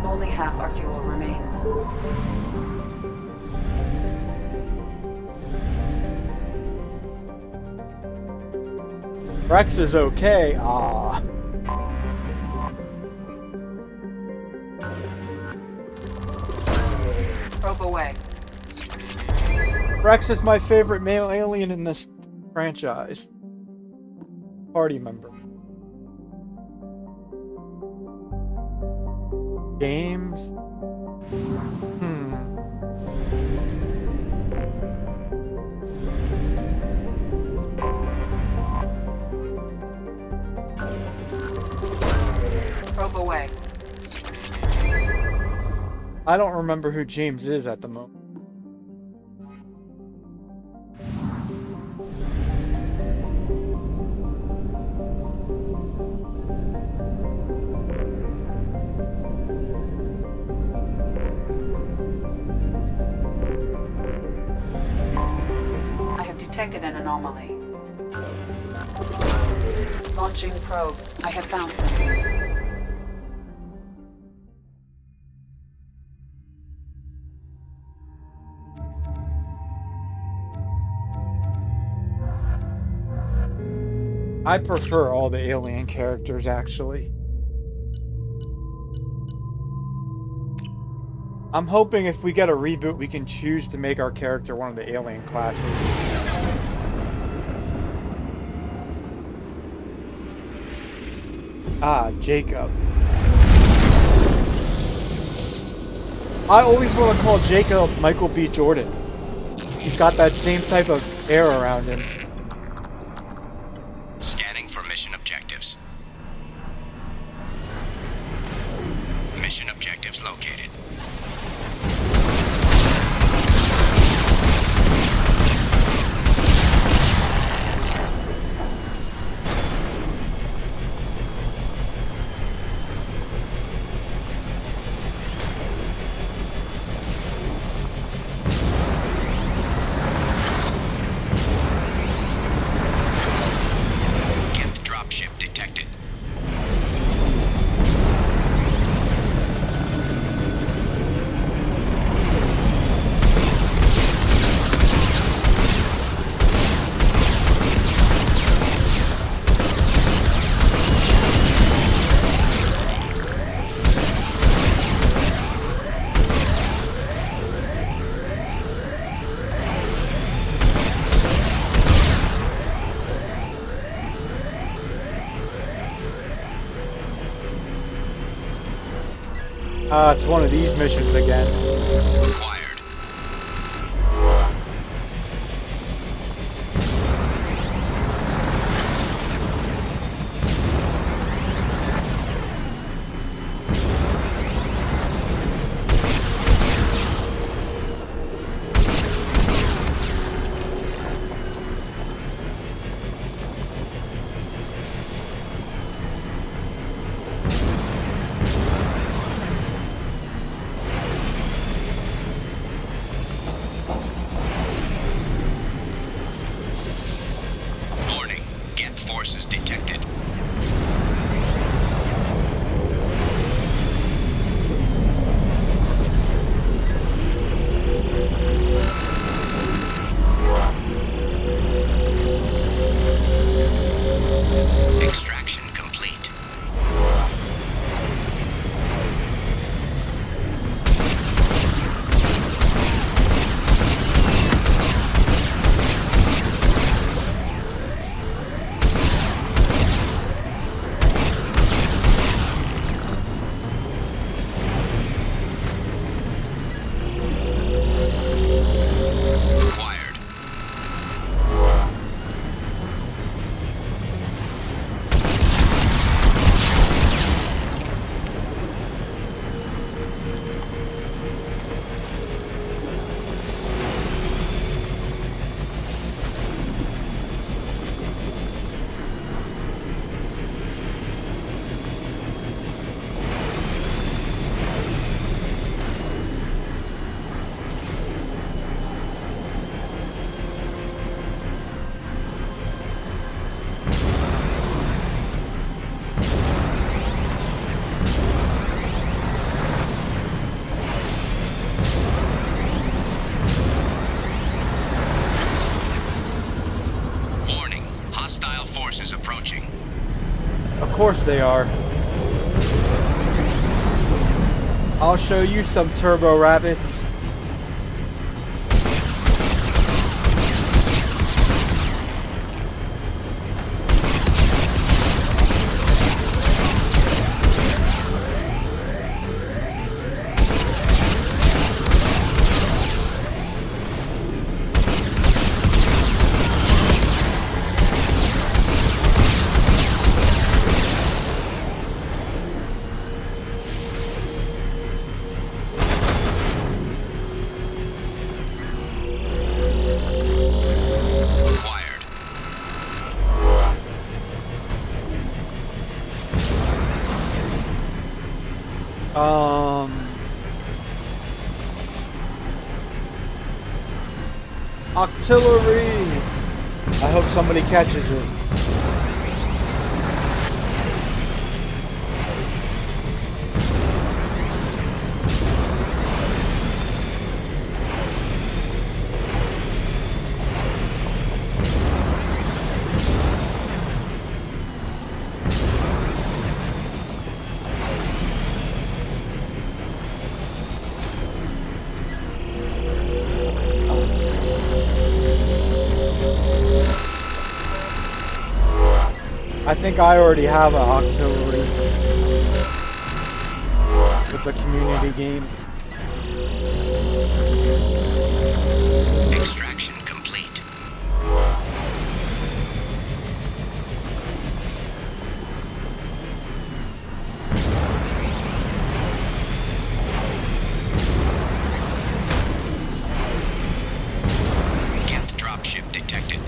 [SPEAKER 3] Only half our fuel remains.
[SPEAKER 1] Rex is okay. Ah.
[SPEAKER 3] Probe away.
[SPEAKER 1] Rex is my favorite male alien in this franchise. Party member. Games?
[SPEAKER 3] Probe away.
[SPEAKER 1] I don't remember who James is at the moment.
[SPEAKER 3] I have detected an anomaly. Launching probe. I have found something.
[SPEAKER 1] I prefer all the alien characters, actually. I'm hoping if we get a reboot, we can choose to make our character one of the alien classes. Ah, Jacob. I always want to call Jacob Michael B. Jordan. He's got that same type of air around him.
[SPEAKER 12] Scanning for mission objectives. Mission objectives located. Dropship detected.
[SPEAKER 1] It's one of these missions again.
[SPEAKER 12] Acquired. Warning. Geth forces detected. Extraction complete. Acquired. Warning. Hostile forces approaching.
[SPEAKER 1] Of course they are. I'll show you some turbo rabbits.
[SPEAKER 12] Acquired.
[SPEAKER 1] Artillery! I hope somebody catches it. I think I already have an auxiliary with the community game.
[SPEAKER 12] Extraction complete. Geth dropship detected.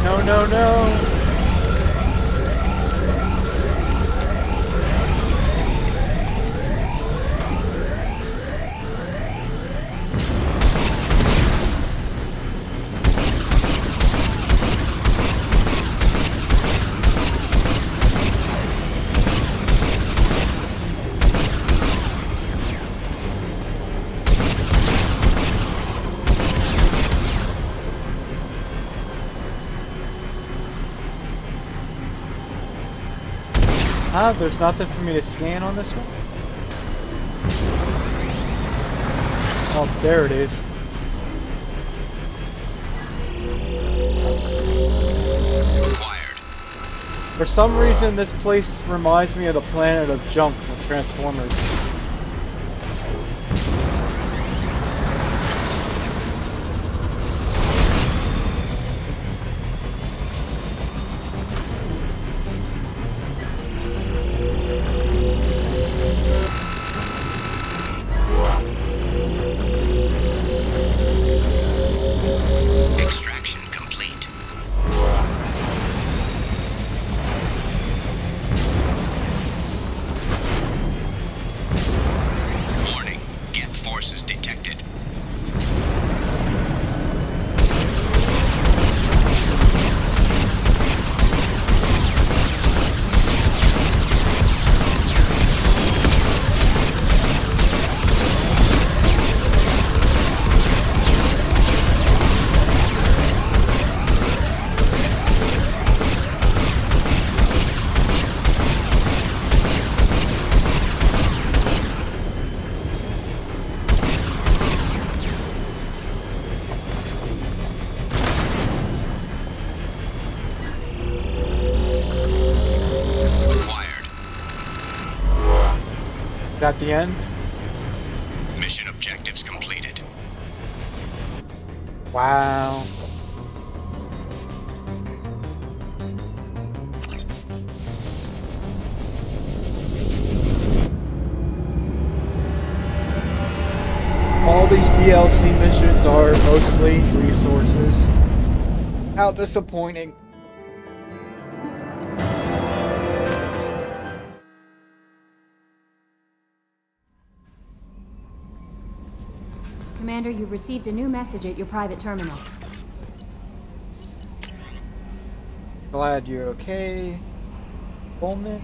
[SPEAKER 1] No, no, no! Ah, there's nothing for me to scan on this one? Oh, there it is. For some reason, this place reminds me of the planet of junk from Transformers.
[SPEAKER 12] Extraction complete. Warning, Geth forces detected.
[SPEAKER 1] Is that the end?
[SPEAKER 12] Mission objectives completed.
[SPEAKER 1] Wow. All these DLC missions are mostly resources. How disappointing.
[SPEAKER 2] Commander, you've received a new message at your private terminal.
[SPEAKER 1] Glad you're okay. Coleman?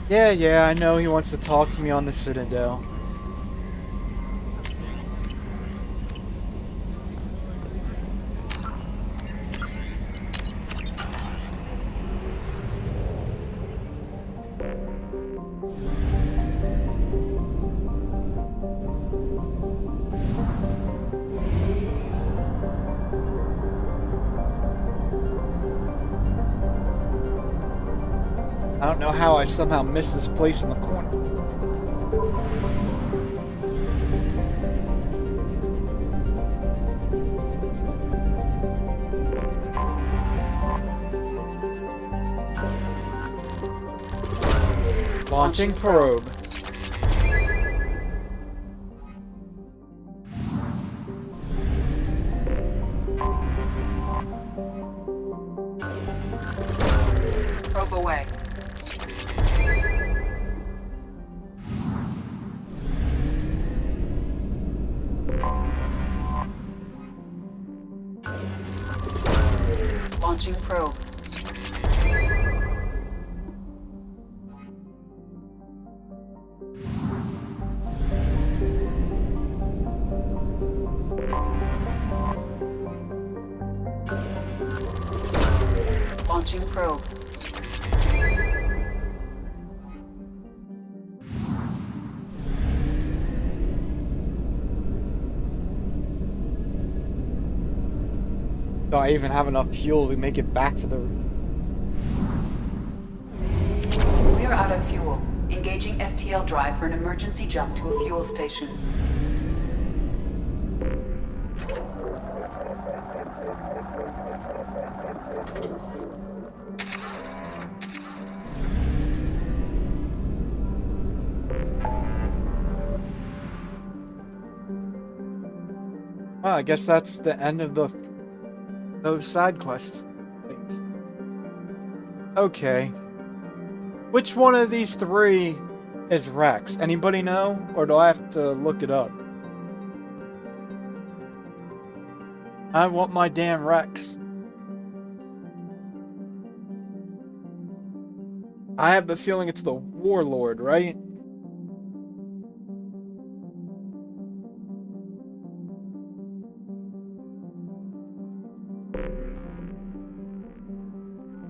[SPEAKER 1] Yeah, I know he wants to talk to me on the Citadel. I don't know how I somehow missed this place in the corner. Launching probe.
[SPEAKER 3] Probe away. Launching probe. Launching probe.
[SPEAKER 1] Do I even have enough fuel to make it back to the...
[SPEAKER 3] We're out of fuel. Engaging FTL drive for an emergency jump to a fuel station.
[SPEAKER 1] Well, I guess that's the end of those side quests things. Okay. Which one of these three is Rex? Anybody know? Or do I have to look it up? I want my damn Rex. I have the feeling it's the Warlord, right?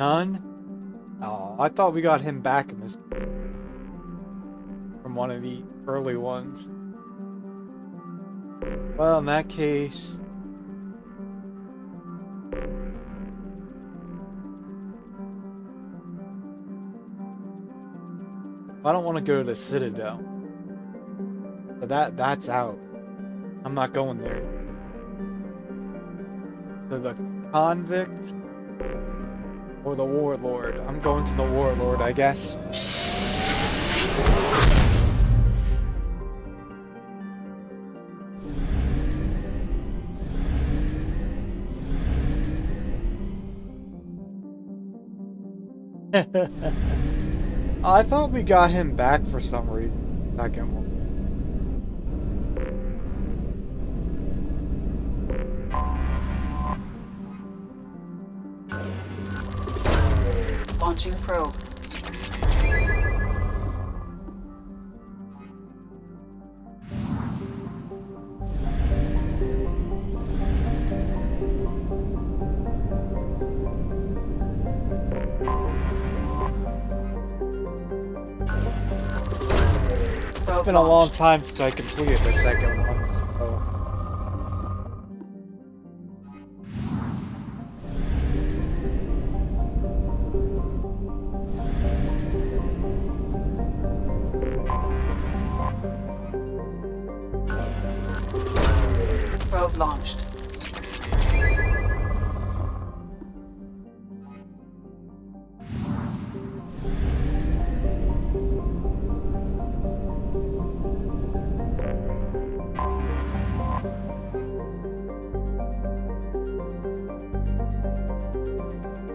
[SPEAKER 1] None? Oh, I thought we got him back in this. From one of the early ones. Well, in that case... I don't want to go to the Citadel. But that's out. I'm not going there. To the Convict or the Warlord. I'm going to the Warlord, I guess. I thought we got him back for some reason. Second one.
[SPEAKER 3] Launching probe.
[SPEAKER 1] It's been a long time since I completed the second one, so...
[SPEAKER 3] Probe launched.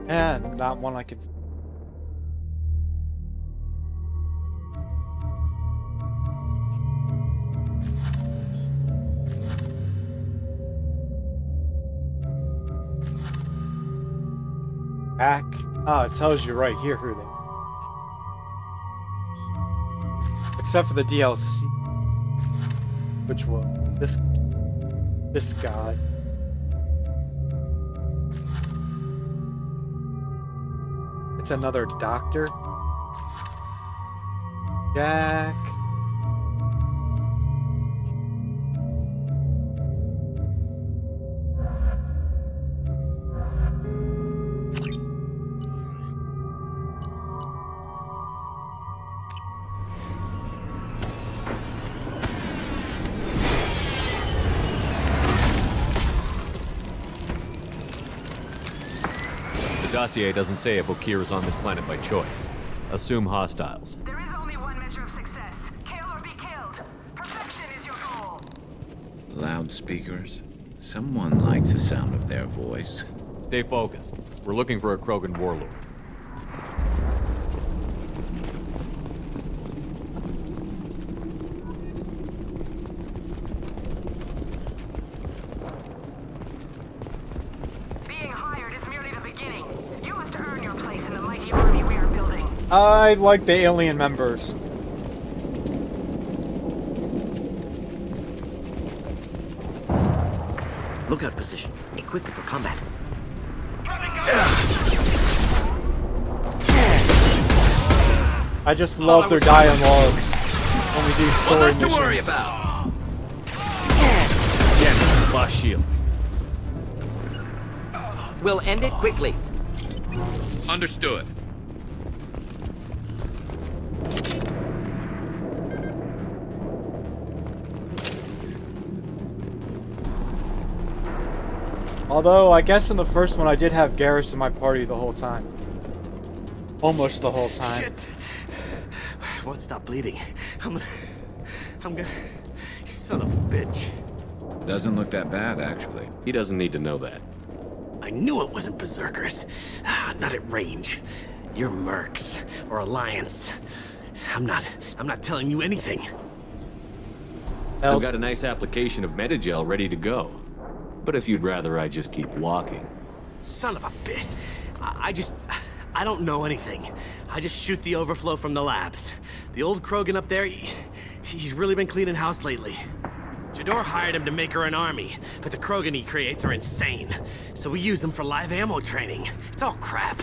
[SPEAKER 1] And not one I could... Back. Oh, it tells you right here who they are. Except for the DLC. Which one? This guy. It's another doctor. Jack.
[SPEAKER 8] The dossier doesn't say if Okir is on this planet by choice. Assume hostiles.
[SPEAKER 5] There is only one measure of success. Kill or be killed. Perfection is your goal.
[SPEAKER 15] Loudspeakers? Someone likes the sound of their voice.
[SPEAKER 8] Stay focused. We're looking for a Krogan warlord.
[SPEAKER 5] Being hired is merely the beginning. You must earn your place in the mighty army we are building.
[SPEAKER 1] I like the alien members.
[SPEAKER 6] Lookout position. Equipped for combat.
[SPEAKER 1] I just love their dialogue when we do story
[SPEAKER 6] Well, nothing
[SPEAKER 1] missions.
[SPEAKER 6] to worry about.
[SPEAKER 8] Yes, boss shield.
[SPEAKER 6] We'll end it quickly.
[SPEAKER 15] Understood.
[SPEAKER 1] Although, I guess in the first one I did have Garrus in my party the whole time. Almost the whole time.
[SPEAKER 6] Shit. Won't stop bleeding. I'm gonna... Son of a bitch.
[SPEAKER 15] Doesn't look that bad, actually.
[SPEAKER 8] He doesn't need to know that.
[SPEAKER 6] I knew it wasn't Berserkers. Not at range. You're Mercs or Alliance. I'm not telling you anything.
[SPEAKER 8] I've got a nice application of Metagel ready to go. But if you'd rather I just keep walking.
[SPEAKER 6] Son of a bitch. I don't know anything. I just shoot the overflow from the labs. The old Krogan up there, he's really been cleaning house lately. Jador hired him to make her an army, but the Krogan he creates are insane. So we use them for live ammo training. It's all crap.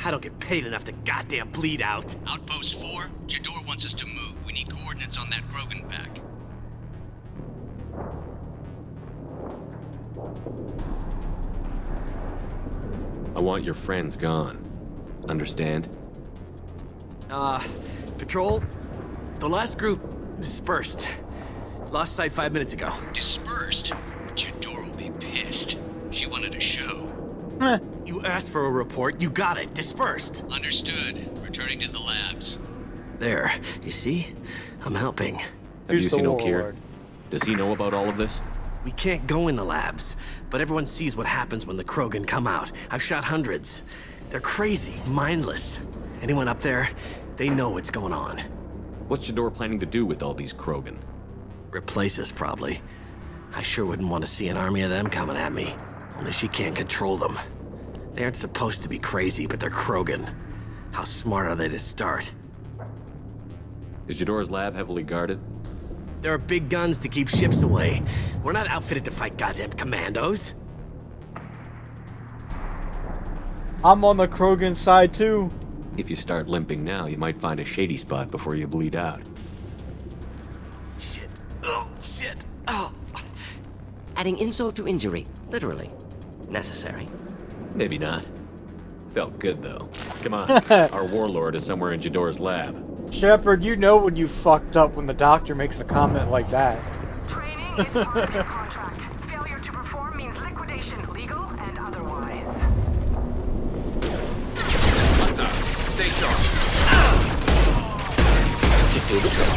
[SPEAKER 6] I don't get paid enough to goddamn bleed out.
[SPEAKER 12] Outpost 4, Jador wants us to move. We need coordinates on that Krogan pack.
[SPEAKER 8] I want your friends gone. Understand?
[SPEAKER 6] Patrol, the last group dispersed. Lost sight 5 minutes ago.
[SPEAKER 12] Dispersed? Jador will be pissed. She wanted a show.
[SPEAKER 6] You asked for a report, you got it. Dispersed.
[SPEAKER 12] Understood. Returning to the labs.
[SPEAKER 6] There, you see? I'm helping.
[SPEAKER 8] Have you
[SPEAKER 1] Who's the
[SPEAKER 8] seen O'Keir?
[SPEAKER 1] warlord?
[SPEAKER 8] Does he know about all of this?
[SPEAKER 6] We can't go in the labs, but everyone sees what happens when the Krogan come out. I've shot hundreds. They're crazy, mindless. Anyone up there, they know what's going on.
[SPEAKER 8] What's Jador planning to do with all these Krogan?
[SPEAKER 6] Replace us, probably. I sure wouldn't want to see an army of them coming at me. Only she can't control them. They aren't supposed to be crazy, but they're Krogan. How smart are they to start?
[SPEAKER 8] Is Jador's lab heavily guarded?
[SPEAKER 6] There are big guns to keep ships away. We're not outfitted to fight goddamn commandos.
[SPEAKER 1] I'm on the Krogan side too.
[SPEAKER 8] If you start limping now, you might find a shady spot before you bleed out.
[SPEAKER 6] Shit. Oh, shit. Oh.
[SPEAKER 16] Adding insult to injury, literally. Necessary.
[SPEAKER 8] Maybe not. Felt good, though. Come on. Our warlord is somewhere in Jador's lab.
[SPEAKER 1] Shepard, you know when you fucked up when the doctor makes a comment like that.
[SPEAKER 5] Training is part of your contract. Failure to perform means liquidation, legal and otherwise.
[SPEAKER 11] Stay sharp.
[SPEAKER 16] Should do the trick.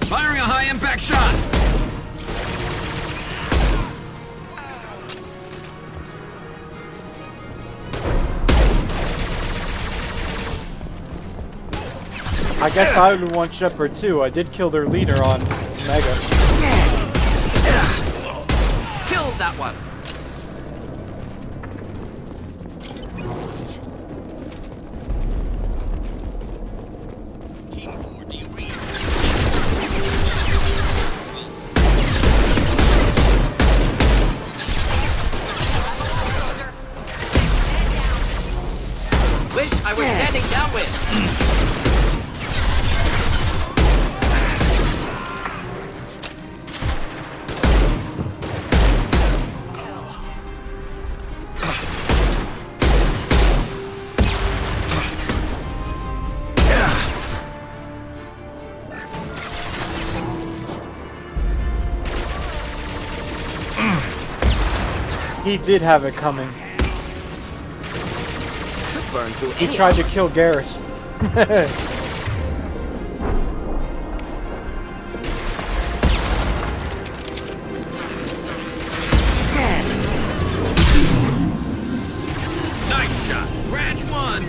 [SPEAKER 11] Firing a high-impact shot!
[SPEAKER 1] I guess I would want Shepard too. I did kill their leader on Mega.
[SPEAKER 16] Killed that one.
[SPEAKER 12] Team 4, do you read?
[SPEAKER 16] Wish I was standing downwind.
[SPEAKER 1] He did have it coming.
[SPEAKER 16] Burn through
[SPEAKER 1] He
[SPEAKER 16] any
[SPEAKER 1] tried to kill Garrus.
[SPEAKER 11] Nice shot! Branch 1!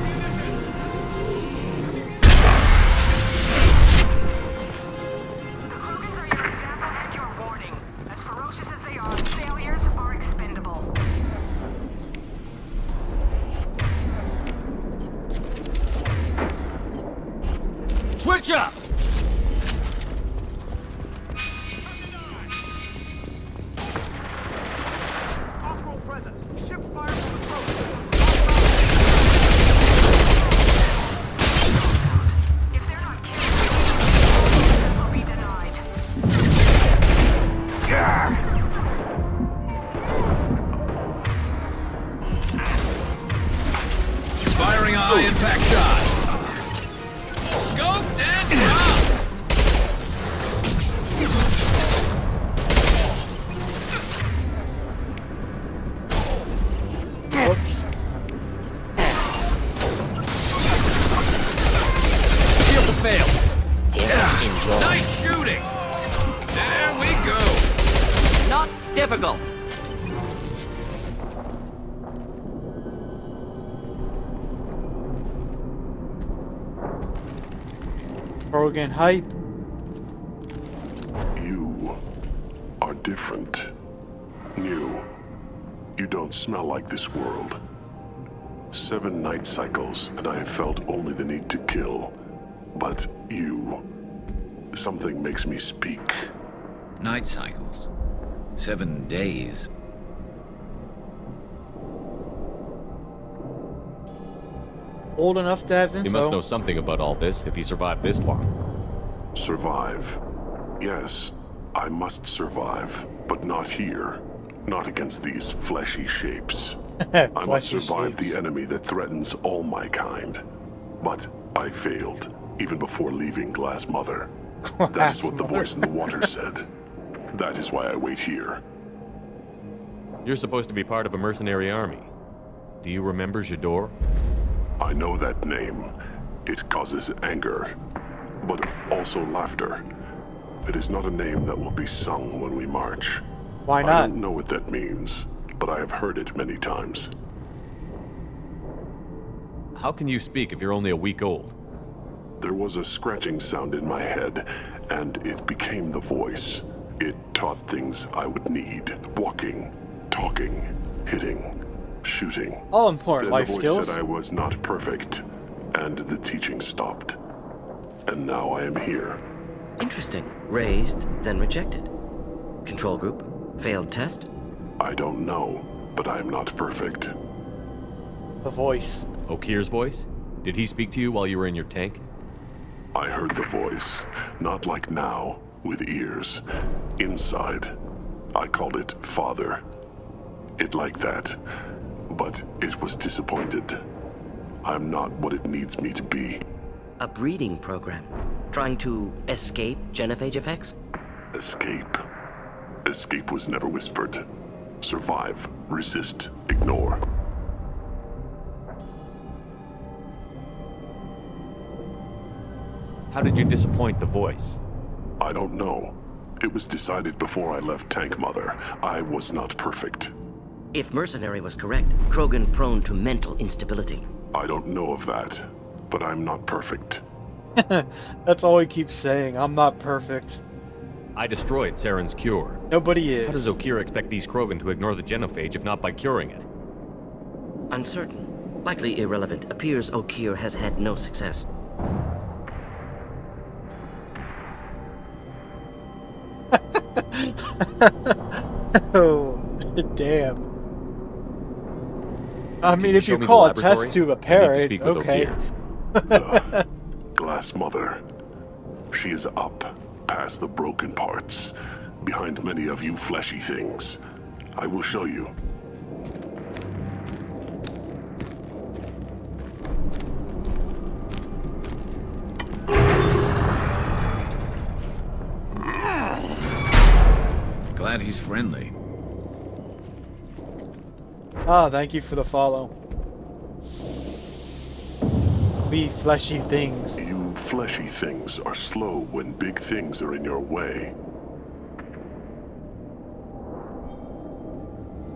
[SPEAKER 5] The Krogans are your example and your warning. As ferocious as they are, failures are expendable.
[SPEAKER 11] Switch up!
[SPEAKER 14] Off-road presence. Ship fire from approach.
[SPEAKER 5] If they're not killed, will be denied.
[SPEAKER 11] Firing a high-impact shot! Scoped and dropped!
[SPEAKER 1] Whoops.
[SPEAKER 11] Shield to fail!
[SPEAKER 16] Enjoy.
[SPEAKER 11] Nice shooting! There we go!
[SPEAKER 16] Not difficult.
[SPEAKER 1] Krogan hype.
[SPEAKER 13] You are different. New. You don't smell like this world. 7 night cycles, and I have felt only the need to kill. But you... Something makes me speak.
[SPEAKER 15] Night cycles. 7 days.
[SPEAKER 1] Old enough to have info.
[SPEAKER 8] He must know something about all this if he survived this long.
[SPEAKER 13] Survive. Yes, I must survive, but not here. Not against these fleshy shapes. I must survive the enemy that threatens all my kind. But I failed, even before leaving Glass Mother. That is what the voice in the water said. That is why I wait here.
[SPEAKER 8] You're supposed to be part of a mercenary army. Do you remember J'adore?
[SPEAKER 13] I know that name. It causes anger, but also laughter. It is not a name that will be sung when we march.
[SPEAKER 1] Why not?
[SPEAKER 13] I don't know what that means, but I have heard it many times.
[SPEAKER 8] How can you speak if you're only a week old?
[SPEAKER 13] There was a scratching sound in my head, and it became the voice. It taught things I would need. Walking, talking, hitting, shooting.
[SPEAKER 1] All important life
[SPEAKER 13] Then the voice
[SPEAKER 1] skills.
[SPEAKER 13] said I was not perfect, and the teaching stopped. And now I am here.
[SPEAKER 16] Interesting. Raised, then rejected. Control group? Failed test?
[SPEAKER 13] I don't know, but I am not perfect.
[SPEAKER 1] The voice.
[SPEAKER 8] Okir's voice? Did he speak to you while you were in your tank?
[SPEAKER 13] I heard the voice, not like now, with ears. Inside. I called it Father. It liked that, but it was disappointed. I'm not what it needs me to be.
[SPEAKER 16] A breeding program. Trying to escape genophage effects?
[SPEAKER 13] Escape. Escape was never whispered. Survive, resist, ignore.
[SPEAKER 8] How did you disappoint the voice?
[SPEAKER 13] I don't know. It was decided before I left Tank Mother. I was not perfect.
[SPEAKER 16] If Mercenary was correct, Krogan prone to mental instability.
[SPEAKER 13] I don't know of that, but I'm not perfect.
[SPEAKER 1] That's all he keeps saying. I'm not perfect.
[SPEAKER 8] I destroyed Saren's cure.
[SPEAKER 1] Nobody is.
[SPEAKER 8] How does Okir expect these Krogan to ignore the genophage if not by curing it?
[SPEAKER 16] Uncertain. Likely irrelevant. Appears Okir has had no success.
[SPEAKER 1] Oh, damn. I mean, if
[SPEAKER 8] show
[SPEAKER 1] you
[SPEAKER 8] me
[SPEAKER 1] call
[SPEAKER 8] the
[SPEAKER 1] a test
[SPEAKER 8] laboratory?
[SPEAKER 1] tube a
[SPEAKER 8] I need to
[SPEAKER 1] parrot,
[SPEAKER 8] speak with
[SPEAKER 1] okay.
[SPEAKER 13] Glass Mother. She is up, past the broken parts, behind many of you fleshy things. I will show you.
[SPEAKER 15] Glad he's friendly.
[SPEAKER 1] Ah, thank you for the follow. We fleshy things.
[SPEAKER 13] You fleshy things are slow when big things are in your way.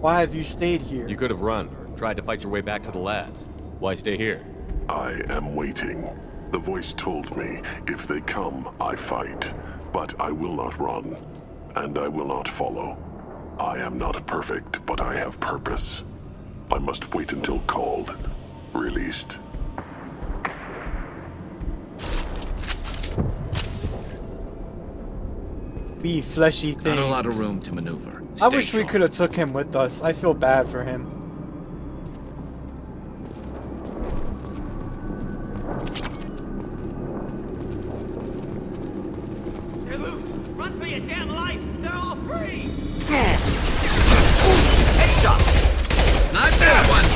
[SPEAKER 1] Why have you stayed here?
[SPEAKER 8] You could have run or tried to fight your way back to the labs. Why stay here?
[SPEAKER 13] I am waiting. The voice told me, if they come, I fight. But I will not run, and I will not follow. I am not perfect, but I have purpose. I must wait until called, released.
[SPEAKER 1] We fleshy things.
[SPEAKER 15] Not a lot of room to maneuver.
[SPEAKER 1] I wish we could have took him with us. I feel bad for him.
[SPEAKER 7] They're loose! Run for your damn life! They're all free!
[SPEAKER 16] Headshot!
[SPEAKER 15] Snipe that one!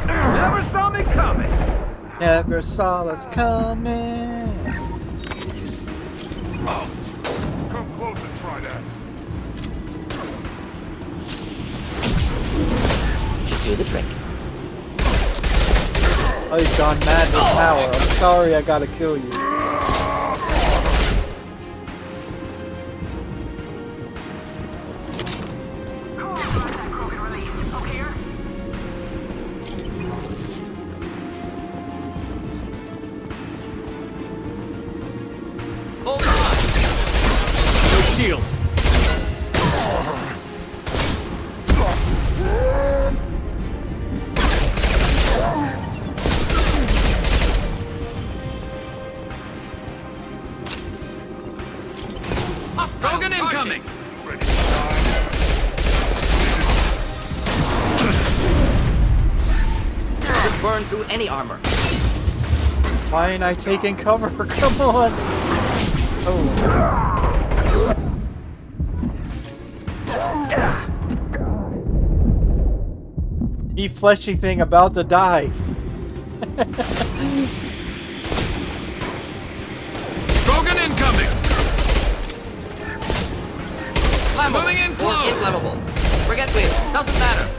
[SPEAKER 7] Never saw me coming!
[SPEAKER 1] Never saw us coming.
[SPEAKER 13] Come close and try that.
[SPEAKER 16] Should do the trick.
[SPEAKER 1] Oh, he's gone mad with power. I'm sorry I gotta kill you.
[SPEAKER 16] Hold on!
[SPEAKER 8] No shield!
[SPEAKER 16] burn through any armor.
[SPEAKER 1] Why ain't I taking cover? Come on! Oh. Me fleshy thing about to die.
[SPEAKER 17] Krogan incoming!
[SPEAKER 16] Moving in close! Inflammable. Forget me. Doesn't matter.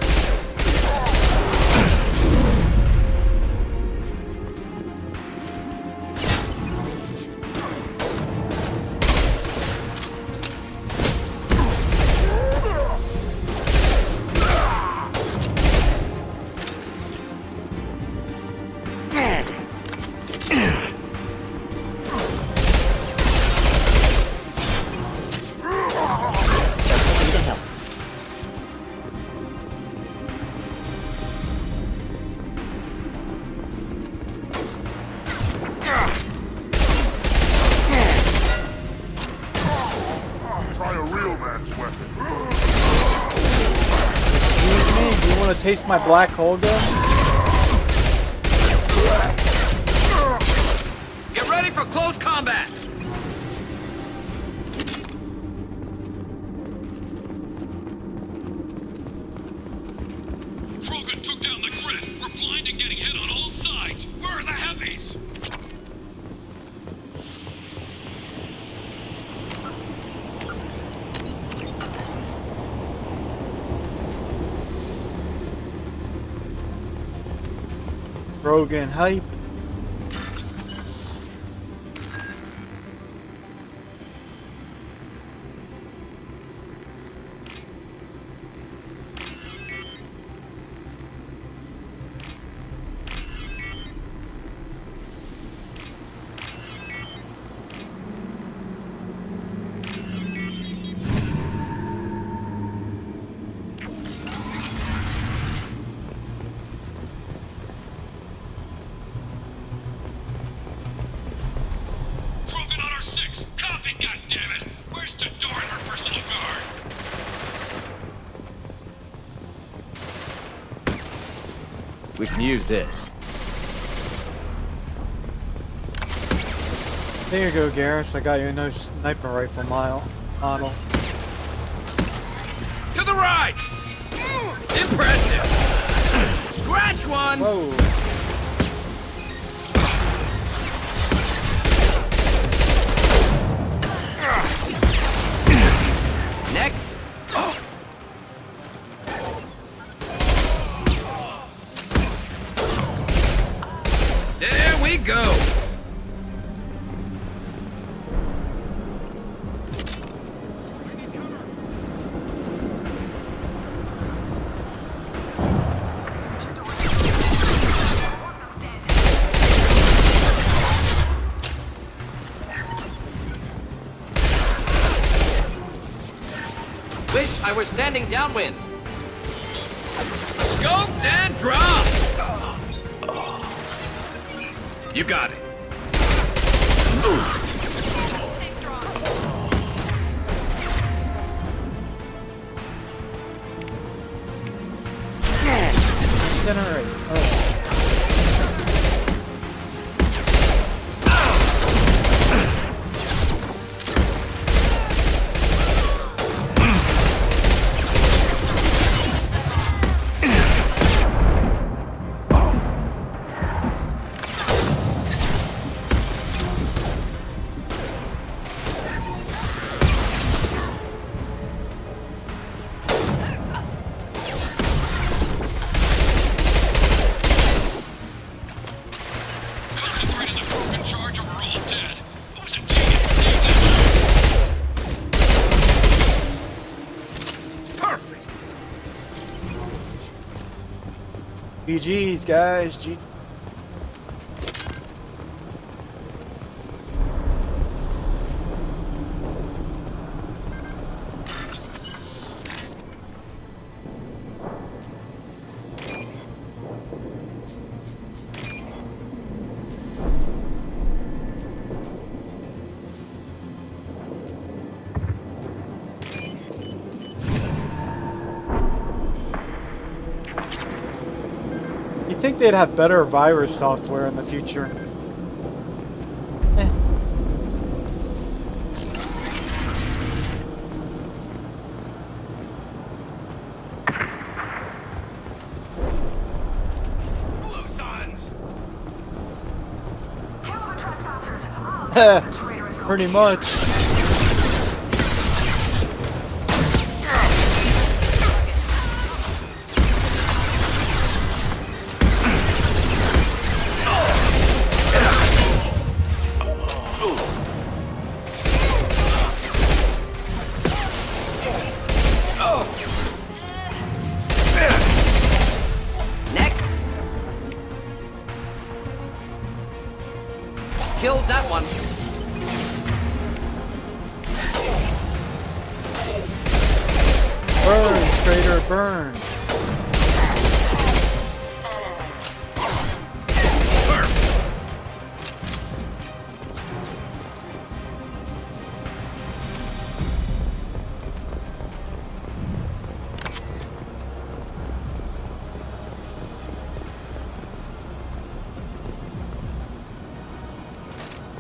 [SPEAKER 1] Taste my black hole gun?
[SPEAKER 17] Get ready for close combat!
[SPEAKER 9] Krogan took down the grid. We're blind and getting hit on all sides. Where are the heavies?
[SPEAKER 1] Rogan hype.
[SPEAKER 8] We can use this.
[SPEAKER 1] There you go, Garrus. I got you a new sniper rifle model.
[SPEAKER 17] To the right! Impressive! Scratch one!
[SPEAKER 1] Whoa.
[SPEAKER 16] Next!
[SPEAKER 17] There we go!
[SPEAKER 16] Wish I were standing downwind.
[SPEAKER 17] Scoped and dropped! You got it.
[SPEAKER 1] Incinerate. Oh. GG's, guys. GG. You'd think they'd have better virus software in the future.
[SPEAKER 18] Pretty much.
[SPEAKER 16] Killed that one.
[SPEAKER 1] Burn, traitor, burn.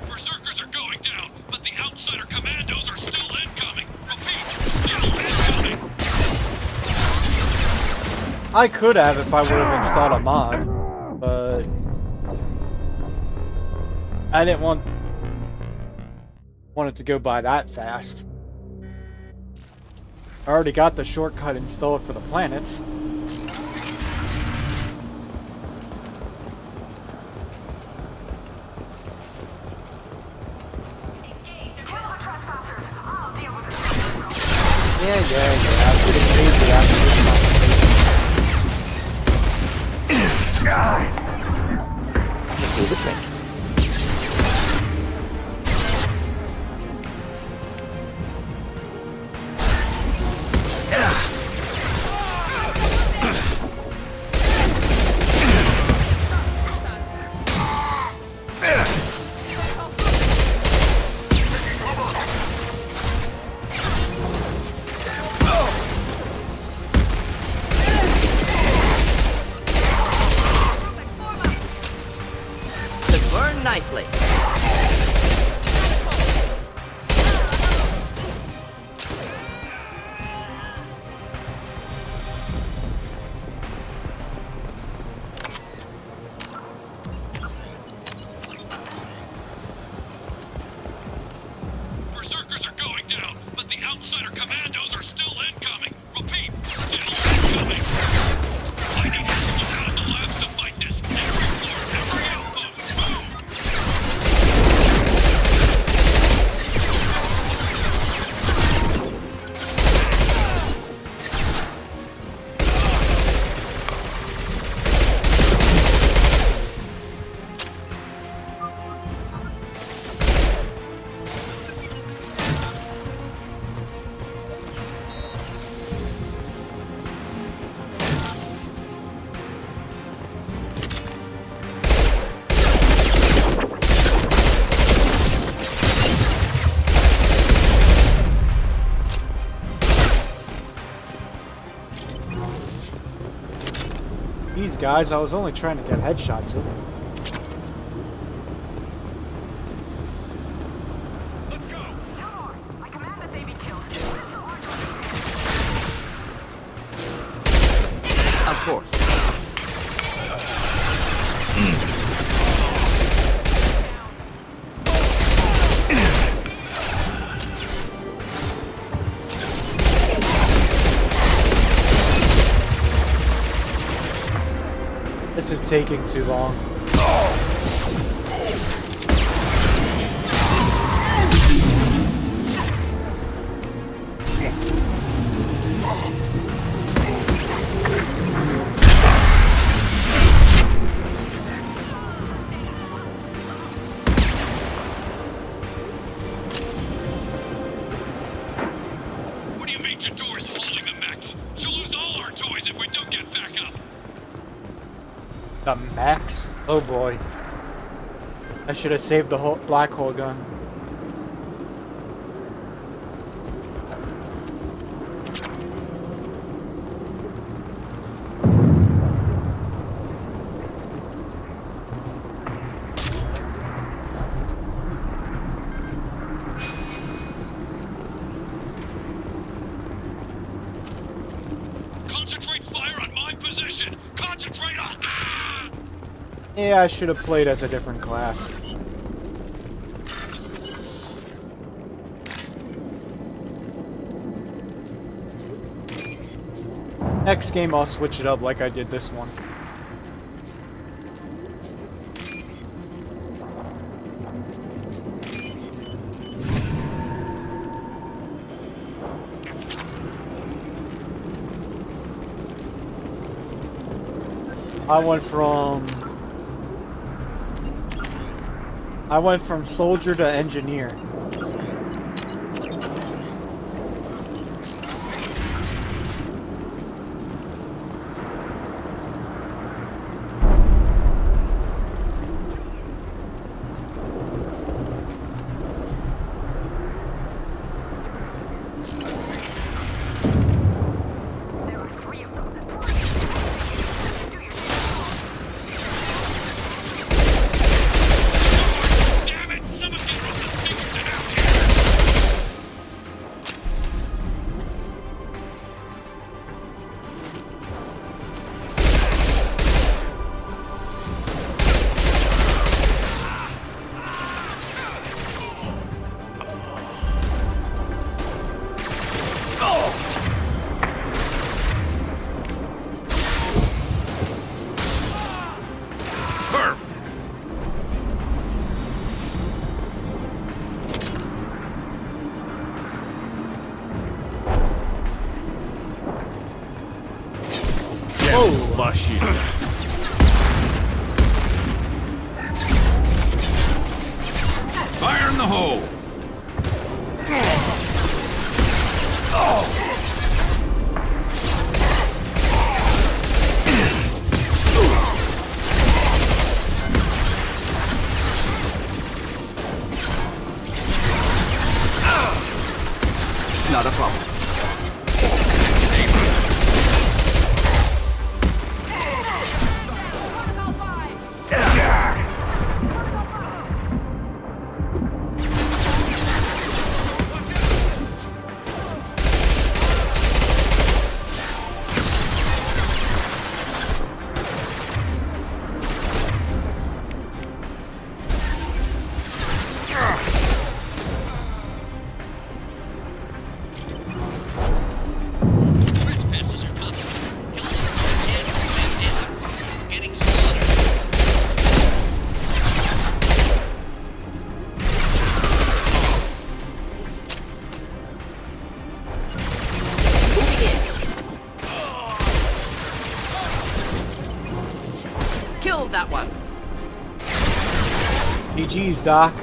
[SPEAKER 9] Berserkers are going down, but the outsider commandos are still incoming. Repeat, still incoming.
[SPEAKER 1] I could have if I would have installed a mod, but I didn't want it to go by that fast. I already got the shortcut installed for the planets. Yeah. I'm getting crazy after this conversation.
[SPEAKER 16] Just do the trick. Burn nicely.
[SPEAKER 9] Berserkers are going down, but the outsider commandos are still incoming. Repeat, still incoming. I need everyone out of the labs to fight this. Every floor, every outpost, move!
[SPEAKER 1] These guys, I was only trying to get headshots in.
[SPEAKER 16] Of course.
[SPEAKER 1] This is taking too long.
[SPEAKER 9] What do you mean Chidori's holding the mechs? She'll lose all our toys if we don't get back up.
[SPEAKER 1] The max? Oh boy. I should have saved the whole black hole gun. Yeah, I should have played as a different class. Next game I'll switch it up like I did this one. I went from soldier to engineer.
[SPEAKER 17] Mushy. Fire in the hole.
[SPEAKER 18] Not a problem.
[SPEAKER 19] Kill that one.
[SPEAKER 1] GG's, Doc.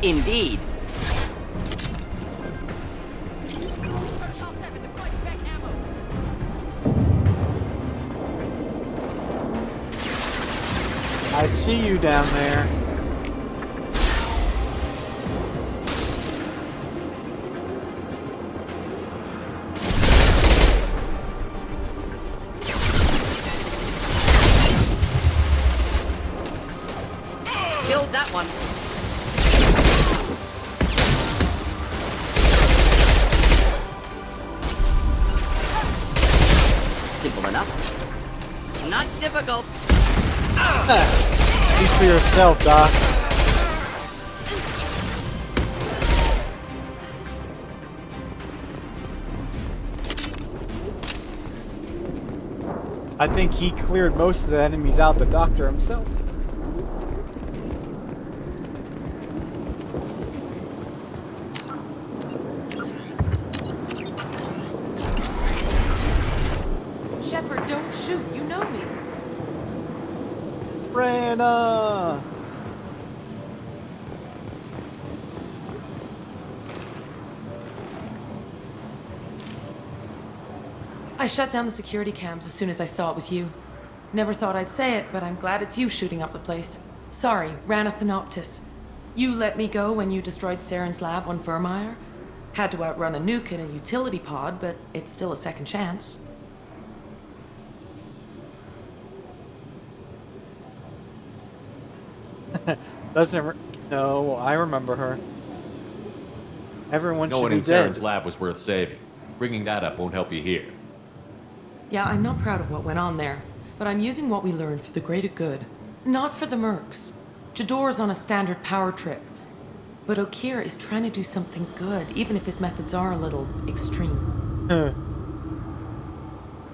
[SPEAKER 19] Indeed.
[SPEAKER 1] I see you down there.
[SPEAKER 19] Killed that one. Simple enough. Not difficult.
[SPEAKER 1] Speak for yourself, Doc. I think he cleared most of the enemies out, the doctor himself.
[SPEAKER 20] Shepard, don't shoot. You know me.
[SPEAKER 1] Rana!
[SPEAKER 20] I shut down the security cams as soon as I saw it was you. Never thought I'd say it, but I'm glad it's you shooting up the place. Sorry, Rana Thanoptis. You let me go when you destroyed Saren's lab on Vermeer. Had to outrun a nuke in a utility pod, but it's still a second chance.
[SPEAKER 1] No, I remember her. Everyone
[SPEAKER 8] no
[SPEAKER 1] should
[SPEAKER 8] one
[SPEAKER 1] be
[SPEAKER 8] in
[SPEAKER 1] dead.
[SPEAKER 8] Saren's lab was worth saving. Bringing that up won't help you here.
[SPEAKER 20] Yeah, I'm not proud of what went on there, but I'm using what we learned for the greater good. Not for the mercs. Jador's on a standard power trip. But Okir is trying to do something good, even if his methods are a little extreme.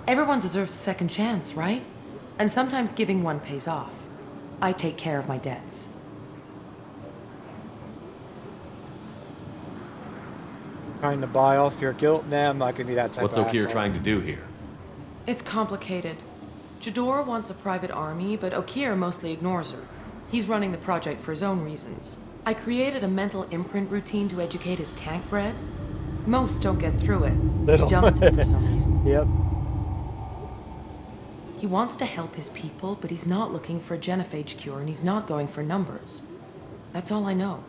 [SPEAKER 20] Everyone deserves a second chance, right? And sometimes giving one pays off. I take care of my debts.
[SPEAKER 1] Trying to buy off your guilt? Nah, I'm not gonna be that type
[SPEAKER 8] What's
[SPEAKER 1] of
[SPEAKER 8] Okir
[SPEAKER 1] asshole.
[SPEAKER 8] trying to do here?
[SPEAKER 20] It's complicated. Jador wants a private army, but Okir mostly ignores her. He's running the project for his own reasons. I created a mental imprint routine to educate his tank bred. Most don't get through it.
[SPEAKER 1] Little.
[SPEAKER 20] He dumps them for some reason.
[SPEAKER 1] Yep.
[SPEAKER 20] He wants to help his people, but he's not looking for a genophage cure, and he's not going for numbers. That's all I know.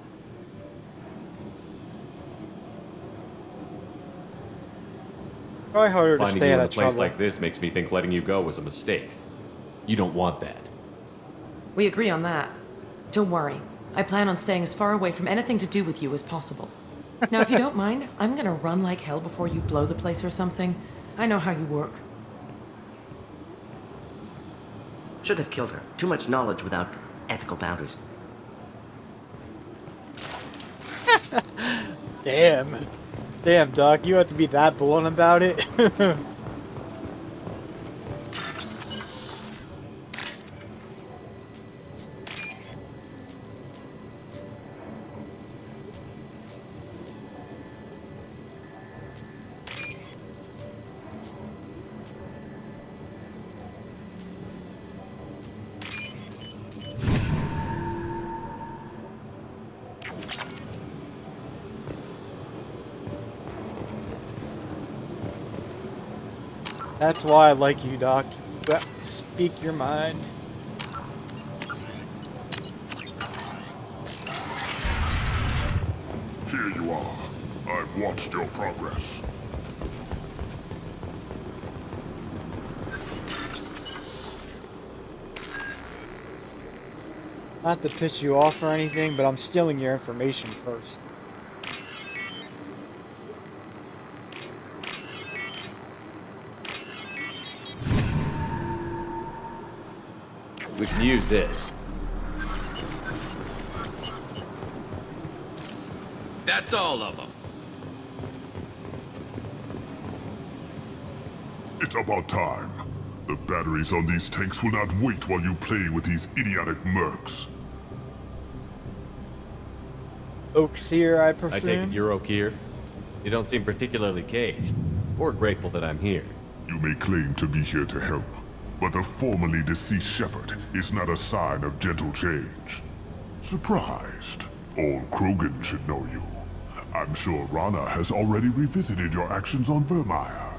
[SPEAKER 1] Probably harder to
[SPEAKER 8] Finding
[SPEAKER 1] stay
[SPEAKER 8] you
[SPEAKER 1] out
[SPEAKER 8] in a
[SPEAKER 1] of
[SPEAKER 8] place
[SPEAKER 1] trouble.
[SPEAKER 8] like this makes me think letting you go was a mistake. You don't want that.
[SPEAKER 20] We agree on that. Don't worry. I plan on staying as far away from anything to do with you as possible. Now, if you don't mind, I'm gonna run like hell before you blow the place or something. I know how you work.
[SPEAKER 16] Should have killed her. Too much knowledge without ethical boundaries.
[SPEAKER 1] Damn. Damn, Doc, you have to be that blunt about it? That's why I like you, Doc. You speak your mind.
[SPEAKER 13] Here you are. I've watched your progress.
[SPEAKER 1] Not to piss you off or anything, but I'm stealing your information first.
[SPEAKER 8] We can use this.
[SPEAKER 17] That's all of them.
[SPEAKER 13] It's about time. The batteries on these tanks will not wait while you play with these idiotic mercs.
[SPEAKER 1] Oakseer, I
[SPEAKER 8] I
[SPEAKER 1] presume?
[SPEAKER 8] take it you're Okir? You don't seem particularly caged, or grateful that I'm here.
[SPEAKER 13] You may claim to be here to help, but the formerly deceased Shepherd is not a sign of gentle change. Surprised? Old Krogan should know you. I'm sure Rana has already revisited your actions on Vermeer.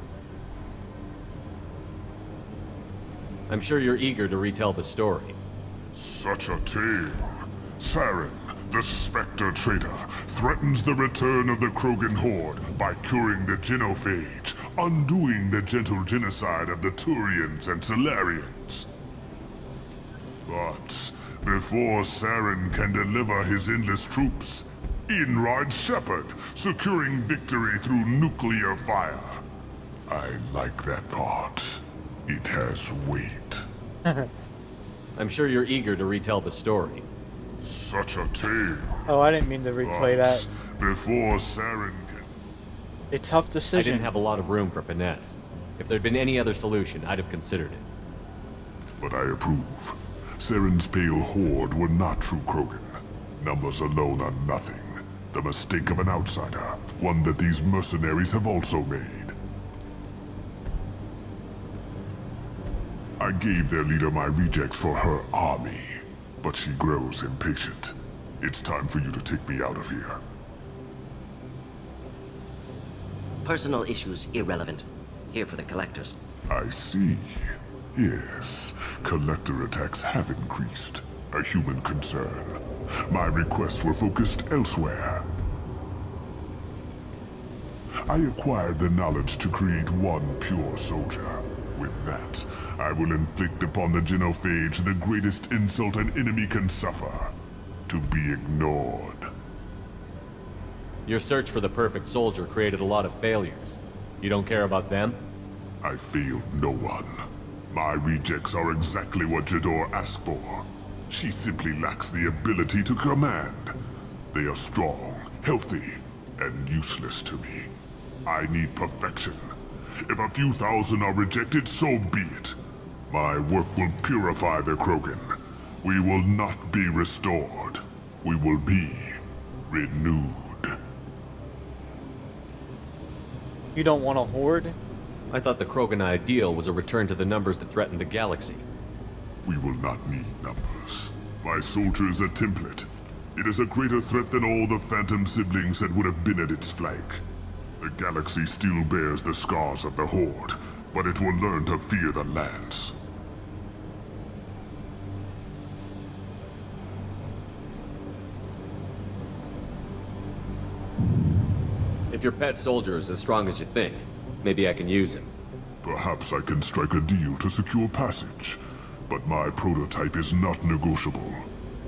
[SPEAKER 8] I'm sure you're eager to retell the story.
[SPEAKER 13] Such a tale. Saren, the Spectre traitor, threatens the return of the Krogan horde by curing the genophage, undoing the gentle genocide of the Turians and Solarians. But before Saren can deliver his endless troops, in rides Shepherd, securing victory through nuclear fire. I like that part. It has weight.
[SPEAKER 8] I'm sure you're eager to retell the story.
[SPEAKER 13] Such a tale.
[SPEAKER 1] Oh, I didn't mean to replay that.
[SPEAKER 13] Before Saren can...
[SPEAKER 1] A tough decision.
[SPEAKER 8] I didn't have a lot of room for finesse. If there'd been any other solution, I'd have considered it.
[SPEAKER 13] But I approve. Saren's pale horde were not true Krogan. Numbers alone are nothing. The mistake of an outsider. One that these mercenaries have also made. I gave their leader my rejects for her army, but she grows impatient. It's time for you to take me out of here.
[SPEAKER 16] Personal issues irrelevant. Here for the collectors.
[SPEAKER 13] I see. Yes, collector attacks have increased. A human concern. My requests were focused elsewhere. I acquired the knowledge to create one pure soldier. With that, I will inflict upon the genophage the greatest insult an enemy can suffer. To be ignored.
[SPEAKER 8] Your search for the perfect soldier created a lot of failures. You don't care about them?
[SPEAKER 13] I failed no one. My rejects are exactly what Jador asked for. She simply lacks the ability to command. They are strong, healthy, and useless to me. I need perfection. If a few thousand are rejected, so be it. My work will purify the Krogan. We will not be restored. We will be renewed.
[SPEAKER 1] You don't want a horde?
[SPEAKER 8] I thought the Krogan ideal was a return to the numbers that threatened the galaxy.
[SPEAKER 13] We will not need numbers. My soldier is a template. It is a greater threat than all the Phantom siblings that would have been at its flank. The galaxy still bears the scars of the Horde, but it will learn to fear the Lance.
[SPEAKER 8] If your pet soldier is as strong as you think, maybe I can use him.
[SPEAKER 13] Perhaps I can strike a deal to secure passage, but my prototype is not negotiable.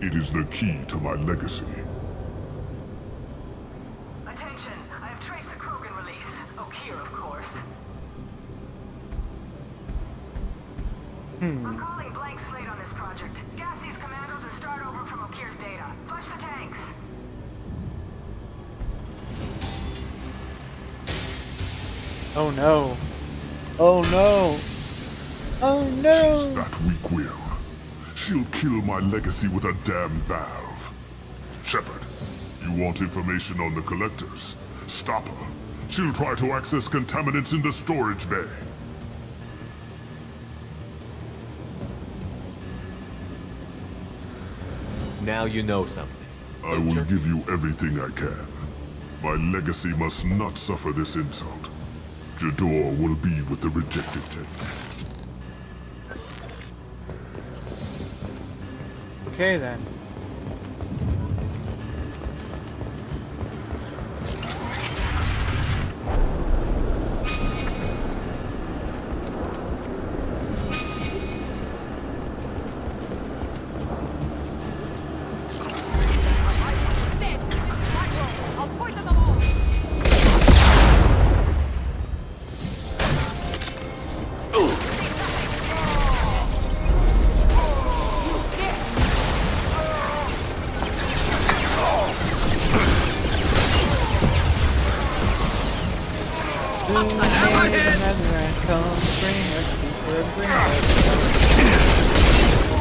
[SPEAKER 13] It is the key to my legacy.
[SPEAKER 5] Attention, I have traced the Krogan release. Okeer, of course. I'm calling blank slate on this project. Gas these commandos and start over from Okeer's data. Flush the tanks.
[SPEAKER 1] Oh no. Oh no. Oh no.
[SPEAKER 13] She's that weak-willed. She'll kill my legacy with a damn valve. Shepard, you want information on the collectors? Stop her. She'll try to access contaminants in the storage bay.
[SPEAKER 8] Now you know something.
[SPEAKER 13] I will give you everything I can. My legacy must not suffer this insult. Jador will be with the rejected tank.
[SPEAKER 1] Okay then.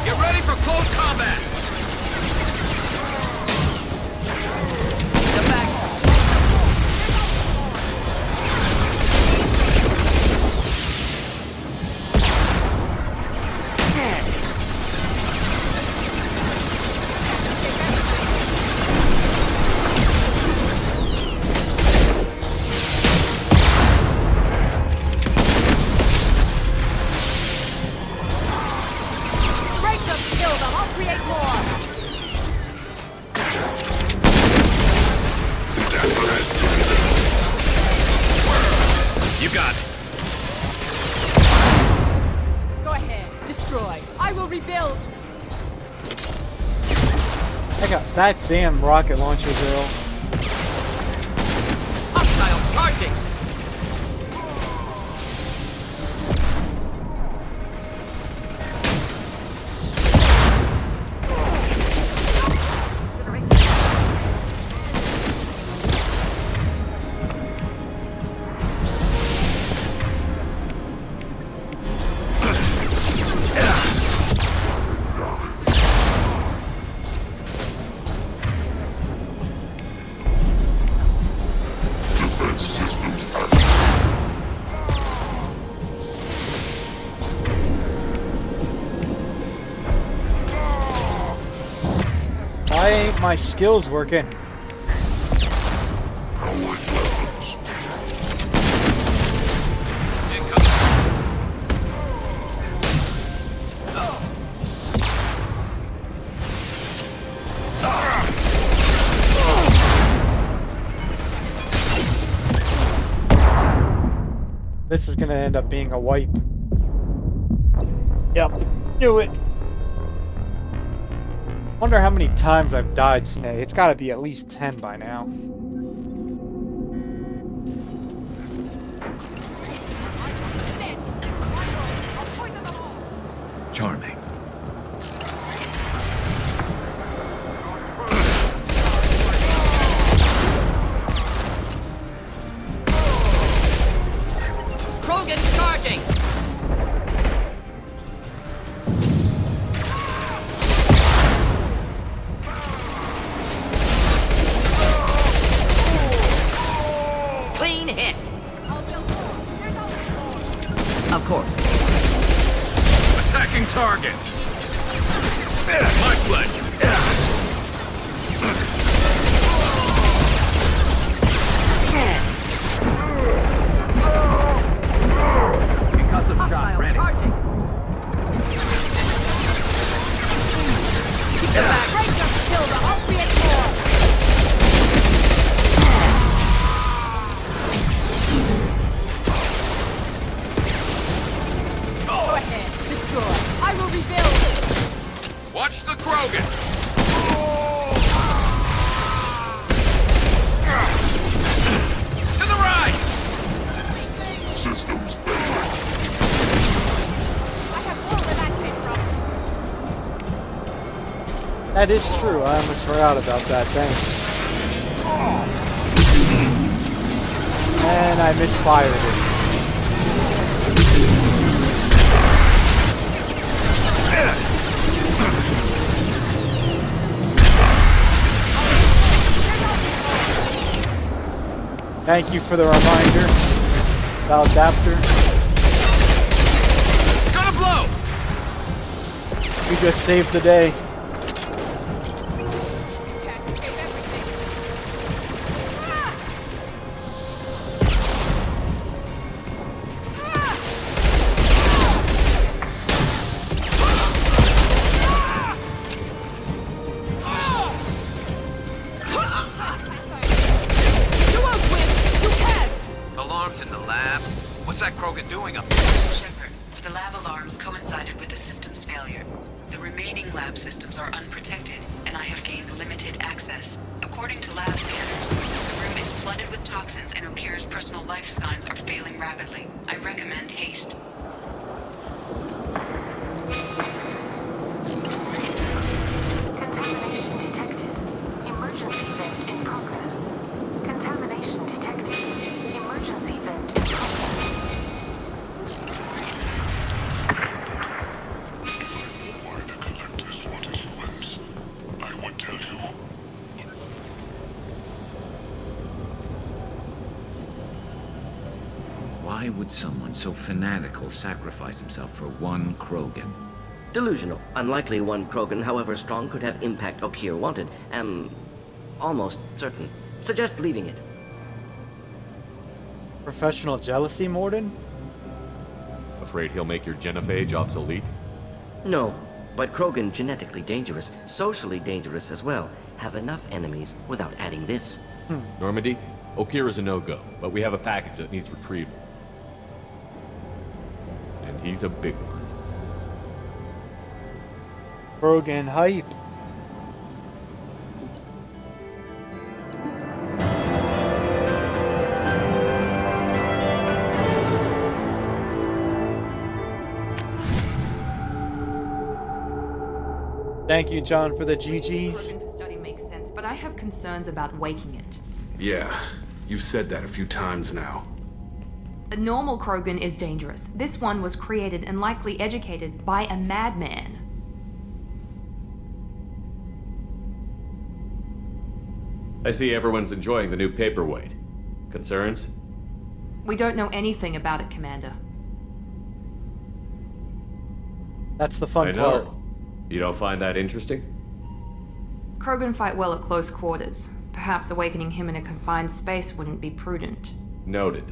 [SPEAKER 17] Get ready for close combat!
[SPEAKER 8] You got it.
[SPEAKER 18] Go ahead, destroy. I will rebuild.
[SPEAKER 1] I got that damn rocket launcher girl.
[SPEAKER 19] Hostile charging!
[SPEAKER 1] Why ain't my skills working?
[SPEAKER 17] Incoming
[SPEAKER 1] This is gonna end up being a wipe. Yep, knew it. Wonder how many times I've died today. It's gotta be at least 10 by now.
[SPEAKER 15] Charming.
[SPEAKER 19] Krogan charging! Clean hit! Of course.
[SPEAKER 17] Attacking target. My pleasure.
[SPEAKER 14] Concussive shot ready.
[SPEAKER 19] Keep them back.
[SPEAKER 18] Break them, Silva! I'll be at war! Go ahead, destroy. I will rebuild!
[SPEAKER 17] Watch the Krogan. To the right.
[SPEAKER 13] Systems failure.
[SPEAKER 18] I have more where that came from.
[SPEAKER 1] That is true. I almost forgot about that. Thanks. And I misfired it. Thank you for the reminder about Adapter.
[SPEAKER 17] It's gonna blow.
[SPEAKER 1] You just saved the day.
[SPEAKER 17] Alarms in the lab. What's that Krogan doing up there?
[SPEAKER 3] Shepard, the lab alarms coincided with the system's failure. The remaining lab systems are unprotected, and I have gained limited access. According to lab scanners, the room is flooded with toxins and Okira's personal life signs are failing rapidly. I recommend haste.
[SPEAKER 5] Contamination detected. Emergency vent in progress. Contamination detected. Emergency vent in progress.
[SPEAKER 13] Why the collectors wanted humans, I would tell you.
[SPEAKER 15] Why would someone so fanatical sacrifice himself for one Krogan?
[SPEAKER 16] Delusional. Unlikely one Krogan, however strong, could have impact Okir wanted. Am almost certain. Suggest leaving it.
[SPEAKER 1] Professional jealousy, Morden?
[SPEAKER 8] Afraid he'll make your genophage obsolete?
[SPEAKER 16] No, but Krogan genetically dangerous, socially dangerous as well. Have enough enemies without adding this.
[SPEAKER 8] Normandy, Okira's a no-go, but we have a package that needs retrieval. And he's a big one.
[SPEAKER 1] Krogan hype. Thank you, John, for the GGs.
[SPEAKER 21] Krogan for study makes sense, but I have concerns about waking it.
[SPEAKER 22] Yeah, you've said that a few times now.
[SPEAKER 21] A normal Krogan is dangerous. This one was created and likely educated by a madman.
[SPEAKER 8] I see everyone's enjoying the new paperweight. Concerns?
[SPEAKER 21] We don't know anything about it, Commander.
[SPEAKER 1] That's the fun
[SPEAKER 8] I know.
[SPEAKER 1] part.
[SPEAKER 8] You don't find that interesting?
[SPEAKER 21] Krogan fight well at close quarters. Perhaps awakening him in a confined space wouldn't be prudent.
[SPEAKER 8] Noted.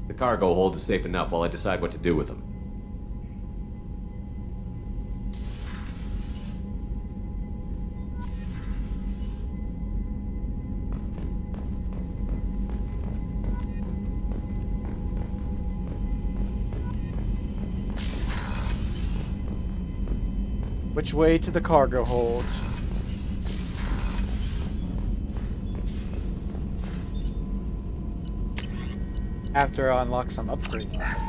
[SPEAKER 8] The cargo hold is safe enough while I decide what to do with them.
[SPEAKER 1] Which way to the cargo hold? After I unlock some upgrades.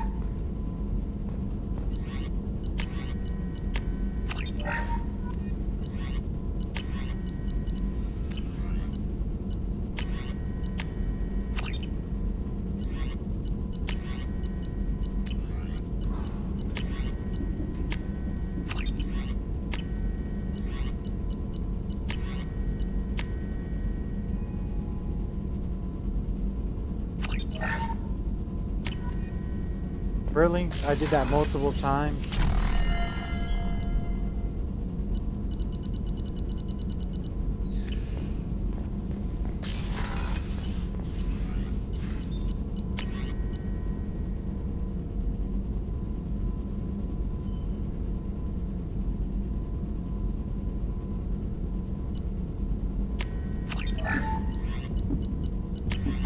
[SPEAKER 1] Really? I did that multiple times.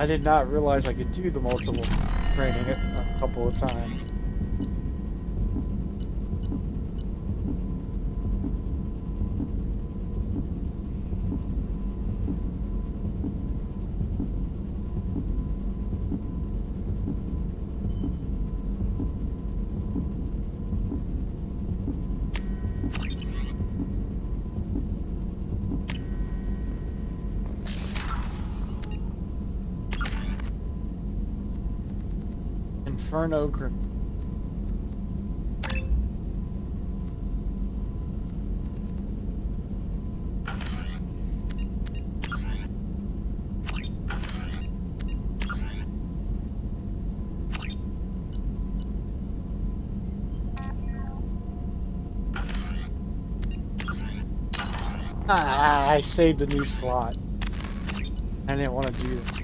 [SPEAKER 1] I did not realize I could do the multiple training a couple of times. Inferno Grim. I saved a new slot. I didn't want to do that.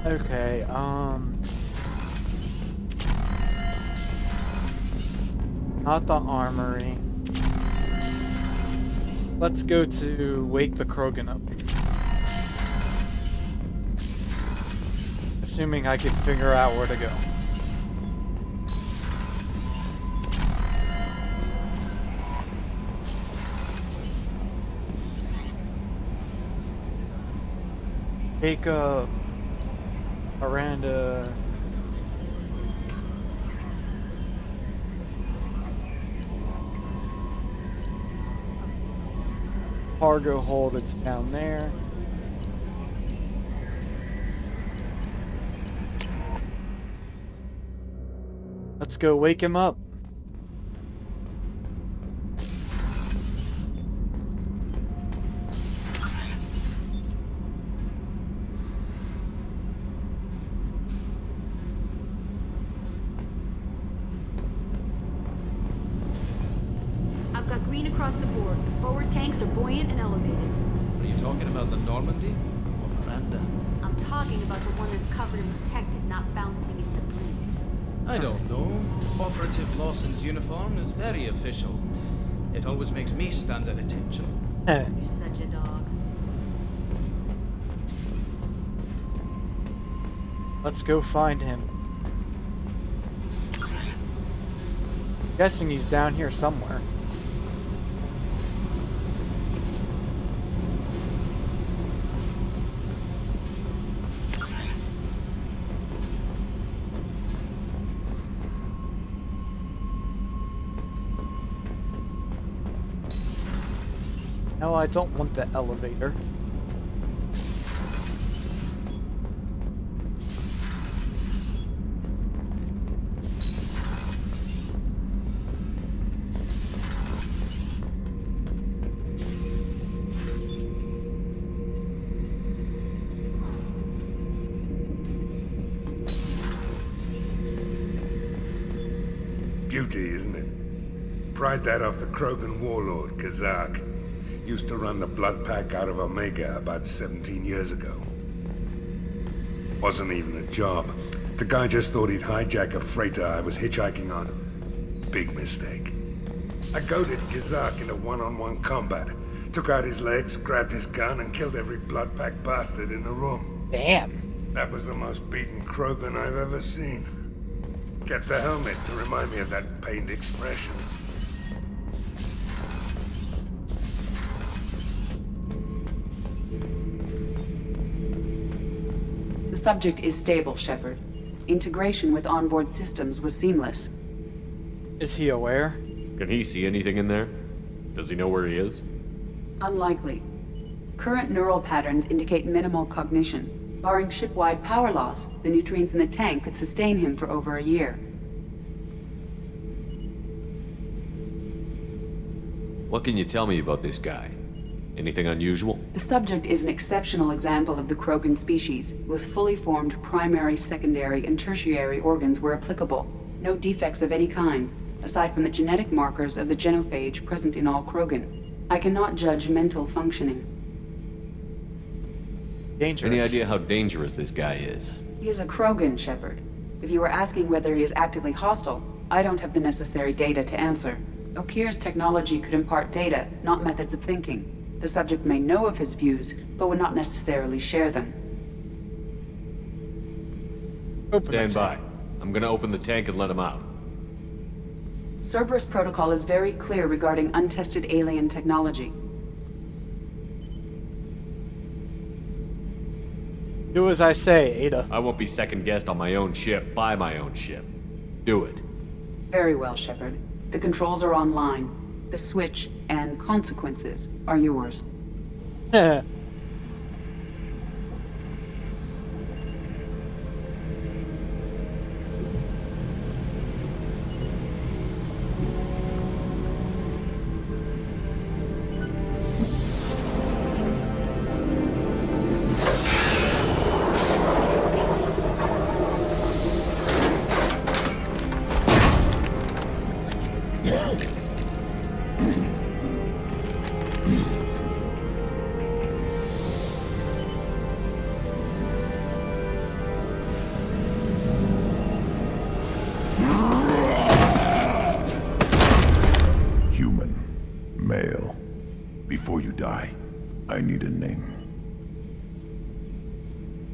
[SPEAKER 1] Okay, not the armory. Let's go to wake the Krogan up. Assuming I can figure out where to go. Take up Miranda. Cargo hold, it's down there. Let's go wake him up.
[SPEAKER 2] I've got green across the board. The forward tanks are buoyant and elevated.
[SPEAKER 4] Are you talking about the Normandy or Miranda?
[SPEAKER 2] I'm talking about the one that's covered and protected, not bouncing in the breeze.
[SPEAKER 4] I don't know. Operative Lawson's uniform is very official. It always makes me stand at attention.
[SPEAKER 2] You're such a dog.
[SPEAKER 1] Let's go find him. Guessing he's down here somewhere. No, I don't want the elevator.
[SPEAKER 10] Beauty, isn't it? Pried that off the Krogan warlord, Kazak. Used to run the blood pack out of Omega about 17 years ago. Wasn't even a job. The guy just thought he'd hijack a freighter I was hitchhiking on. Big mistake. I goaded Kazak into one-on-one combat. Took out his legs, grabbed his gun, and killed every blood pack bastard in the room.
[SPEAKER 1] Damn.
[SPEAKER 10] That was the most beaten Krogan I've ever seen. Kept the helmet to remind me of that pained expression.
[SPEAKER 3] The subject is stable, Shepard. Integration with onboard systems was seamless.
[SPEAKER 1] Is he aware?
[SPEAKER 8] Can he see anything in there? Does he know where he is?
[SPEAKER 3] Unlikely. Current neural patterns indicate minimal cognition. Barring ship-wide power loss, the nutrients in the tank could sustain him for over a year.
[SPEAKER 8] What can you tell me about this guy? Anything unusual?
[SPEAKER 3] The subject is an exceptional example of the Krogan species, with fully formed primary, secondary, and tertiary organs where applicable. No defects of any kind, aside from the genetic markers of the genophage present in all Krogan. I cannot judge mental functioning.
[SPEAKER 1] Dangerous.
[SPEAKER 8] Any idea how dangerous this guy is?
[SPEAKER 3] He is a Krogan, Shepard. If you were asking whether he is actively hostile, I don't have the necessary data to answer. Okeer's technology could impart data, not methods of thinking. The subject may know of his views, but would not necessarily share them.
[SPEAKER 8] Stand by. I'm gonna open the tank and let him out.
[SPEAKER 3] Cerberus protocol is very clear regarding untested alien technology.
[SPEAKER 1] Do as I say, Ada.
[SPEAKER 8] I won't be second-guessed on my own ship, by my own ship. Do it.
[SPEAKER 3] Very well, Shepard. The controls are online. The switch and consequences are yours.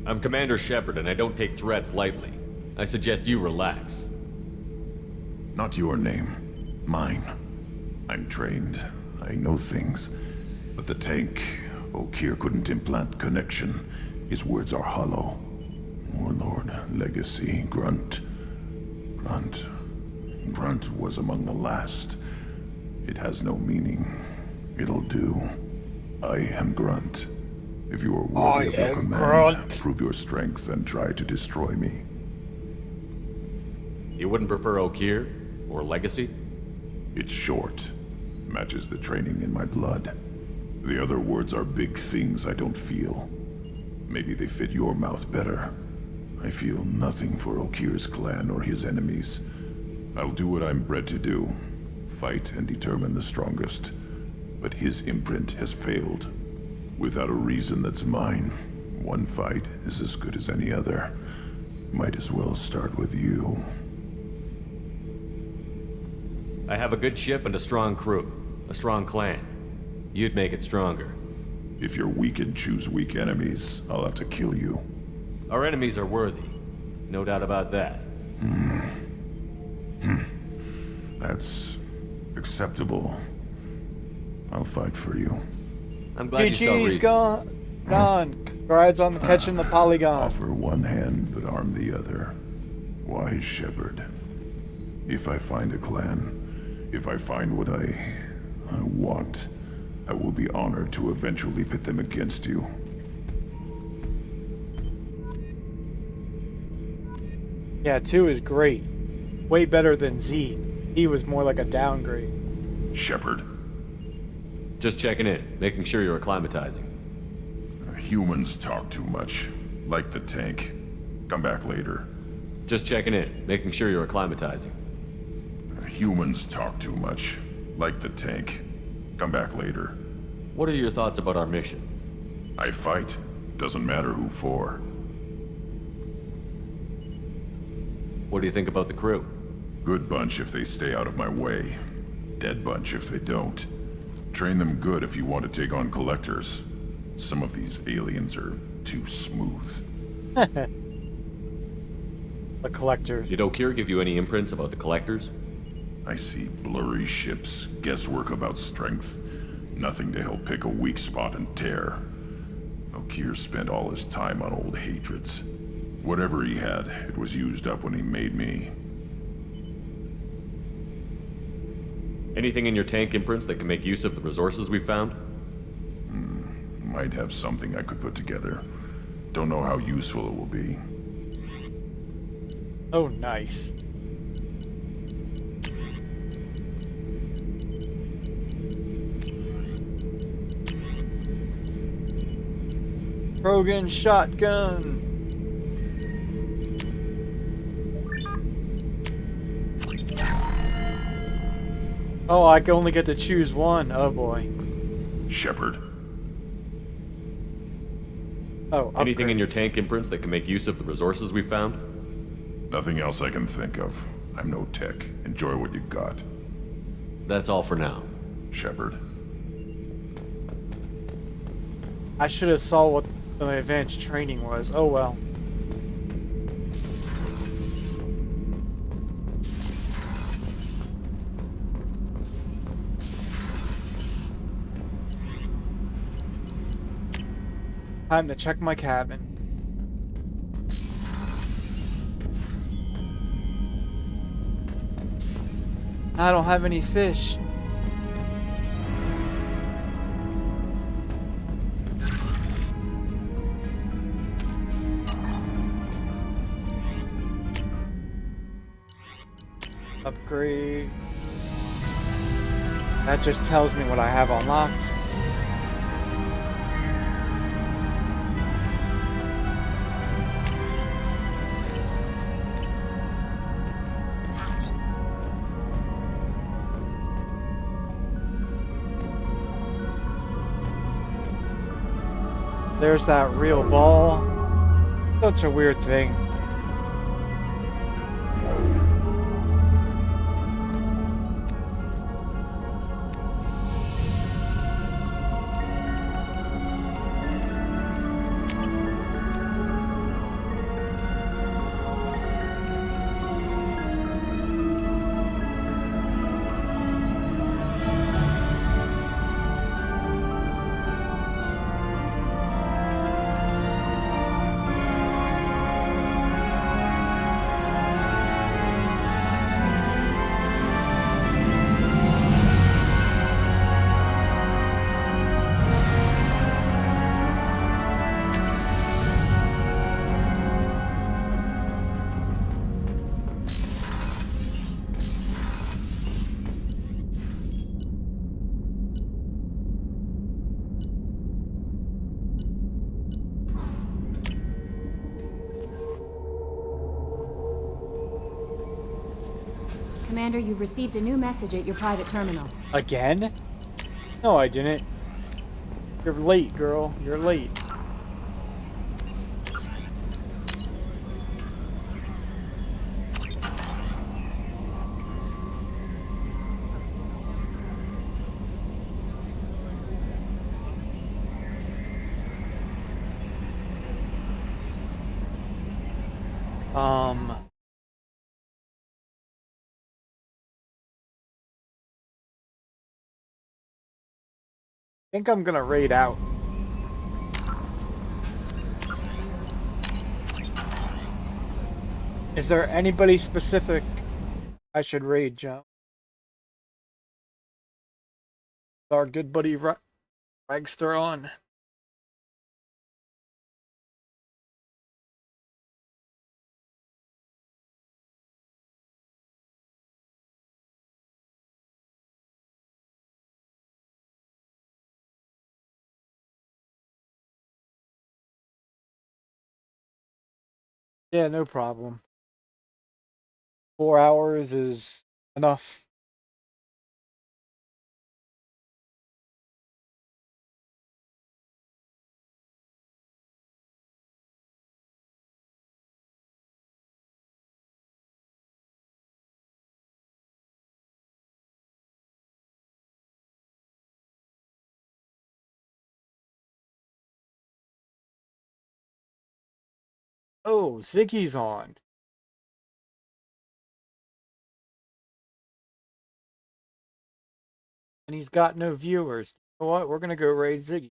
[SPEAKER 8] I'm Commander Shepard, and I don't take threats lightly. I suggest you relax.
[SPEAKER 6] Not your name. Mine. I'm trained. I know things. But the tank, Okeer couldn't implant connection. His words are hollow. Warlord, Legacy, Grunt. Grunt was among the last. It has no meaning. It'll do. I am Grunt. If you are worthy of your command, prove your strength and try to destroy me.
[SPEAKER 8] You wouldn't prefer Okeer? Or Legacy?
[SPEAKER 6] It's short. Matches the training in my blood. The other words are big things I don't feel. Maybe they fit your mouth better. I feel nothing for Okeer's clan or his enemies. I'll do what I'm bred to do. Fight and determine the strongest. But his imprint has failed. Without a reason that's mine, one fight is as good as any other. Might as well start with you.
[SPEAKER 8] I have a good ship and a strong crew. A strong clan. You'd make it stronger.
[SPEAKER 6] If you're weak and choose weak enemies, I'll have to kill you.
[SPEAKER 8] Our enemies are worthy. No doubt about that.
[SPEAKER 6] That's acceptable. I'll fight for you.
[SPEAKER 8] I'm glad you saw
[SPEAKER 1] PG's
[SPEAKER 8] reason.
[SPEAKER 1] gone. Rides on the catching the polygon.
[SPEAKER 6] Offer one hand, but arm the other. Wise Shepard. If I find a clan, if I find what I want, I will be honored to eventually pit them against you.
[SPEAKER 1] Yeah, 2 is great. Way better than Z. He was more like a downgrade.
[SPEAKER 6] Shepard.
[SPEAKER 8] Just checking in, making sure you're acclimatizing.
[SPEAKER 6] Humans talk too much. Like the tank. Come back later.
[SPEAKER 8] Just checking in, making sure you're acclimatizing.
[SPEAKER 6] Humans talk too much. Like the tank. Come back later.
[SPEAKER 8] What are your thoughts about our mission?
[SPEAKER 6] I fight. Doesn't matter who for.
[SPEAKER 8] What do you think about the crew?
[SPEAKER 6] Good bunch if they stay out of my way. Dead bunch if they don't. Train them good if you want to take on collectors. Some of these aliens are too smooth.
[SPEAKER 1] The collectors.
[SPEAKER 8] Did O'Keefe give you any imprints about the collectors?
[SPEAKER 6] I see blurry ships, guesswork about strength. Nothing to help pick a weak spot and tear. O'Keefe spent all his time on old hatreds. Whatever he had, it was used up when he made me.
[SPEAKER 8] Anything in your tank imprints that can make use of the resources we found?
[SPEAKER 6] Might have something I could put together. Don't know how useful it will be.
[SPEAKER 1] Oh, nice. Krogan shotgun. Oh, I can only get to choose one. Oh boy.
[SPEAKER 6] Shepard.
[SPEAKER 1] Oh,
[SPEAKER 8] anything in your
[SPEAKER 1] upgrades.
[SPEAKER 8] tank imprints that can make use of the resources we found?
[SPEAKER 6] Nothing else I can think of. I'm no tech. Enjoy what you got.
[SPEAKER 8] That's all for now.
[SPEAKER 6] Shepard.
[SPEAKER 1] I should have saw what the advanced training was. Oh well. Time to check my cabin. I don't have any fish. Upgrade. That just tells me what I have unlocked. There's that real ball. Such a weird thing.
[SPEAKER 2] Commander, you've received a new message at your private terminal.
[SPEAKER 1] Again? No, I didn't. You're late, girl. You're late. I think I'm gonna raid out. Is there anybody specific I should raid, Joe? Our good buddy Ragster on. Yeah, no problem. 4 hours is enough. Oh, Ziggy's on. And he's got no viewers. You know what? We're gonna go raid Ziggy.